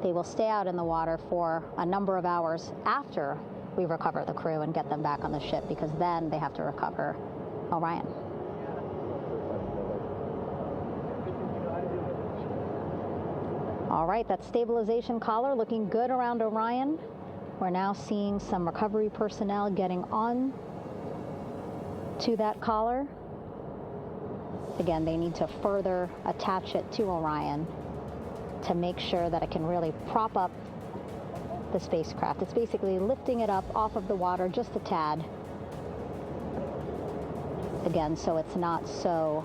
they will stay out in the water for a number of hours after we recover the crew and get them back on the ship, because then they have to recover Orion. All right, that stabilization collar looking good around Orion. We're now seeing some recovery personnel getting on to that collar. Again, they need to further attach it to Orion to make sure that it can really prop up the spacecraft. It's basically lifting it up off of the water just a tad. Again, so it's not so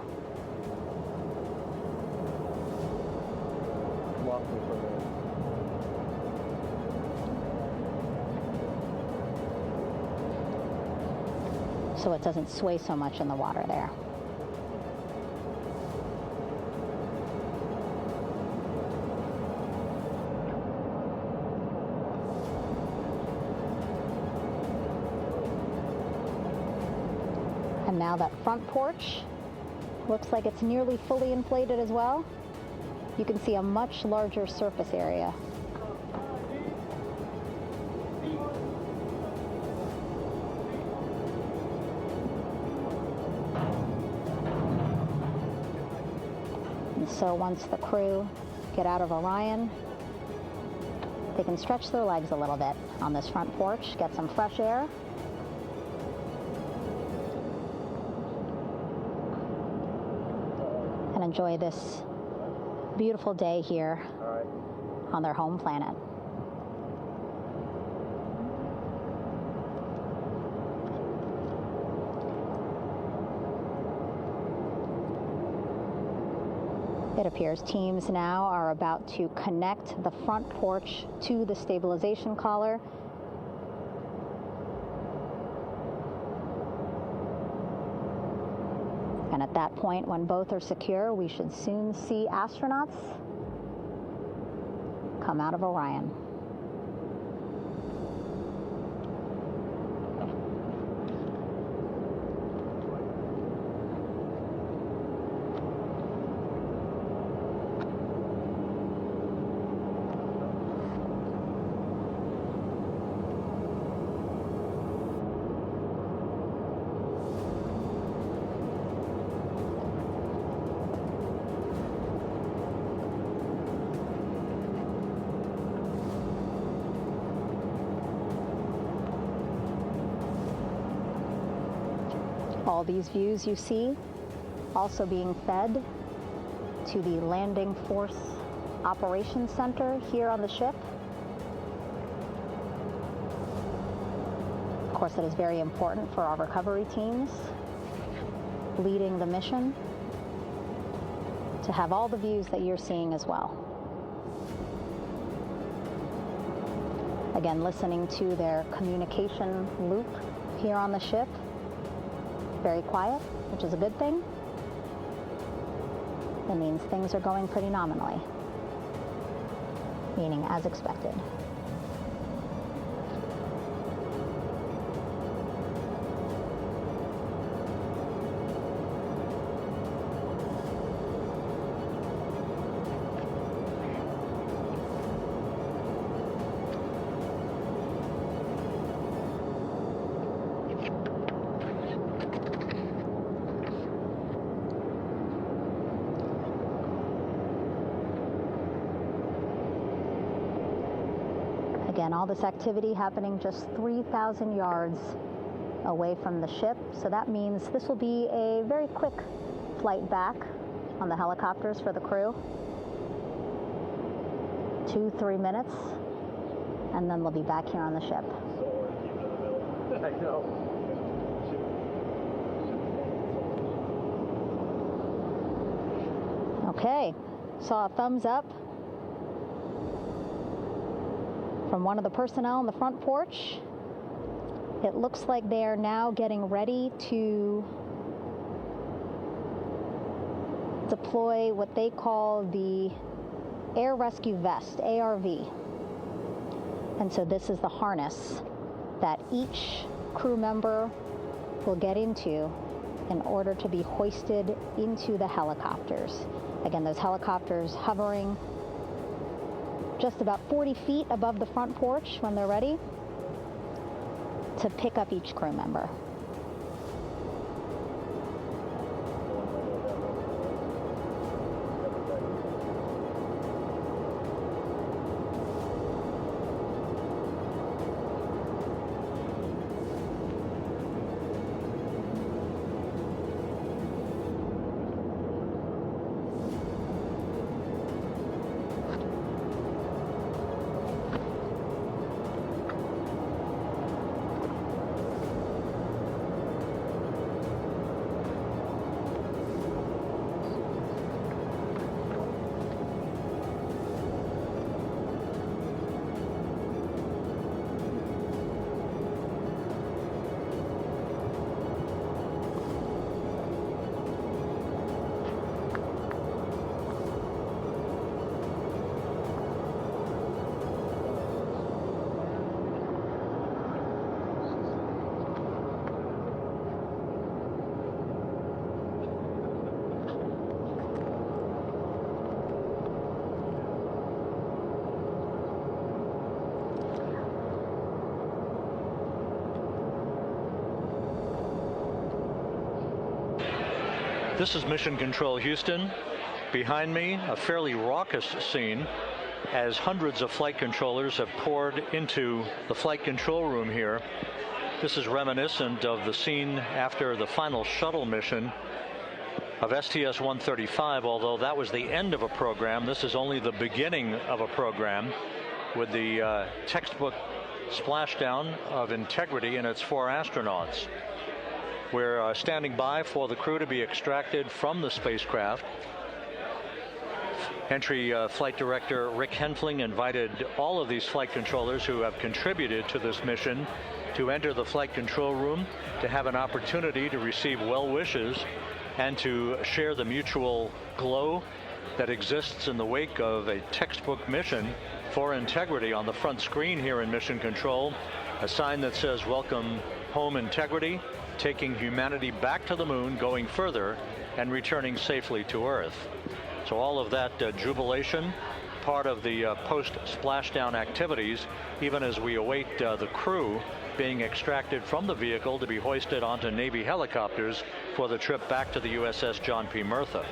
so it doesn't sway so much in the water there. And now that front porch looks like it's nearly fully inflated as well. You can see a much larger surface area. And so once the crew get out of Orion, they can stretch their legs a little bit on this front porch, get some fresh air. And enjoy this beautiful day here on their home planet. It appears teams now are about to connect the front porch to the stabilization collar. And at that point, when both are secure, we should soon see astronauts come out of Orion. All these views you see also being fed to the Landing Force Operations Center here on the ship. Of course, it is very important for our recovery teams leading the mission to have all the views that you're seeing as well. Again, listening to their communication loop here on the ship. Very quiet, which is a good thing. It means things are going pretty nominally, meaning as expected. Again, all this activity happening just 3,000 yards away from the ship. So that means this will be a very quick flight back on the helicopters for the crew. 2-3 minutes, and then they'll be back here on the ship. I know. Okay, saw a thumbs up from one of the personnel on the front porch. It looks like they are now getting ready to deploy what they call the Air Rescue Vest, ARV. And so this is the harness that each crew member will get into in order to be hoisted into the helicopters. Again, those helicopters hovering just about 40 feet above the front porch when they're ready to pick up each crew member. This is Mission Control Houston. Behind me, a fairly raucous scene as hundreds of flight controllers have poured into the flight control room here. This is reminiscent of the scene after the final shuttle mission of STS-135, although that was the end of a program. This is only the beginning of a program with the textbook splashdown of Integrity and its 4 astronauts. We're standing by for the crew to be extracted from the spacecraft. Entry Flight Director Rick Henfling invited all of these flight controllers who have contributed to this mission to enter the flight control room to have an opportunity to receive well wishes and to share the mutual glow that exists in the wake of a textbook mission for Integrity. On the front screen here in Mission Control, a sign that says "Welcome Home Integrity," taking humanity back to the moon, going further, and returning safely to Earth. So all of that jubilation, part of the post-splashdown activities, even as we await the crew being extracted from the vehicle to be hoisted onto Navy helicopters for the trip back to the USS John P. Murtha.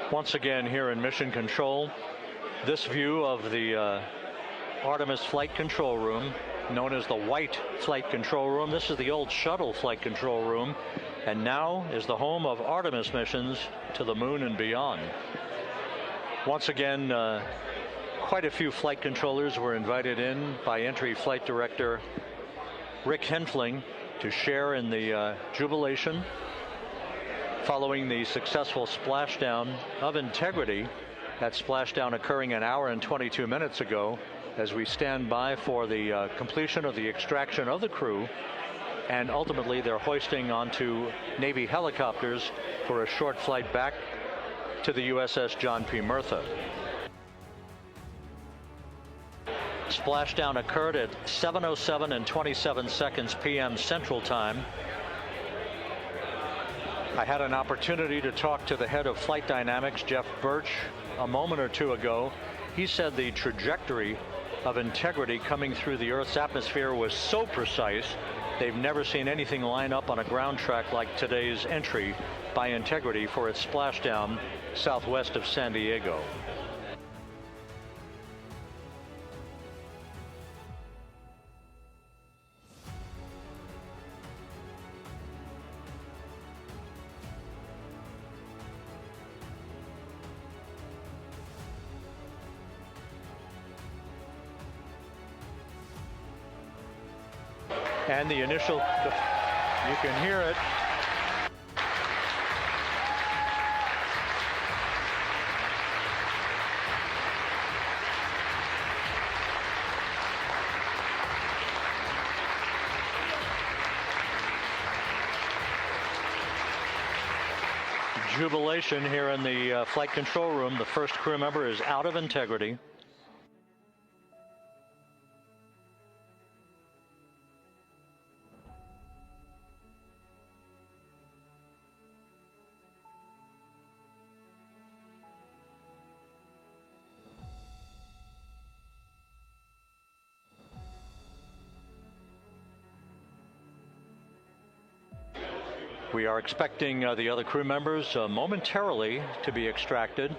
Once again here in Mission Control, this view of the Artemis flight control room, known as the White Flight Control Room. This is the old shuttle flight control room, and now is the home of Artemis missions to the moon and beyond. Once again, quite a few flight controllers were invited in by Entry Flight Director Rick Henfling to share in the jubilation following the successful splashdown of Integrity. That splashdown occurring an hour and 22 minutes ago, as we stand by for the completion of the extraction of the crew, and ultimately they're hoisting onto Navy helicopters for a short flight back to the USS John P. Murtha. Splashdown occurred at 7:07 and 27 seconds p.m. Central Time. I had an opportunity to talk to the head of flight dynamics, Jeff Birch, a moment or two ago. He said the trajectory of Integrity coming through the Earth's atmosphere was so precise, they've never seen anything line up on a ground track like today's entry by Integrity for its splashdown southwest of San Diego. And the initial, you can hear it. Jubilation here in the flight control room. The first crew member is out of Integrity. We are expecting the other crew members momentarily to be extracted.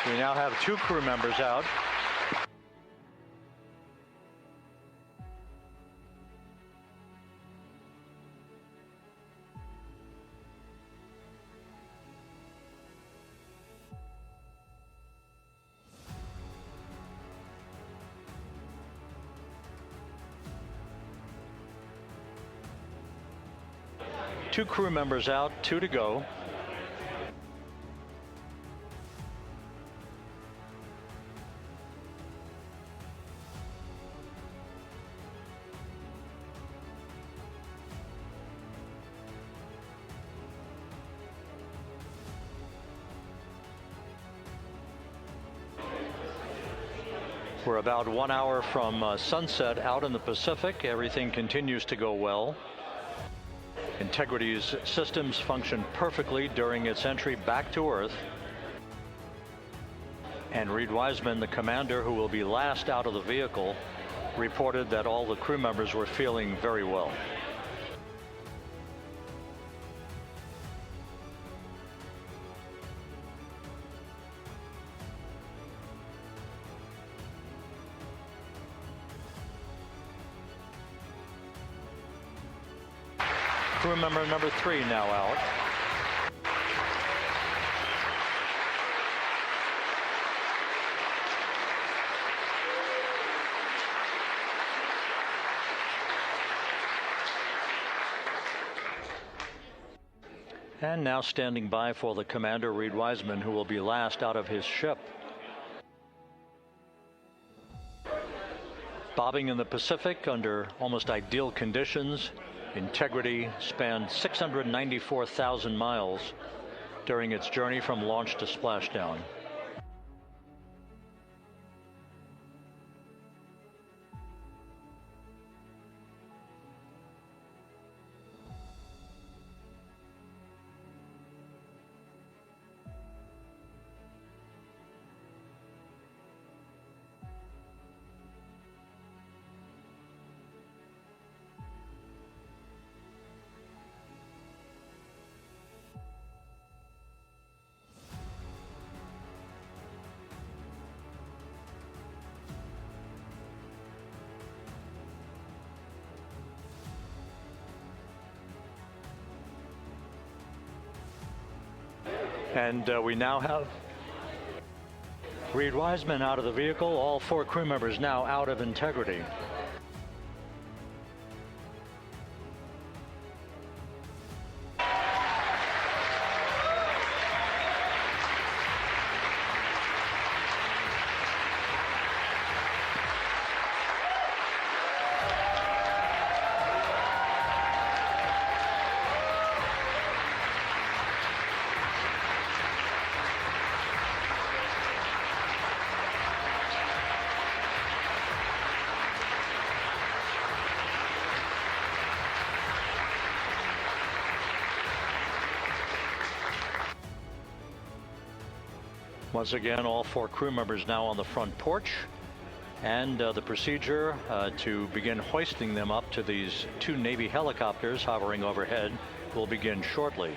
We now have 2 crew members out. Two crew members out, 2 to go. We're about 1 hour from sunset out in the Pacific. Everything continues to go well. Integrity's systems function perfectly during its entry back to Earth. And Reed Wiseman, the commander who will be last out of the vehicle, reported that all the crew members were feeling very well. Crew member number 3 now out. And now standing by for the commander, Reed Wiseman, who will be last out of his ship. Bobbing in the Pacific under almost ideal conditions, Integrity spanned 694,000 miles during its journey from launch to splashdown. And we now have Reed Wiseman out of the vehicle, all 4 crew members now out of Integrity. Once again, all 4 crew members now on the front porch, and the procedure to begin hoisting them up to these 2 Navy helicopters hovering overhead will begin shortly.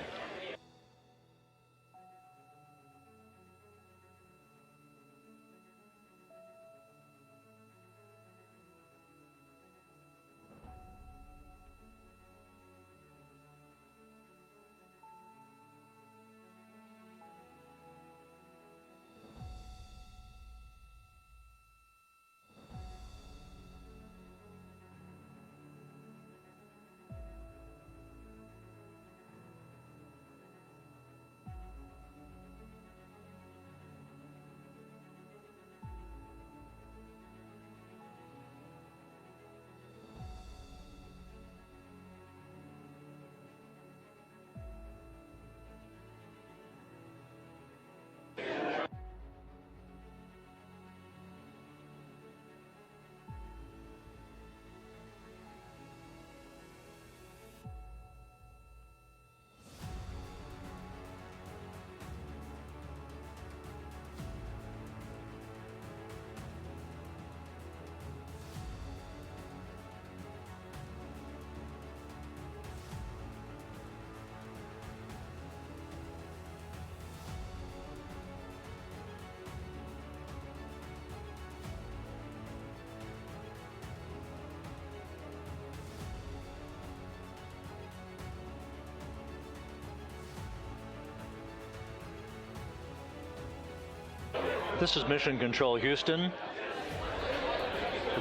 This is Mission Control Houston.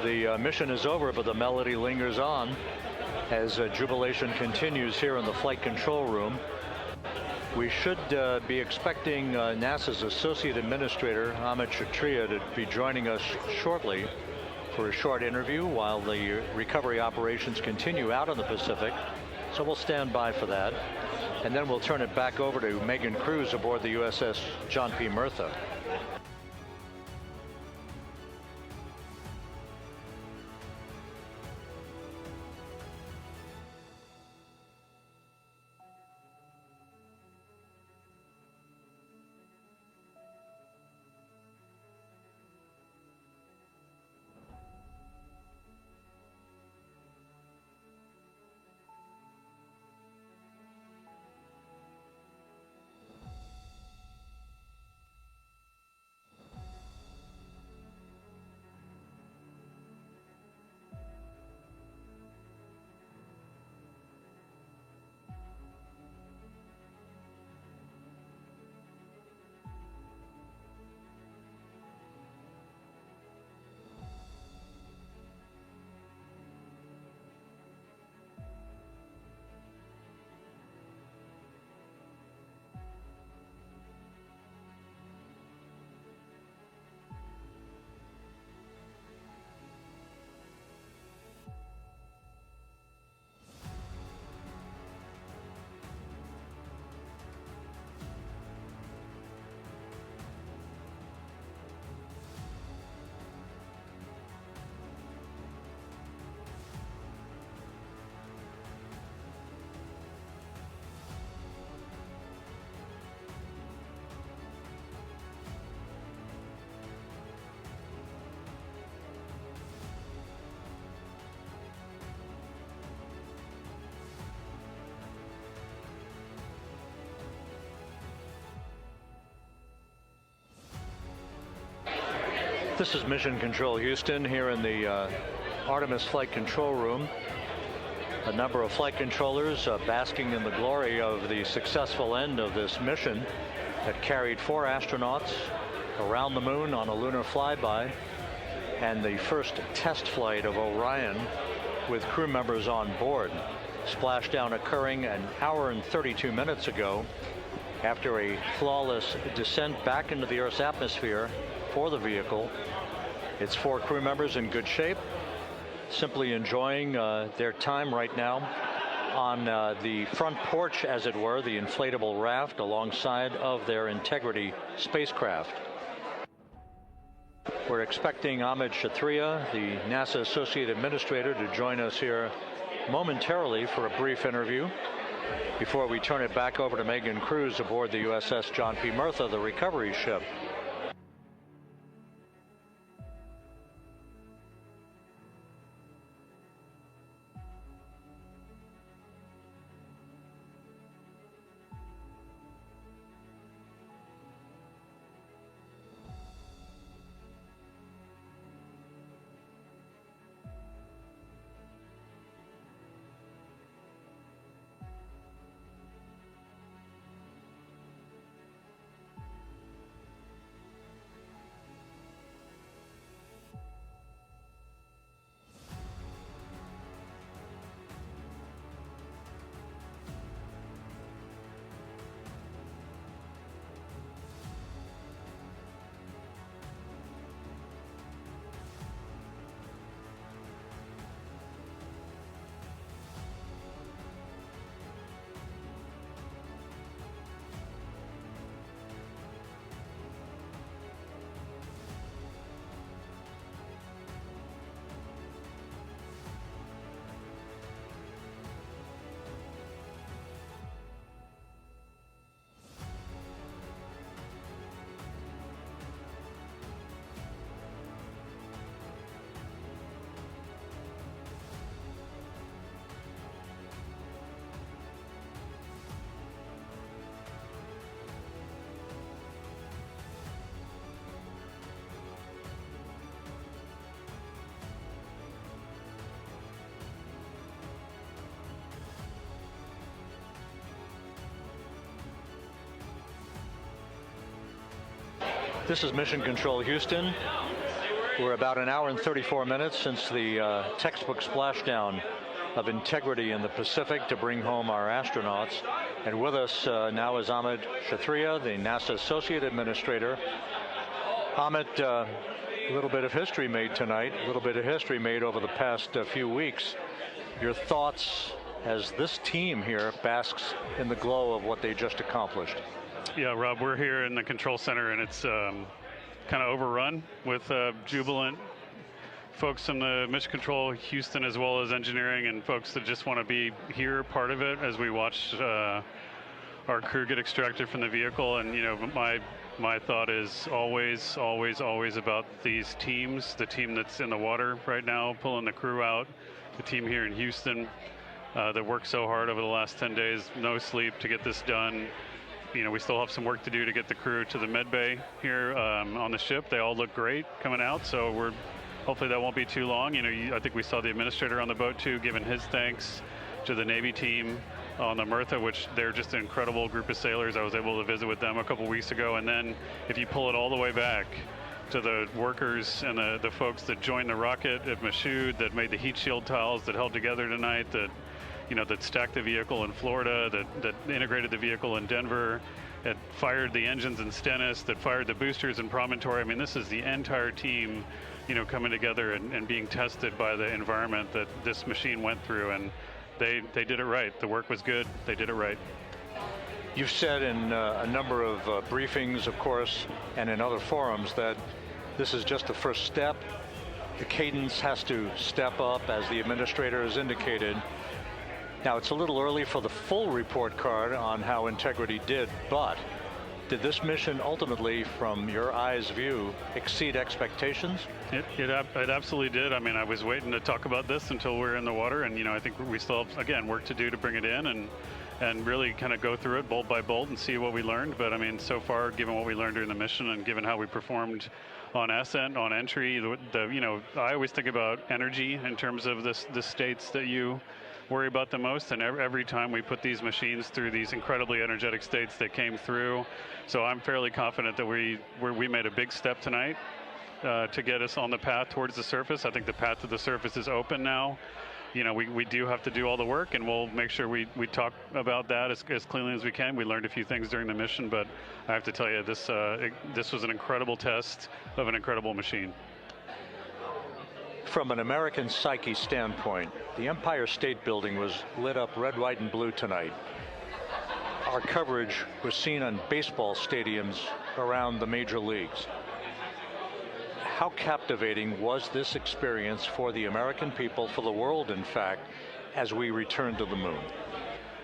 The mission is over, but the melody lingers on as jubilation continues here in the flight control room. We should be expecting NASA's Associate Administrator, Amit Kshatriya, to be joining us shortly for a short interview while the recovery operations continue out in the Pacific. So we'll stand by for that. And then we'll turn it back over to Megan Cruz aboard the USS John P. Murtha. This is Mission Control Houston here in the Artemis flight control room. A number of flight controllers basking in the glory of the successful end of this mission that carried 4 astronauts around the moon on a lunar flyby, and the first test flight of Orion with crew members on board. Splashdown occurring an hour and 32 minutes ago after a flawless descent back into the Earth's atmosphere for the vehicle. Its 4 crew members in good shape, simply enjoying their time right now on the front porch, as it were, the inflatable raft alongside of their Integrity spacecraft. We're expecting Amit Kshatriya, the NASA Associate Administrator, to join us here momentarily for a brief interview before we turn it back over to Megan Cruz aboard the USS John P. Murtha, the recovery ship. This is Mission Control Houston. We're about an hour and 34 minutes since the textbook splashdown of Integrity in the Pacific to bring home our astronauts. And with us now is Amit Kshatriya, the NASA Associate Administrator. Amit, a little bit of history made tonight, a little bit of history made over the past few weeks. Your thoughts as this team here basks in the glow of what they just accomplished? Yeah, Rob, we're here in the control center, and it's kind of overrun with jubilant folks from the Mission Control Houston, as well as engineering, and folks that just want to be here, part of it, as we watch our crew get extracted from the vehicle. And, you know, my thought is always about these teams, the team that's in the water right now, pulling the crew out, the team here in Houston that worked so hard over the last 10 days, no sleep to get this done. You know, we still have some work to do to get the crew to the med bay here on the ship. They all look great coming out, so hopefully that won't be too long. You know, I think we saw the administrator on the boat too, giving his thanks to the Navy team on the Myrtha, which they're just an incredible group of sailors. I was able to visit with them a couple weeks ago. And then if you pull it all the way back to the workers and the folks that joined the rocket at Michoud, that made the heat shield tiles that held together tonight, that stacked the vehicle in Florida, that integrated the vehicle in Denver, that fired the engines in Stennis, that fired the boosters in Promontory. I mean, this is the entire team, you know, coming together and being tested by the environment that this machine went through, and they did it right. The work was good. They did it right. You've said in a number of briefings, of course, and in other forums that this is just the first step. The cadence has to step up, as the administrator has indicated. Now, it's a little early for the full report card on how Integrity did, but did this mission ultimately, from your eyes view, exceed expectations? It absolutely did. I mean, I was waiting to talk about this until we're in the water, and, you know, I think we still have, again, work to do to bring it in and really kind of go through it bolt by bolt and see what we learned. But I mean, so far, given what we learned during the mission and given how we performed on ascent, on entry, you know, I always think about energy in terms of the states that you worry about the most, and every time we put these machines through these incredibly energetic states that came through. So I'm fairly confident that we made a big step tonight to get us on the path towards the surface. I think the path to the surface is open now. You know, we do have to do all the work, and we'll make sure we talk about that as cleanly as we can. We learned a few things during the mission, but I have to tell you, this was an incredible test of an incredible machine. From an American psyche standpoint, the Empire State Building was lit up red, white, and blue tonight. Our coverage was seen on baseball stadiums around the major leagues. How captivating was this experience for the American people, for the world, in fact, as we returned to the moon?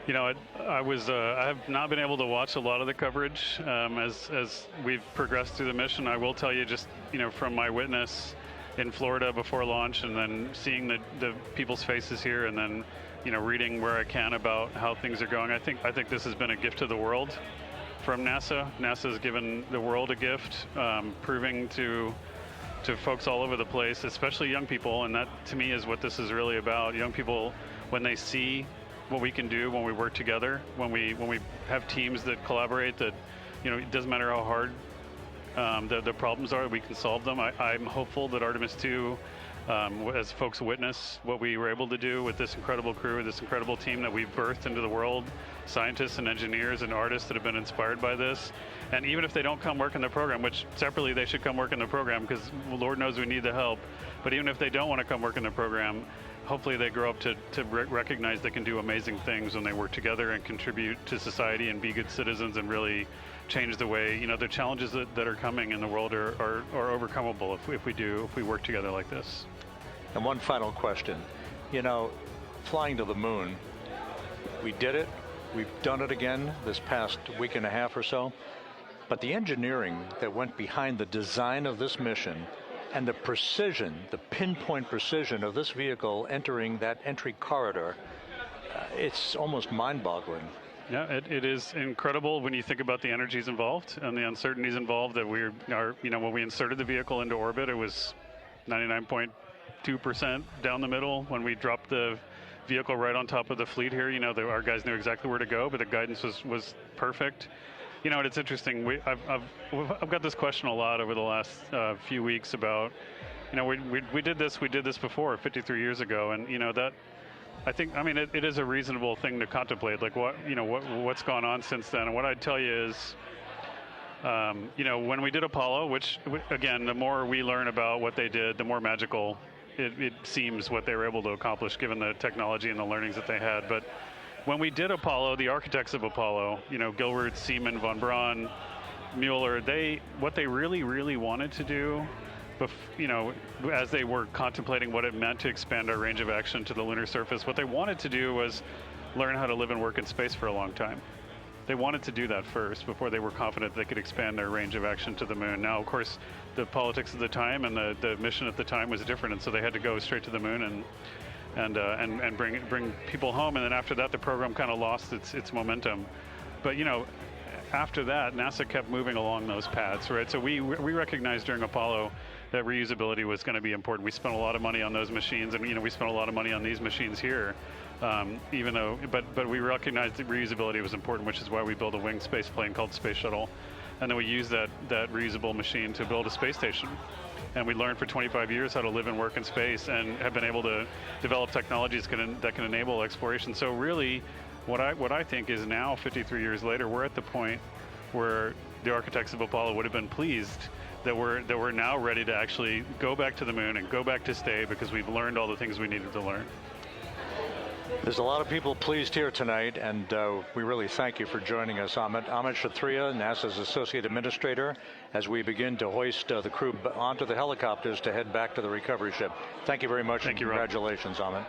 You know, I have not been able to watch a lot of the coverage as we've progressed through the mission. I will tell you, just, you know, from my witness in Florida before launch, and then seeing the people's faces here, and then, you know, reading where I can about how things are going. I think this has been a gift to the world from NASA. NASA has given the world a gift, proving to folks all over the place, especially young people, and that to me is what this is really about. Young people, when they see what we can do when we work together, when we have teams that collaborate, that, you know, it doesn't matter how hard the problems are, we can solve them. I'm hopeful that Artemis 2, as folks witness what we were able to do with this incredible crew, this incredible team that we've birthed into the world, scientists and engineers and artists that have been inspired by this. And even if they don't come work in the program, which separately they should come work in the program, because Lord knows we need the help, but even if they don't want to come work in the program, hopefully they grow up to recognize they can do amazing things when they work together and contribute to society and be good citizens and really change the way, you know, the challenges that are coming in the world are overcomable if we work together like this. And one final question. You know, flying to the moon, we did it. We've done it again this past week and a half or so. But the engineering that went behind the design of this mission and the precision, the pinpoint precision of this vehicle entering that entry corridor, it's almost mind-boggling. Yeah, it is incredible when you think about the energies involved and the uncertainties involved. That you know, when we inserted the vehicle into orbit, it was 99.2% down the middle. When we dropped the vehicle right on top of the fleet here, you know, our guys knew exactly where to go, but the guidance was perfect. You know, and it's interesting. I've got this question a lot over the last few weeks about, you know, we did this before 53 years ago, and you know that. I think, I mean, it is a reasonable thing to contemplate, like what's gone on since then. And what I'd tell you is, you know, when we did Apollo, which again, the more we learn about what they did, the more magical it seems what they were able to accomplish given the technology and the learnings that they had. But when we did Apollo, the architects of Apollo, you know, Gilbert, Seaman, von Braun, Mueller, what they really wanted to do, you know, as they were contemplating what it meant to expand our range of action to the lunar surface, what they wanted to do was learn how to live and work in space for a long time. They wanted to do that first before they were confident they could expand their range of action to the moon. Now, of course, the politics of the time and the mission at the time was different, and so they had to go straight to the moon and bring people home. And then after that, the program kind of lost its momentum. But you know, after that, NASA kept moving along those paths, right? So we recognized during Apollo that reusability was going to be important. We spent a lot of money on those machines, and you know, we spent a lot of money on these machines here. Even though, but we recognized that reusability was important, which is why we built a winged space plane called Space Shuttle, and then we used that reusable machine to build a space station. And we learned for 25 years how to live and work in space, and have been able to develop technologies that can enable exploration. So really, what I think is now, 53 years later, we're at the point where the architects of Apollo would have been pleased that we're now ready to actually go back to the moon and go back to stay, because we've learned all the things we needed to learn. There's a lot of people pleased here tonight, and we really thank you for joining us, Amit. Amit Kshatriya, NASA's Associate Administrator, as we begin to hoist the crew onto the helicopters to head back to the recovery ship. Thank you very much, and congratulations, Amit.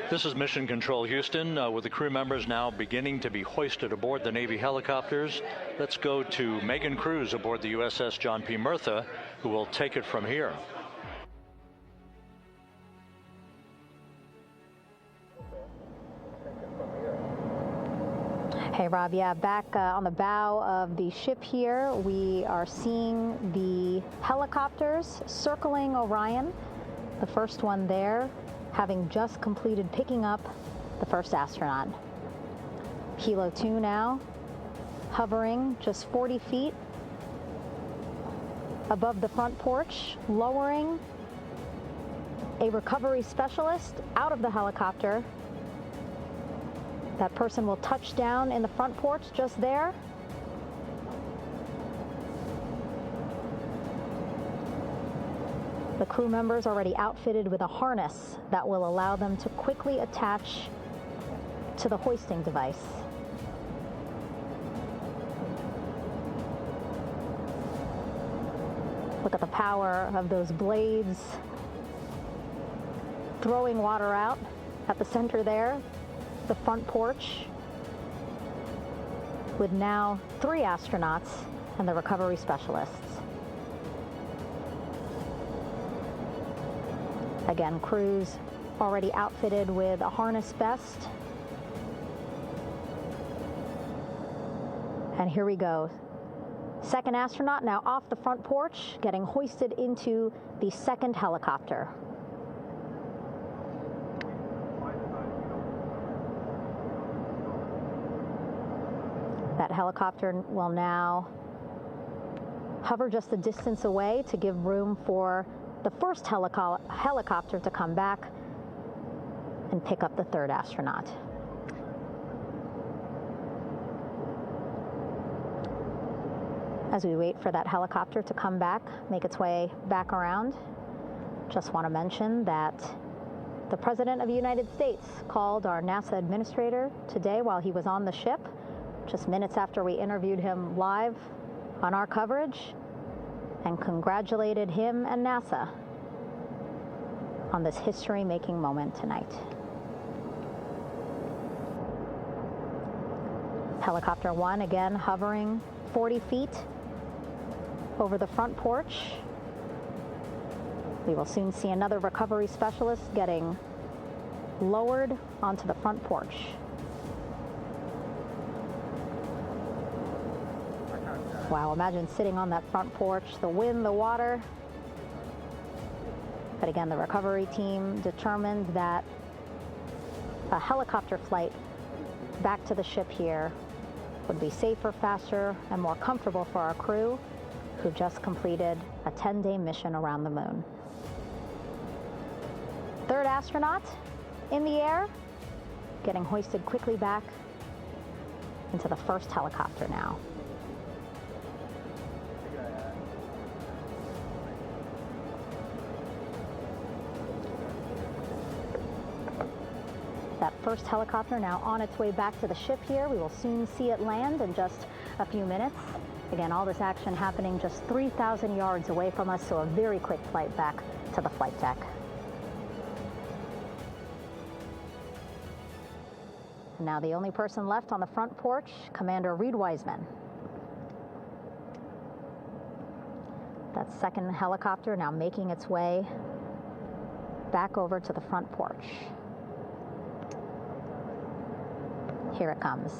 This is Mission Control Houston, with the crew members now beginning to be hoisted aboard the Navy helicopters. Let's go to Megan Cruz aboard the USS John P. Murtha, who will take it from here. Hey, Rob. Yeah, back on the bow of the ship here, we are seeing the helicopters circling Orion. The first one there, having just completed picking up the first astronaut. Helo 2 now, hovering just 40 feet above the front porch, lowering a recovery specialist out of the helicopter. That person will touch down in the front porch just there. The crew members already outfitted with a harness that will allow them to quickly attach to the hoisting device. Look at the power of those blades throwing water out at the center there, the front porch, with now 3 astronauts and the recovery specialists. Again, crews already outfitted with a harness vest. And here we go. Second astronaut now off the front porch, getting hoisted into the second helicopter. That helicopter will now hover just a distance away to give room for the first helicopter to come back and pick up the third astronaut. As we wait for that helicopter to come back, make its way back around, just want to mention that the President of the United States called our NASA administrator today while he was on the ship, just minutes after we interviewed him live on our coverage, and congratulated him and NASA on this history-making moment tonight. Helicopter 1 again hovering 40 feet over the front porch. We will soon see another recovery specialist getting lowered onto the front porch. Wow, imagine sitting on that front porch, the wind, the water. But again, the recovery team determined that a helicopter flight back to the ship here would be safer, faster, and more comfortable for our crew who just completed a 10-day mission around the moon. Third astronaut in the air, getting hoisted quickly back into the first helicopter now. That first helicopter now on its way back to the ship here. We will soon see it land in just a few minutes. Again, all this action happening just 3,000 yards away from us, so a very quick flight back to the flight deck. Now the only person left on the front porch, Commander Reed Wiseman. That second helicopter now making its way back over to the front porch. Here it comes.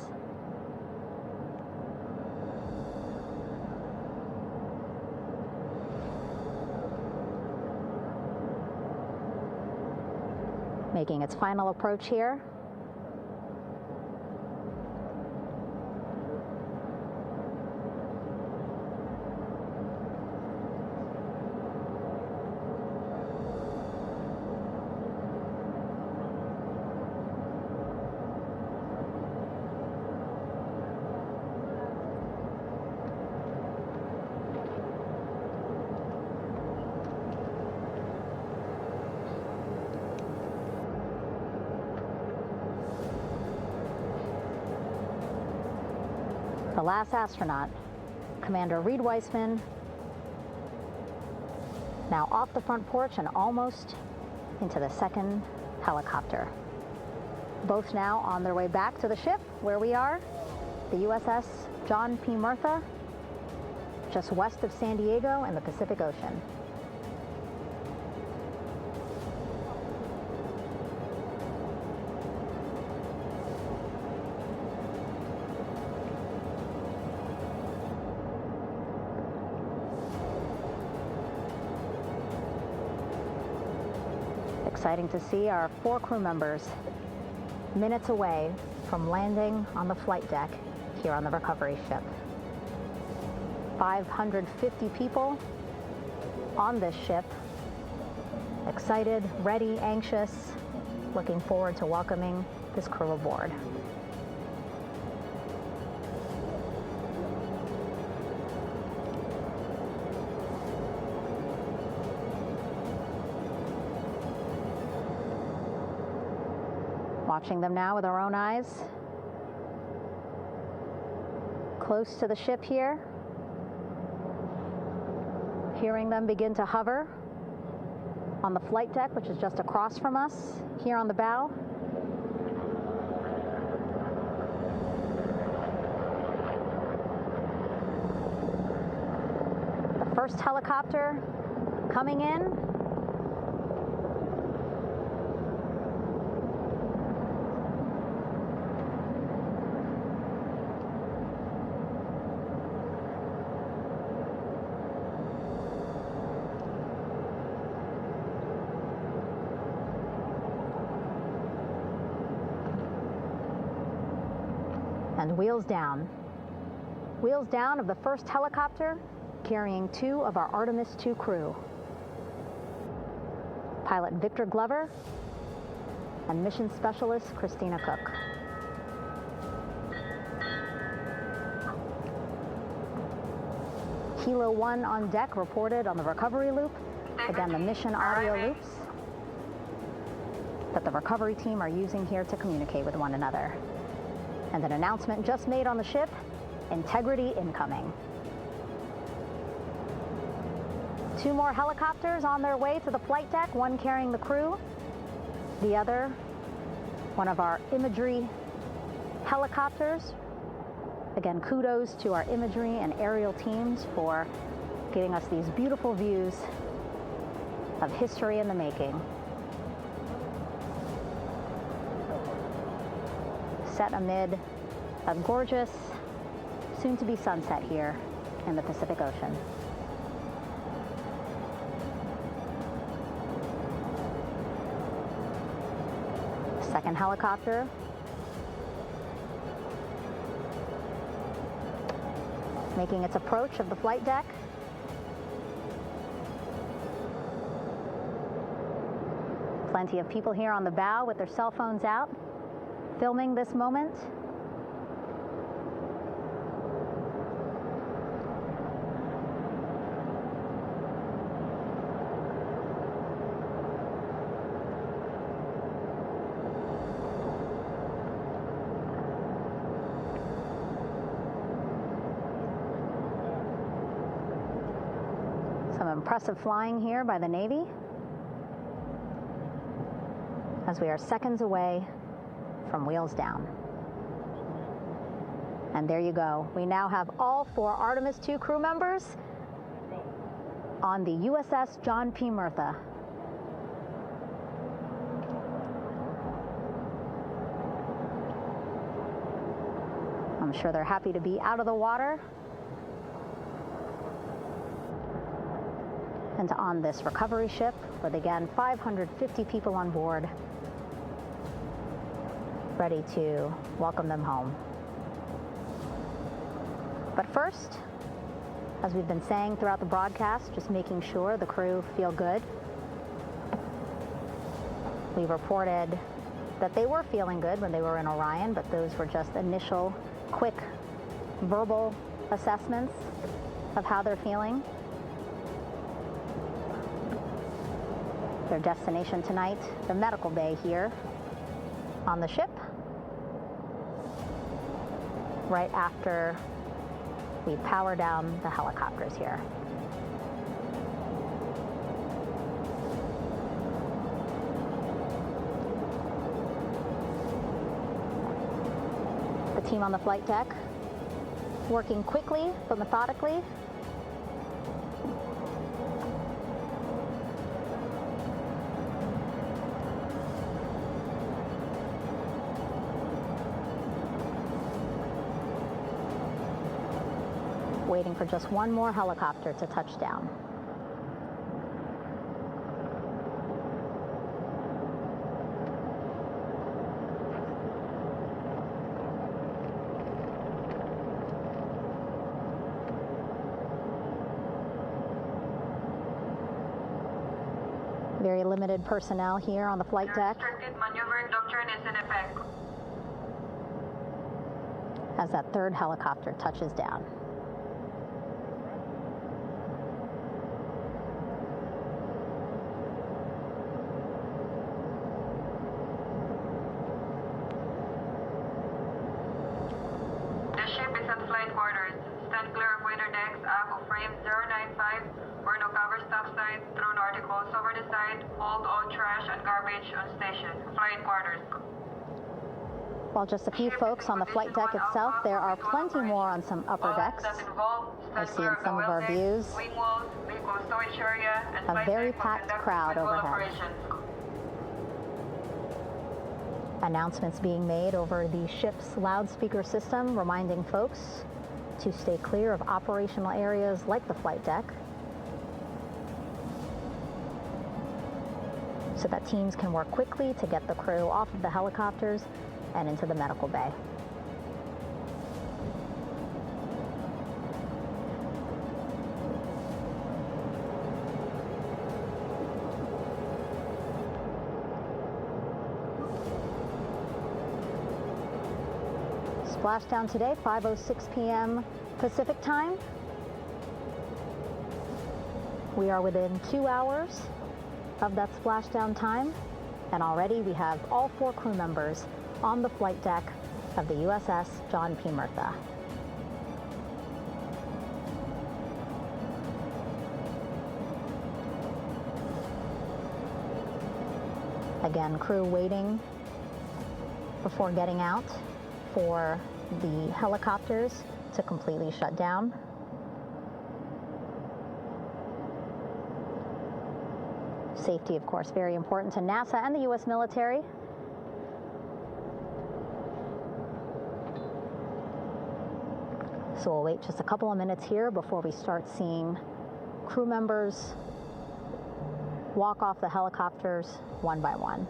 Making its final approach here. The last astronaut, Commander Reed Wiseman, now off the front porch and almost into the second helicopter. Both now on their way back to the ship where we are, the USS John P. Murtha, just west of San Diego in the Pacific Ocean. Exciting to see our 4 crew members minutes away from landing on the flight deck here on the recovery ship. 550 people on this ship, excited, ready, anxious, looking forward to welcoming this crew aboard. Watching them now with our own eyes. Close to the ship here. Hearing them begin to hover on the flight deck, which is just across from us, here on the bow. The first helicopter coming in. And wheels down. Wheels down of the first helicopter carrying 2 of our Artemis II crew. Pilot Victor Glover and mission specialist Christina Cook. Kilo 1 on deck reported on the recovery loop. Again, the mission audio loops that the recovery team are using here to communicate with one another. And an announcement just made on the ship, integrity incoming. 2 more helicopters on their way to the flight deck, one carrying the crew, the other, one of our imagery helicopters. Again, kudos to our imagery and aerial teams for giving us these beautiful views of history in the making. Set amid a gorgeous, soon-to-be sunset here in the Pacific Ocean. Second helicopter making its approach of the flight deck. Plenty of people here on the bow with their cell phones out, filming this moment. Some impressive flying here by the Navy, as we are seconds away from wheels down. And there you go. We now have all 4 Artemis II crew members on the USS John P. Murtha. I'm sure they're happy to be out of the water and on this recovery ship with, again, 550 people on board, ready to welcome them home. But first, as we've been saying throughout the broadcast, just making sure the crew feel good. We reported that they were feeling good when they were in Orion, but those were just initial, quick, verbal assessments of how they're feeling. Their destination tonight, the medical bay here on the ship, right after we power down the helicopters here. The team on the flight deck working quickly but methodically. Waiting for just one more helicopter to touch down. Very limited personnel here on the flight deck. Restricted maneuver doctrine is in effect. As that third helicopter touches down. The ship is at flight quarters. Stand clear of wader decks, aft of frame 095, or no cover stop side, throw no articles over the side, hold all trash and garbage on station. Flight quarters. While just a few folks on the flight deck itself, there are plenty more on some upper decks. I see in some of our views a very packed crowd overhead. Announcements being made over the ship's loudspeaker system, reminding folks to stay clear of operational areas like the flight deck, so that teams can work quickly to get the crew off of the helicopters and into the medical bay. Splashdown today, 5:06 p.m. Pacific time. We are within 2 hours of that splashdown time, and already we have all 4 crew members on the flight deck of the USS John P. Murtha. Again, crew waiting before getting out for the helicopters to completely shut down. Safety, of course, very important to NASA and the U.S. military. So we'll wait just a couple of minutes here before we start seeing crew members walk off the helicopters one by one.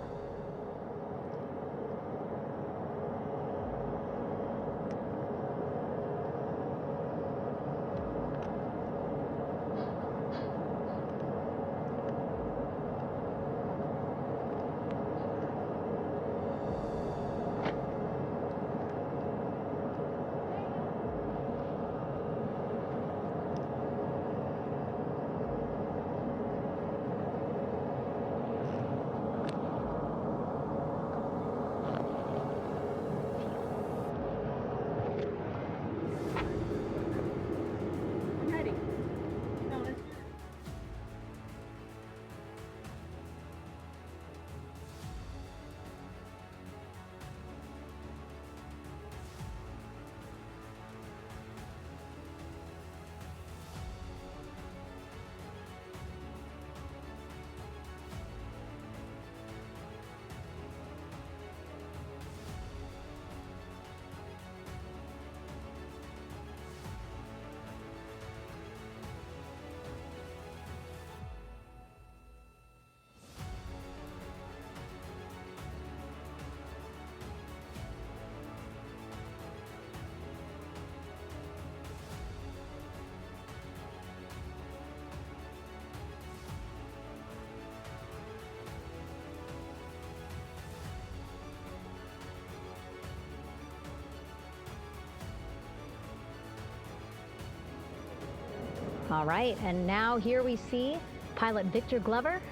All right, and now here we see pilot Victor Glover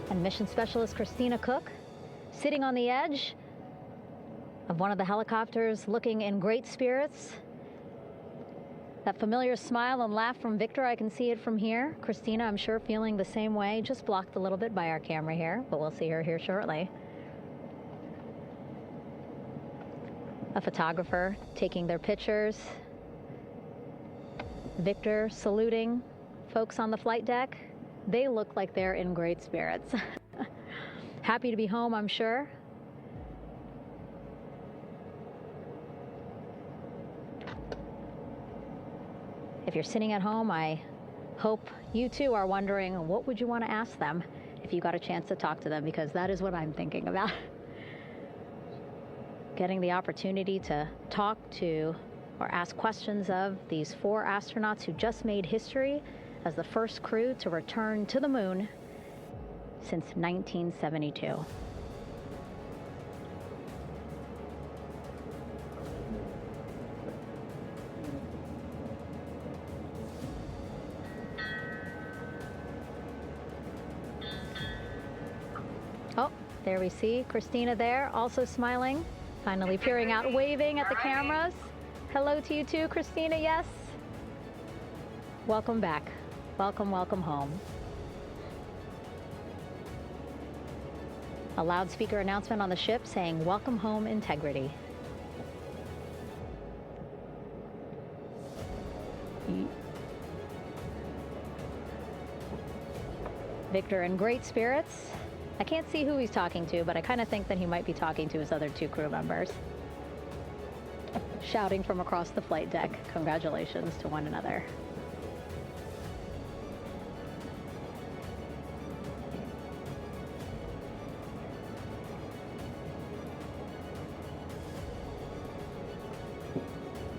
and mission specialist Christina Cook sitting on the edge of one of the helicopters, looking in great spirits. That familiar smile and laugh from Victor, I can see it from here. Christina, I'm sure, feeling the same way, just blocked a little bit by our camera here, but we'll see her here shortly. A photographer taking their pictures. Victor saluting folks on the flight deck. They look like they're in great spirits. Happy to be home, I'm sure. If you're sitting at home, I hope you too are wondering, what would you want to ask them if you got a chance to talk to them? Because that is what I'm thinking about. Getting the opportunity to talk to or ask questions of these 4 astronauts who just made history as the first crew to return to the moon since 1972. Oh, there we see Christina there, also smiling. Finally peering out, waving at the cameras. Hello to you too, Christina, yes. Welcome back. Welcome, welcome home. A loudspeaker announcement on the ship saying, "Welcome home, Integrity." Victor in great spirits. I can't see who he's talking to, but I kind of think that he might be talking to his other 2 crew members. Shouting from across the flight deck, congratulations to one another.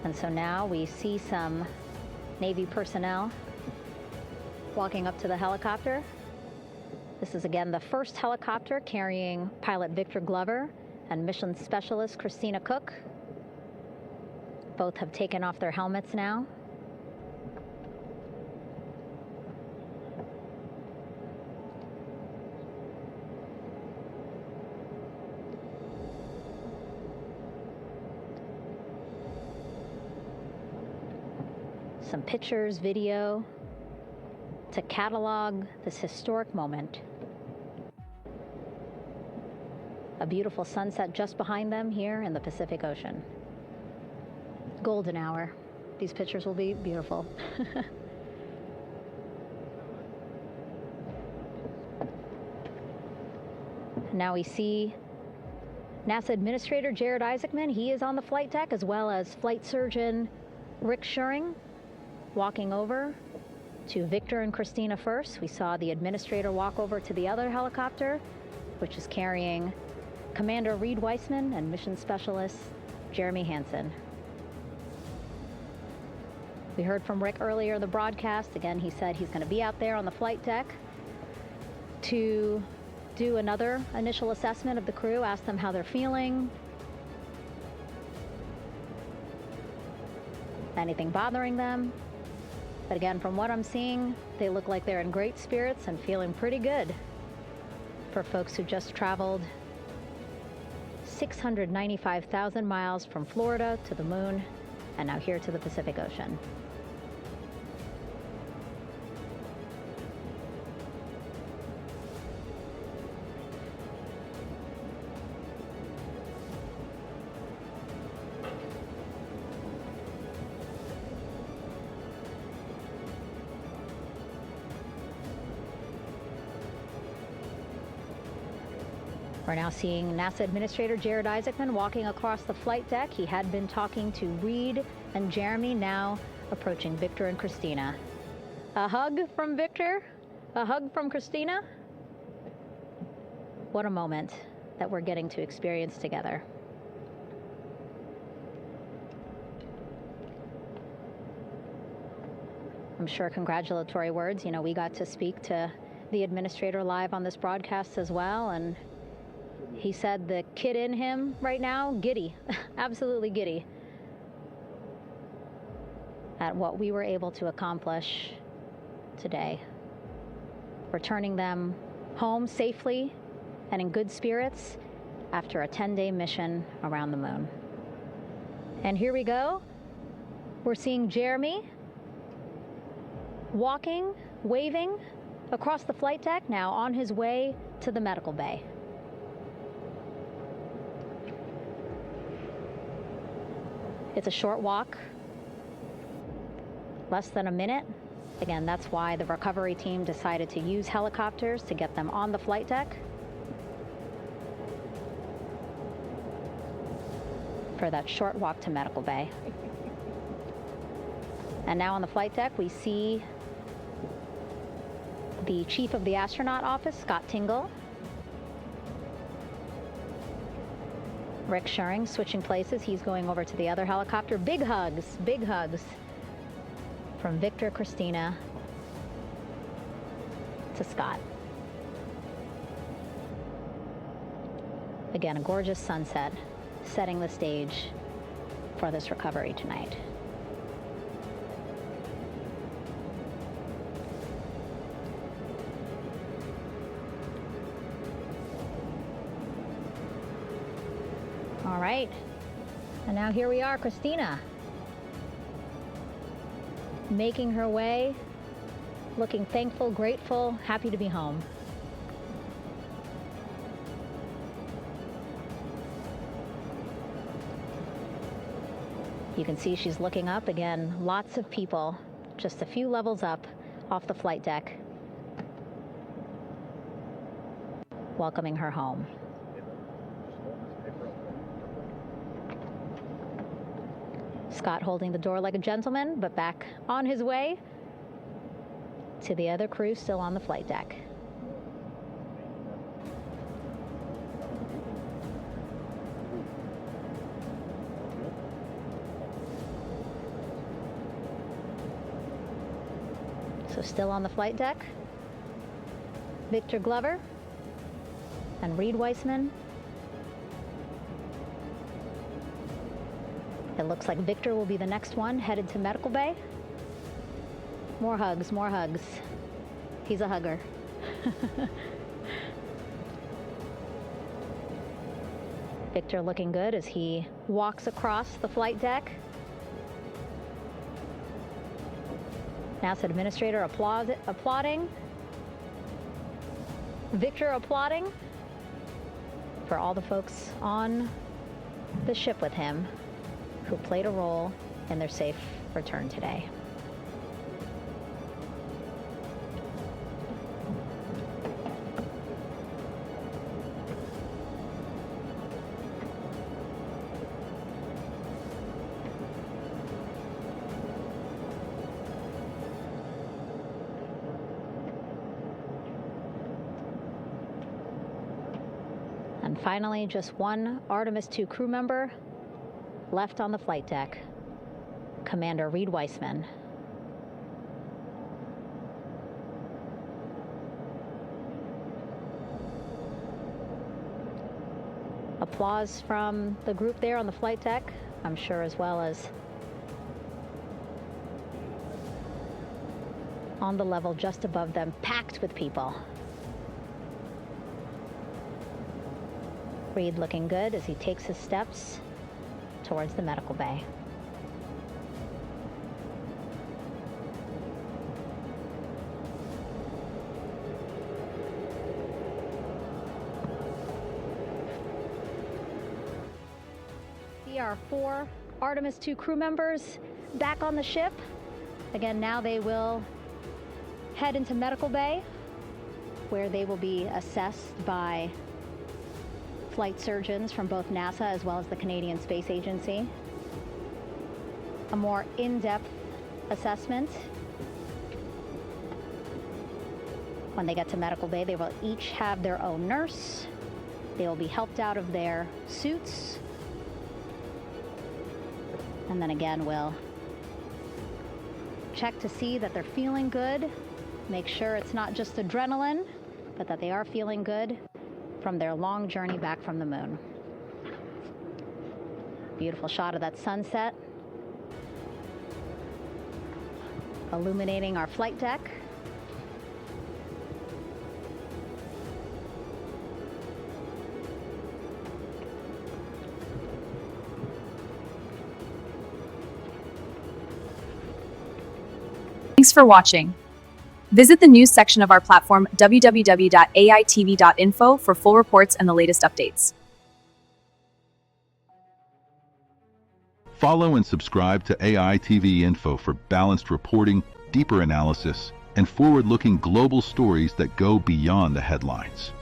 And so now we see some Navy personnel walking up to the helicopter. This is again the first helicopter carrying pilot Victor Glover and mission specialist Christina Cook. Both have taken off their helmets now. Some pictures, video to catalog this historic moment. A beautiful sunset just behind them here in the Pacific Ocean. Golden hour. These pictures will be beautiful. Now we see NASA Administrator Jared Isaacman. He is on the flight deck, as well as Flight Surgeon Rick Schuring walking over to Victor and Christina first. We saw the administrator walk over to the other helicopter, which is carrying Commander Reed Weissman and Mission Specialist Jeremy Hansen. We heard from Rick earlier in the broadcast. Again, he said he's going to be out there on the flight deck to do another initial assessment of the crew, ask them how they're feeling, anything bothering them. But again, from what I'm seeing, they look like they're in great spirits and feeling pretty good for folks who just traveled 695,000 miles from Florida to the moon and now here to the Pacific Ocean. We're now seeing NASA Administrator Jared Isaacman walking across the flight deck. He had been talking to Reed and Jeremy, now approaching Victor and Christina. A hug from Victor, a hug from Christina. What a moment that we're getting to experience together. I'm sure congratulatory words. You know, we got to speak to the administrator live on this broadcast as well, and he said the kid in him right now, giddy, absolutely giddy at what we were able to accomplish today. Returning them home safely and in good spirits after a 10-day mission around the moon. And here we go. We're seeing Jeremy walking, waving across the flight deck, now on his way to the medical bay. It's a short walk, less than a minute. Again, that's why the recovery team decided to use helicopters to get them on the flight deck for that short walk to medical bay. And now on the flight deck, we see the chief of the astronaut office, Scott Tingle. Rick Schuring switching places. He's going over to the other helicopter. Big hugs from Victor, Christina to Scott. Again, a gorgeous sunset setting the stage for this recovery tonight. All right, and now here we are, Christina, making her way, looking thankful, grateful, happy to be home. You can see she's looking up. Again, lots of people, just a few levels up off the flight deck, welcoming her home. Scott holding the door like a gentleman, but back on his way to the other crew still on the flight deck. So still on the flight deck, Victor Glover and Reed Weissman. It looks like Victor will be the next one headed to medical bay. More hugs, more hugs. He's a hugger. Victor looking good as he walks across the flight deck. NASA Administrator applauding. Victor applauding for all the folks on the ship with him who played a role in their safe return today. And finally, just one Artemis II crew member left on the flight deck, Commander Reed Weissman. Applause from the group there on the flight deck, I'm sure, as well as on the level just above them, packed with people. Reed looking good as he takes his steps towards the medical bay. Here are 4 Artemis II crew members back on the ship. Again, now they will head into medical bay, where they will be assessed by flight surgeons from both NASA as well as the Canadian Space Agency. A more in-depth assessment. When they get to medical bay, they will each have their own nurse. They will be helped out of their suits. And then again, we'll check to see that they're feeling good. Make sure it's not just adrenaline, but that they are feeling good from their long journey back from the moon. Beautiful shot of that sunset, illuminating our flight deck. Thanks for watching. Visit the news section of our platform, www.aitv.info, for full reports and the latest updates. Follow and subscribe to AI TV Info for balanced reporting, deeper analysis, and forward-looking global stories that go beyond the headlines.